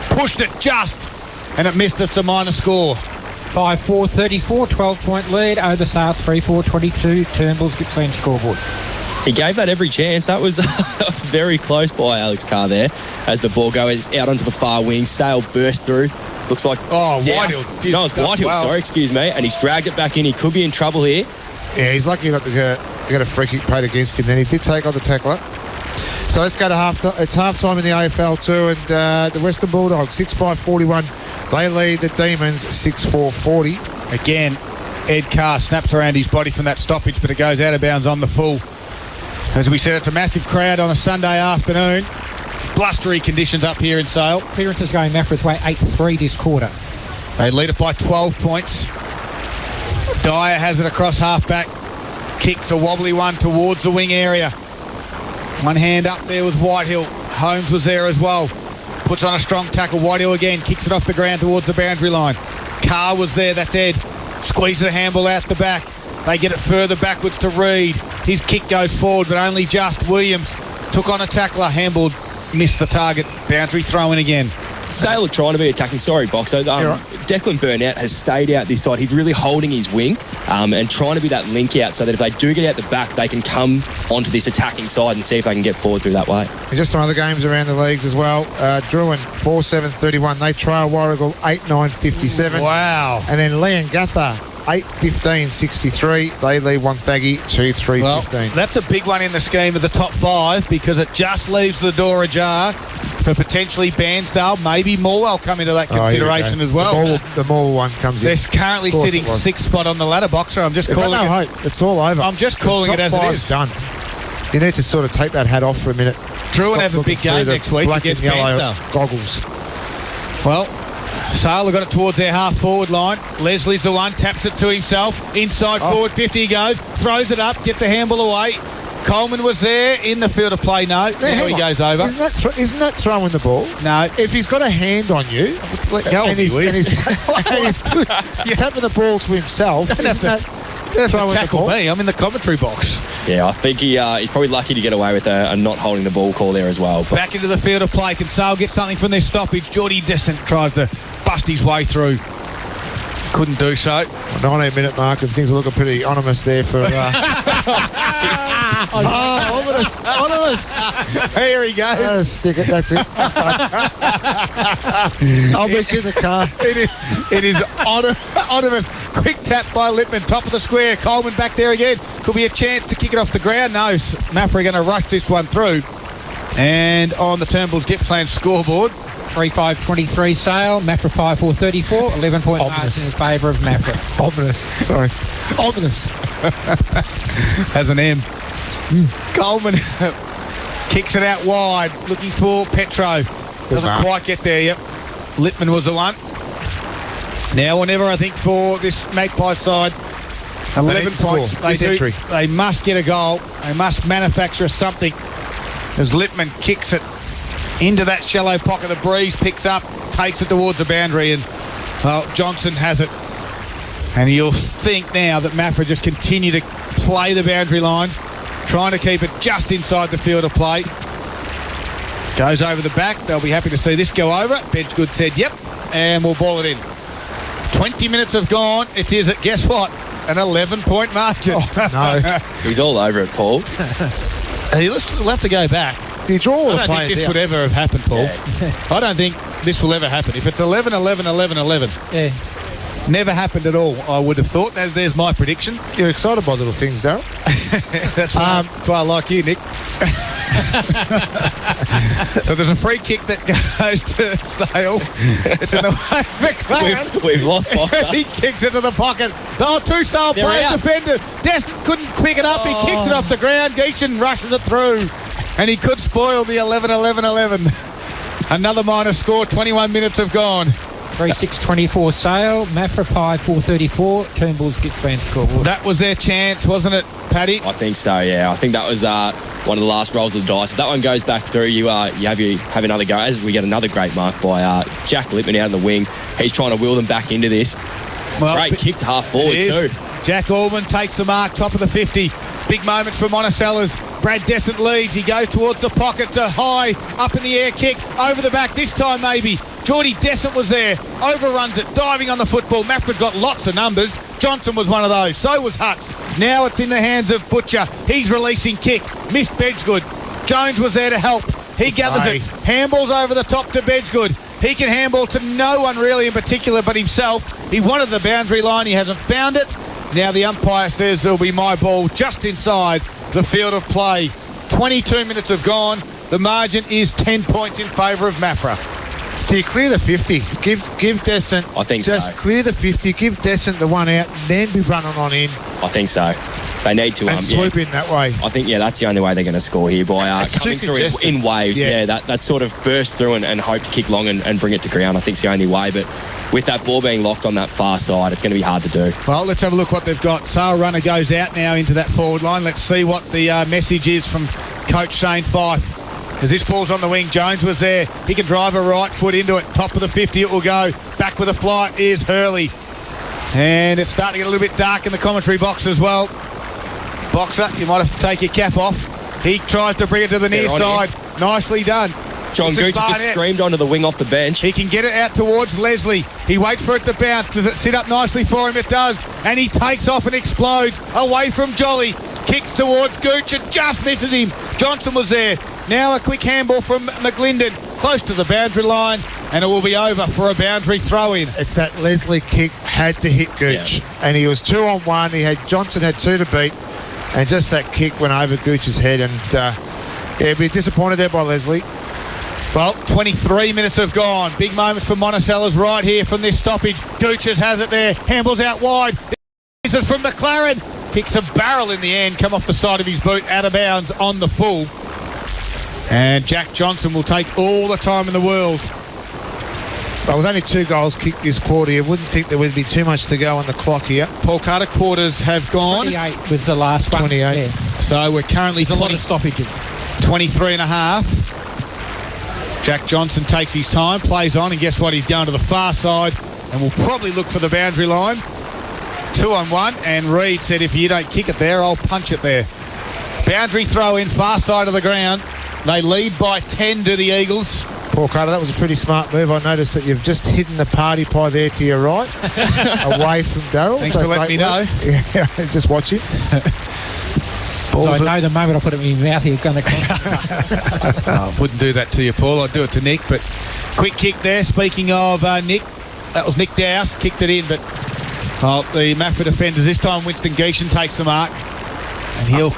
pushed it just, and it missed. It's a minor score. 5-4-34, 12-point lead over Sale 3-4-22. Turnbulls Gippsland scoreboard. He gave that every chance. That was very close by Alex Carr there as the ball goes out onto the far wing. Sale burst through. Looks like Whitehill. No, it's Whitehill, sorry, excuse me. And he's dragged it back in. He could be in trouble here. Yeah, he's lucky not to get a free kick paid against him. Then he did take on the tackler. So let's go to half-time. It's half-time in the AFL too, and the Western Bulldogs 6-41. They lead the Demons 6-4-40. Again, Ed Carr snaps around his body from that stoppage, but it goes out of bounds on the full. As we said, it's a massive crowd on a Sunday afternoon. blustery conditions up here in Sale. Clearances going Maffra's way 8-3 this quarter. They lead it by 12 points. Dyer has it across half-back. Kicks a wobbly one towards the wing area. One hand up there was Whitehill. Holmes was there as well. Puts on a strong tackle. Whitehill again. Kicks it off the ground towards the boundary line. Carr was there. That's Ed. Squeezes a handball out the back. They get it further backwards to Reed. His kick goes forward, but only just. Williams took on a tackler. Handball missed the target. Boundary throw in again. Sale are trying to be attacking. Sorry, Boxer. Declan Burnett has stayed out this side. He's really holding his wing and trying to be that link out so that if they do get out the back, they can come onto this attacking side and see if they can get forward through that way. And just some other games around the leagues as well. Druin, 4-7-31. They trail Warrigal 8-9-57. Wow. And then Leongatha, 8-15-63. They lead Wonthaggi 2-3-15. Well, that's a big one in the scheme of the top five because it just leaves the door ajar for potentially Bairnsdale, maybe Morwell come into that consideration as well. The Morwell one comes in. They're currently sitting sixth spot on the ladder, Boxer. I'm just calling it. Hope. It's all over. I'm just calling it as it is. Done. You need to sort of take that hat off for a minute. Druin have a big game next week against Bairnsdale. Goggles. Well, Sale have got it towards their half-forward line. Leslie's the one, taps it to himself. Inside forward 50 he goes, throws it up, gets the handball away. Coleman was there in the field of play. No, now he goes over. Isn't that throwing the ball? No. If he's got a hand on you, and he's tapping the ball to himself, isn't that throwing the ball? Me, I'm in the commentary box. Yeah, I think he's probably lucky to get away with a not holding the ball call there as well. But back into the field of play. Can Sale get something from their stoppage? Geordie Descent tries to bust his way through. Couldn't do so. 19-minute mark and things are looking pretty ominous there for... ominous. Here he goes. Stick it, that's it. I'll meet you in the car. It is ominous. Quick tap by Lippman, top of the square. Coleman back there again. Could be a chance to kick it off the ground. No, Maffra are going to rush this one through. And on the Turnbull's Gippsland scoreboard, 3-5-23 Sale, Maffra 5-4-34, 11-point margin in favour of Maffra. Ominous, sorry. Ominous. Has an M. Coleman kicks it out wide, looking for Petro. Doesn't quite get there yet. Littman was the one. Now or never, I think, for this Magpie side. 11 points. They must get a goal. They must manufacture something. As Littman kicks it into that shallow pocket, the breeze picks up, takes it towards the boundary, and Johnson has it. And you'll think now that Maffra just continue to play the boundary line, trying to keep it just inside the field of play. Goes over the back. They'll be happy to see this go over. Bedgood said yep, and we'll ball it in. 20 minutes have gone. It is, guess what, an 11-point margin. Oh, no. He's all over it, Paul. He'll have to go back. Do you draw all the I don't think this would ever have happened, Paul. Yeah. I don't think this will ever happen. If it's 11, 11, 11, 11. Yeah. Never happened at all, I would have thought. There's my prediction. You're excited by little things, Darryl. That's right. Quite like you, Nick. So there's a free kick that goes to Sale. It's in the way of McLaren. We've lost Boxer. He kicks it to the pocket. Two Sale players defended. Destin couldn't pick it up. He kicks it off the ground. Geishan rushes it through. And he could spoil the 11-11-11. Another minor score. 21 minutes have gone. 3-6-24 Sale, Maffra 5-4-34, Turnbull's Gippsland scoreboard. That was their chance, wasn't it, Paddy? I think so, yeah. I think that was one of the last rolls of the dice. If that one goes back through, you have another go. As we get another great mark by Jack Lippman out in the wing. He's trying to wheel them back into this. Well, great kick to half forward too. Jack Allman takes the mark, top of the 50. Big moment for Monticello's. Brad Descent leads. He goes towards the pocket. A high, up in the air kick. Over the back this time maybe. Geordie Descent was there. Overruns it. Diving on the football. Maffra's got lots of numbers. Johnson was one of those. So was Hutz. Now it's in the hands of Butcher. He's releasing kick. Missed Bedgood. Jones was there to help. He gathers it. Handballs over the top to Bedgood. He can handball to no one really in particular but himself. He wanted the boundary line. He hasn't found it. Now the umpire says there'll be my ball just inside the field of play. 22 minutes have gone. The margin is 10 points in favour of Maffra. Do you clear the 50? Give Descent. I think just clear the 50. Give Descent the one out, and then be running on in. I think so. They need to and swoop in that way. I think, that's the only way they're going to score here, by coming through in waves. Yeah, that sort of burst through and hope to kick long and bring it to ground, I think is the only way. But with that ball being locked on that far side, it's going to be hard to do. Well, let's have a look what they've got. Sale runner goes out now into that forward line. Let's see what the message is from Coach Shane Fife. As this ball's on the wing, Jones was there. He can drive a right foot into it. Top of the 50 it will go. Back with a flight is Hurley. And it's starting to get a little bit dark in the commentary box as well. Boxer, you might have to take your cap off. He tries to bring it to the near side. Nicely done. John Gooch just streamed onto the wing off the bench. He can get it out towards Leslie. He waits for it to bounce. Does it sit up nicely for him? It does. And he takes off and explodes away from Jolly. Kicks towards Gooch and just misses him. Johnson was there. Now a quick handball from McGlinden. Close to the boundary line. And it will be over for a boundary throw-in. It's that Leslie kick had to hit Gooch. Yeah. And he was 2-on-1. Johnson had 2 to beat. And just that kick went over Gooch's head. And, be disappointed there by Leslie. Well, 23 minutes have gone. Big moments for Monticello's right here from this stoppage. Gooches has it there. Handballs out wide. This is from McLaren. Kicks a barrel in the end. Come off the side of his boot. Out of bounds on the full. And Jack Johnson will take all the time in the world. There was only 2 goals kicked this quarter. You wouldn't think there would be too much to go on the clock here. Paul Carter quarters have gone. 28 was the last one. 28. Yeah. So we're currently a lot of stoppages. 23 and a half. Jack Johnson takes his time, plays on, and guess what? He's going to the far side and will probably look for the boundary line. 2-on-1, and Reid said, if you don't kick it there, I'll punch it there. Boundary throw in, far side of the ground. They lead by 10 to the Eagles. Paul Carter, that was a pretty smart move. I noticed that you've just hidden the party pie there to your right, away from Darryl. Thanks for letting me know. Yeah, just watching. So I know the moment I put it in my mouth, you're going to come. I wouldn't do that to you, Paul. I'd do it to Nick. But quick kick there. Speaking of Nick, that was Nick Dowse, kicked it in. But the Maffra defenders, this time Winston Geeshan takes the mark. And he'll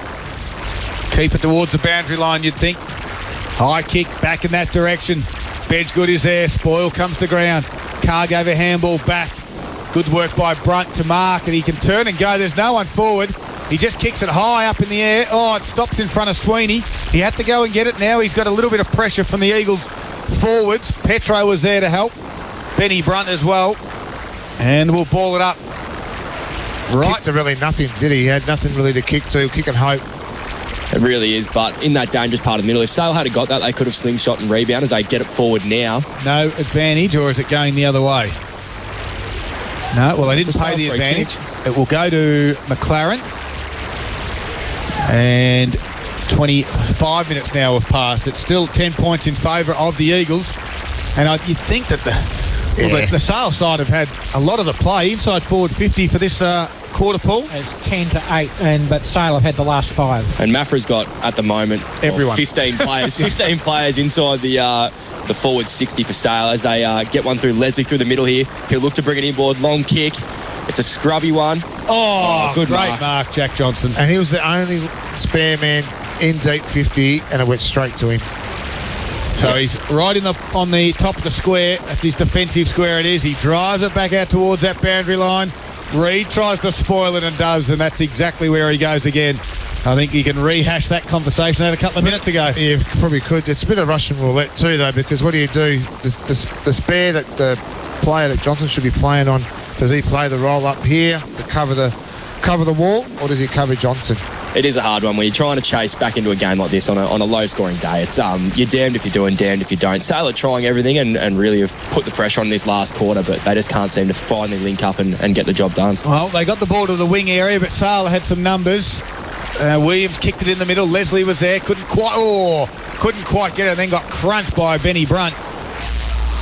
keep it towards the boundary line, you'd think. High kick back in that direction. Bedgood is there. Spoil comes to ground. Carr gave a handball back. Good work by Brunt to mark, and he can turn and go. There's no one forward. He just kicks it high up in the air. Oh, it stops in front of Sweeney. He had to go and get it. Now he's got a little bit of pressure from the Eagles forwards. Petro was there to help. Benny Brunt as well. And we'll ball it up. Right. Kicked to really nothing, did he? He had nothing really to kick to. Kick and hope. It really is, but in that dangerous part of the middle, if Sale had got that, they could have slingshot and rebound as they get it forward now. No advantage, or is it going the other way? No, well, they didn't pay the advantage. It will go to McLaren. And 25 minutes now have passed. It's still 10 points in favour of the Eagles. And you'd think that the Sale side have had a lot of the play. Inside forward 50 for this quarter, Paul. It's 10-8, but Sale have had the last 5. And Maffra's got, at the moment, everyone. 15 players. 15 players inside the forward 60 for Sale as they get one through Leslie through the middle here. He'll look to bring it inboard. Long kick. It's a scrubby one. Oh, good great mark, Jack Johnson. And he was the only spare man in deep 50, and it went straight to him. So he's right on the top of the square. That's his defensive square it is. He drives it back out towards that boundary line. Reid tries to spoil it and does, and that's exactly where he goes again. I think you can rehash that conversation out a couple of minutes ago. Yeah, probably could. It's a bit of Russian roulette too, though, because what do? The spare that the player that Johnson should be playing on, does he play the roll up here to cover the wall, or does he cover Johnson? It is a hard one when you're trying to chase back into a game like this on a low-scoring day. It's you're damned if you do and damned if you don't. Sale are trying everything and really have put the pressure on this last quarter, but they just can't seem to finally link up and get the job done. Well, they got the ball to the wing area, but Sale had some numbers. Williams kicked it in the middle. Leslie was there, couldn't quite get it, and then got crunched by Benny Brunt.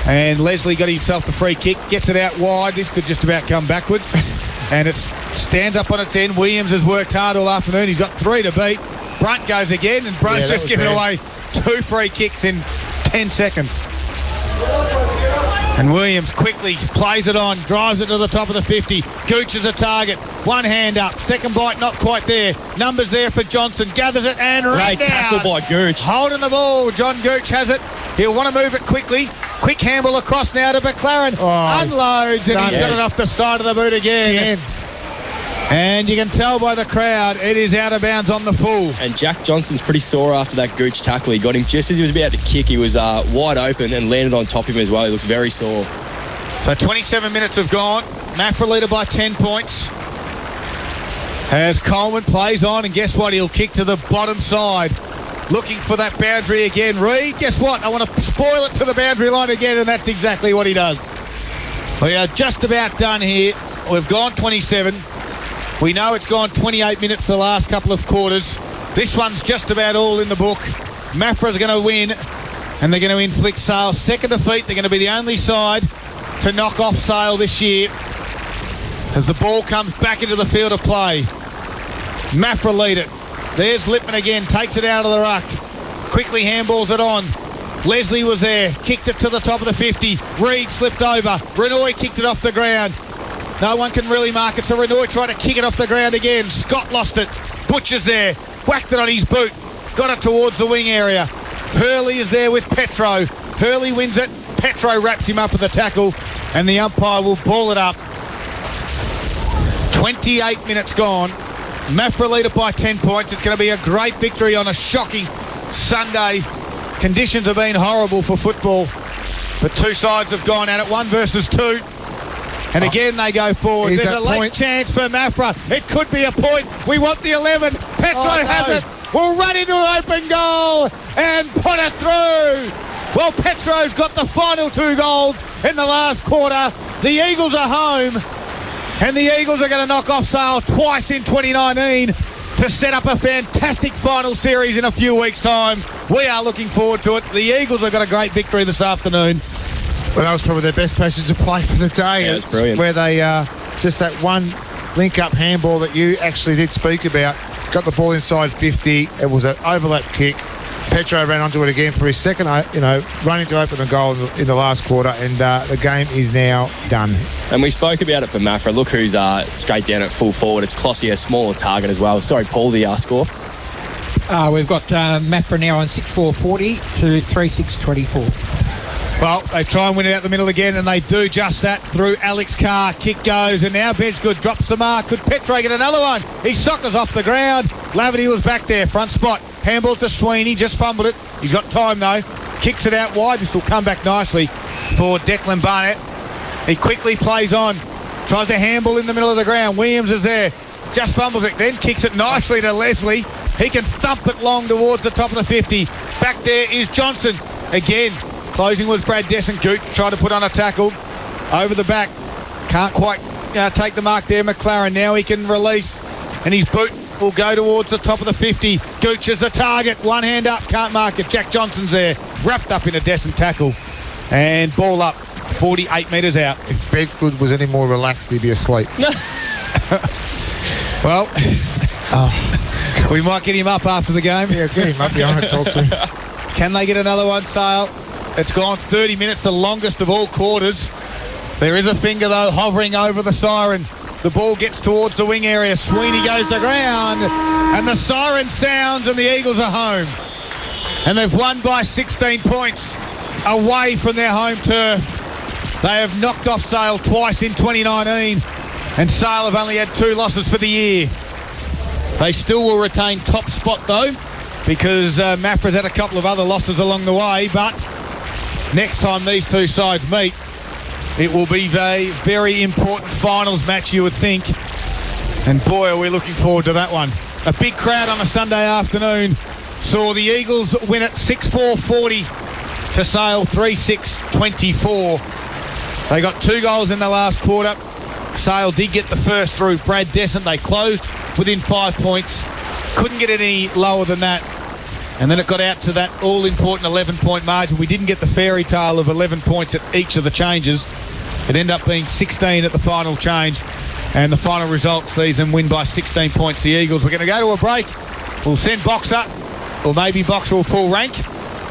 And Leslie got himself the free kick, gets it out wide. This could just about come backwards. And it stands up on its end. Williams has worked hard all afternoon. He's got 3 to beat. Brunt goes again, and Brunt's just given away 2 free kicks in 10 seconds. And Williams quickly plays it on, drives it to the top of the 50. Gooch is a target. One hand up. Second bite, not quite there. Numbers there for Johnson. Gathers it and right down. Tackle by Gooch. Holding the ball. John Gooch has it. He'll want to move it quickly. Quick handball across now to McLaren. Unloads, and he's got it off the side of the boot again. And you can tell by the crowd, it is out of bounds on the full. And Jack Johnson's pretty sore after that Gooch tackle. He got him just as he was about to kick. He was wide open and landed on top of him as well. He looks very sore. So 27 minutes have gone. Maffra leader by 10 points. As Coleman plays on, and guess what? He'll kick to the bottom side. Looking for that boundary again. Reed, guess what? I want to spoil it to the boundary line again, and that's exactly what he does. We are just about done here. We've gone 27. We know it's gone 28 minutes the last couple of quarters. This one's just about all in the book. Maffra's going to win, and they're going to inflict Sale second defeat. They're going to be the only side to knock off Sale this year as the ball comes back into the field of play. Maffra lead it. There's Lippman again, takes it out of the ruck. Quickly handballs it on. Leslie was there, kicked it to the top of the 50. Reed slipped over. Renoy kicked it off the ground. No one can really mark it, so Renoy tried to kick it off the ground again. Scott lost it. Butcher's there, whacked it on his boot. Got it towards the wing area. Hurley is there with Petro. Hurley wins it. Petro wraps him up with the tackle, and the umpire will ball it up. 28 minutes gone. Maffra lead it by 10 points. It's going to be a great victory on a shocking Sunday. Conditions have been horrible for football, but two sides have gone at it, 1 versus 2. And again they go forward. There's a late chance for Maffra. It could be a point. We want the 11. Petro has it. Will run into an open goal and put it through. Well, Petro's got the final 2 goals in the last quarter. The Eagles are home, and the Eagles are going to knock off Sale twice in 2019 to set up a fantastic final series in a few weeks' time. We are looking forward to it. The Eagles have got a great victory this afternoon. Well, that was probably their best passage of play for the day. Yeah, it was brilliant. Where they, just that one link-up handball that you actually did speak about, got the ball inside 50. It was an overlap kick. Petro ran onto it again for his second, running to open a goal in the last quarter, and the game is now done. And we spoke about it for Maffra. Look who's straight down at full forward. It's Clossier, smaller target as well. Sorry, Paul, the score. We've got Maffra now on 6-4-40 to 3-6-24. Well, they try and win it out the middle again, and they do just that through Alex Carr. Kick goes, and now Bedgood drops the mark. Could Petro get another one? He soccers off the ground. Laverty was back there, front spot. Handballs to Sweeney, just fumbled it. He's got time, though. Kicks it out wide. This will come back nicely for Declan Barnett. He quickly plays on. Tries to handball in the middle of the ground. Williams is there. Just fumbles it, then kicks it nicely to Leslie. He can thump it long towards the top of the 50. Back there is Johnson. Again, closing was Brad Descent. Goot tried to put on a tackle. Over the back. Can't quite take the mark there, McLaren. Now he can release. And his boot will go towards the top of the 50. Gooch is the target. One hand up. Can't mark it. Jack Johnson's there. Wrapped up in a Descent tackle. And ball up. 48 metres out. If Bedgood was any more relaxed, he'd be asleep. Well, we might get him up after the game. Yeah, get him up. I want to talk to him. Can they get another one, Sale? It's gone 30 minutes, the longest of all quarters. There is a finger, though, hovering over the siren. The ball gets towards the wing area. Sweeney goes to ground, and the siren sounds, and the Eagles are home. And they've won by 16 points away from their home turf. They have knocked off Sale twice in 2019, and Sale have only had 2 losses for the year. They still will retain top spot, though, because Maffra's had a couple of other losses along the way, but next time these two sides meet, it will be a very important finals match, you would think. And boy, are we looking forward to that one. A big crowd on a Sunday afternoon saw the Eagles win it 6-4-40 to Sale 3-6-24. They got 2 goals in the last quarter. Sale did get the first through Brad Descent. They closed within 5 points. Couldn't get any lower than that. And then it got out to that all-important 11-point margin. We didn't get the fairy tale of 11 points at each of the changes. It ended up being 16 at the final change. And the final result sees them win by 16 points, the Eagles. We're going to go to a break. We'll send Boxer, or maybe Boxer will pull rank.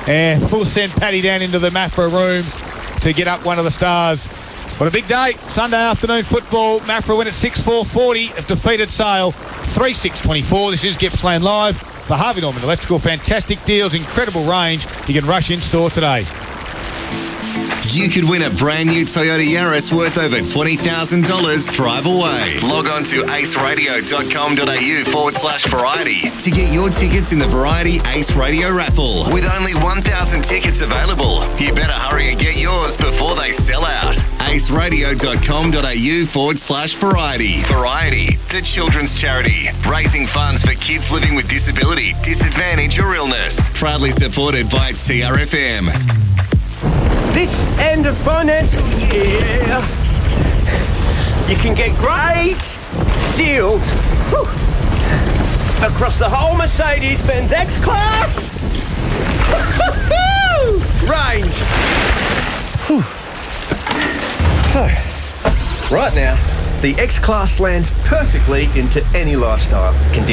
And we'll send Paddy down into the Maffra rooms to get up one of the stars. What a big day. Sunday afternoon football. Maffra win at 6-4-40. Have defeated Sale 3-6-24. This is Gippsland Live for Harvey Norman Electrical. Fantastic deals, incredible range. You can rush in store today. You could win a brand new Toyota Yaris worth over $20,000 drive away. Log on to aceradio.com.au/variety to get your tickets in the Variety Ace Radio raffle. With only 1,000 tickets available, you better hurry and get yours before they sell out. aceradio.com.au/variety. Variety, the children's charity, raising funds for kids living with disability, disadvantage or illness. Proudly supported by TRFM. This end of financial year, you can get great deals across the whole Mercedes-Benz X-Class range. So, right now, the X-Class lands perfectly into any lifestyle condition.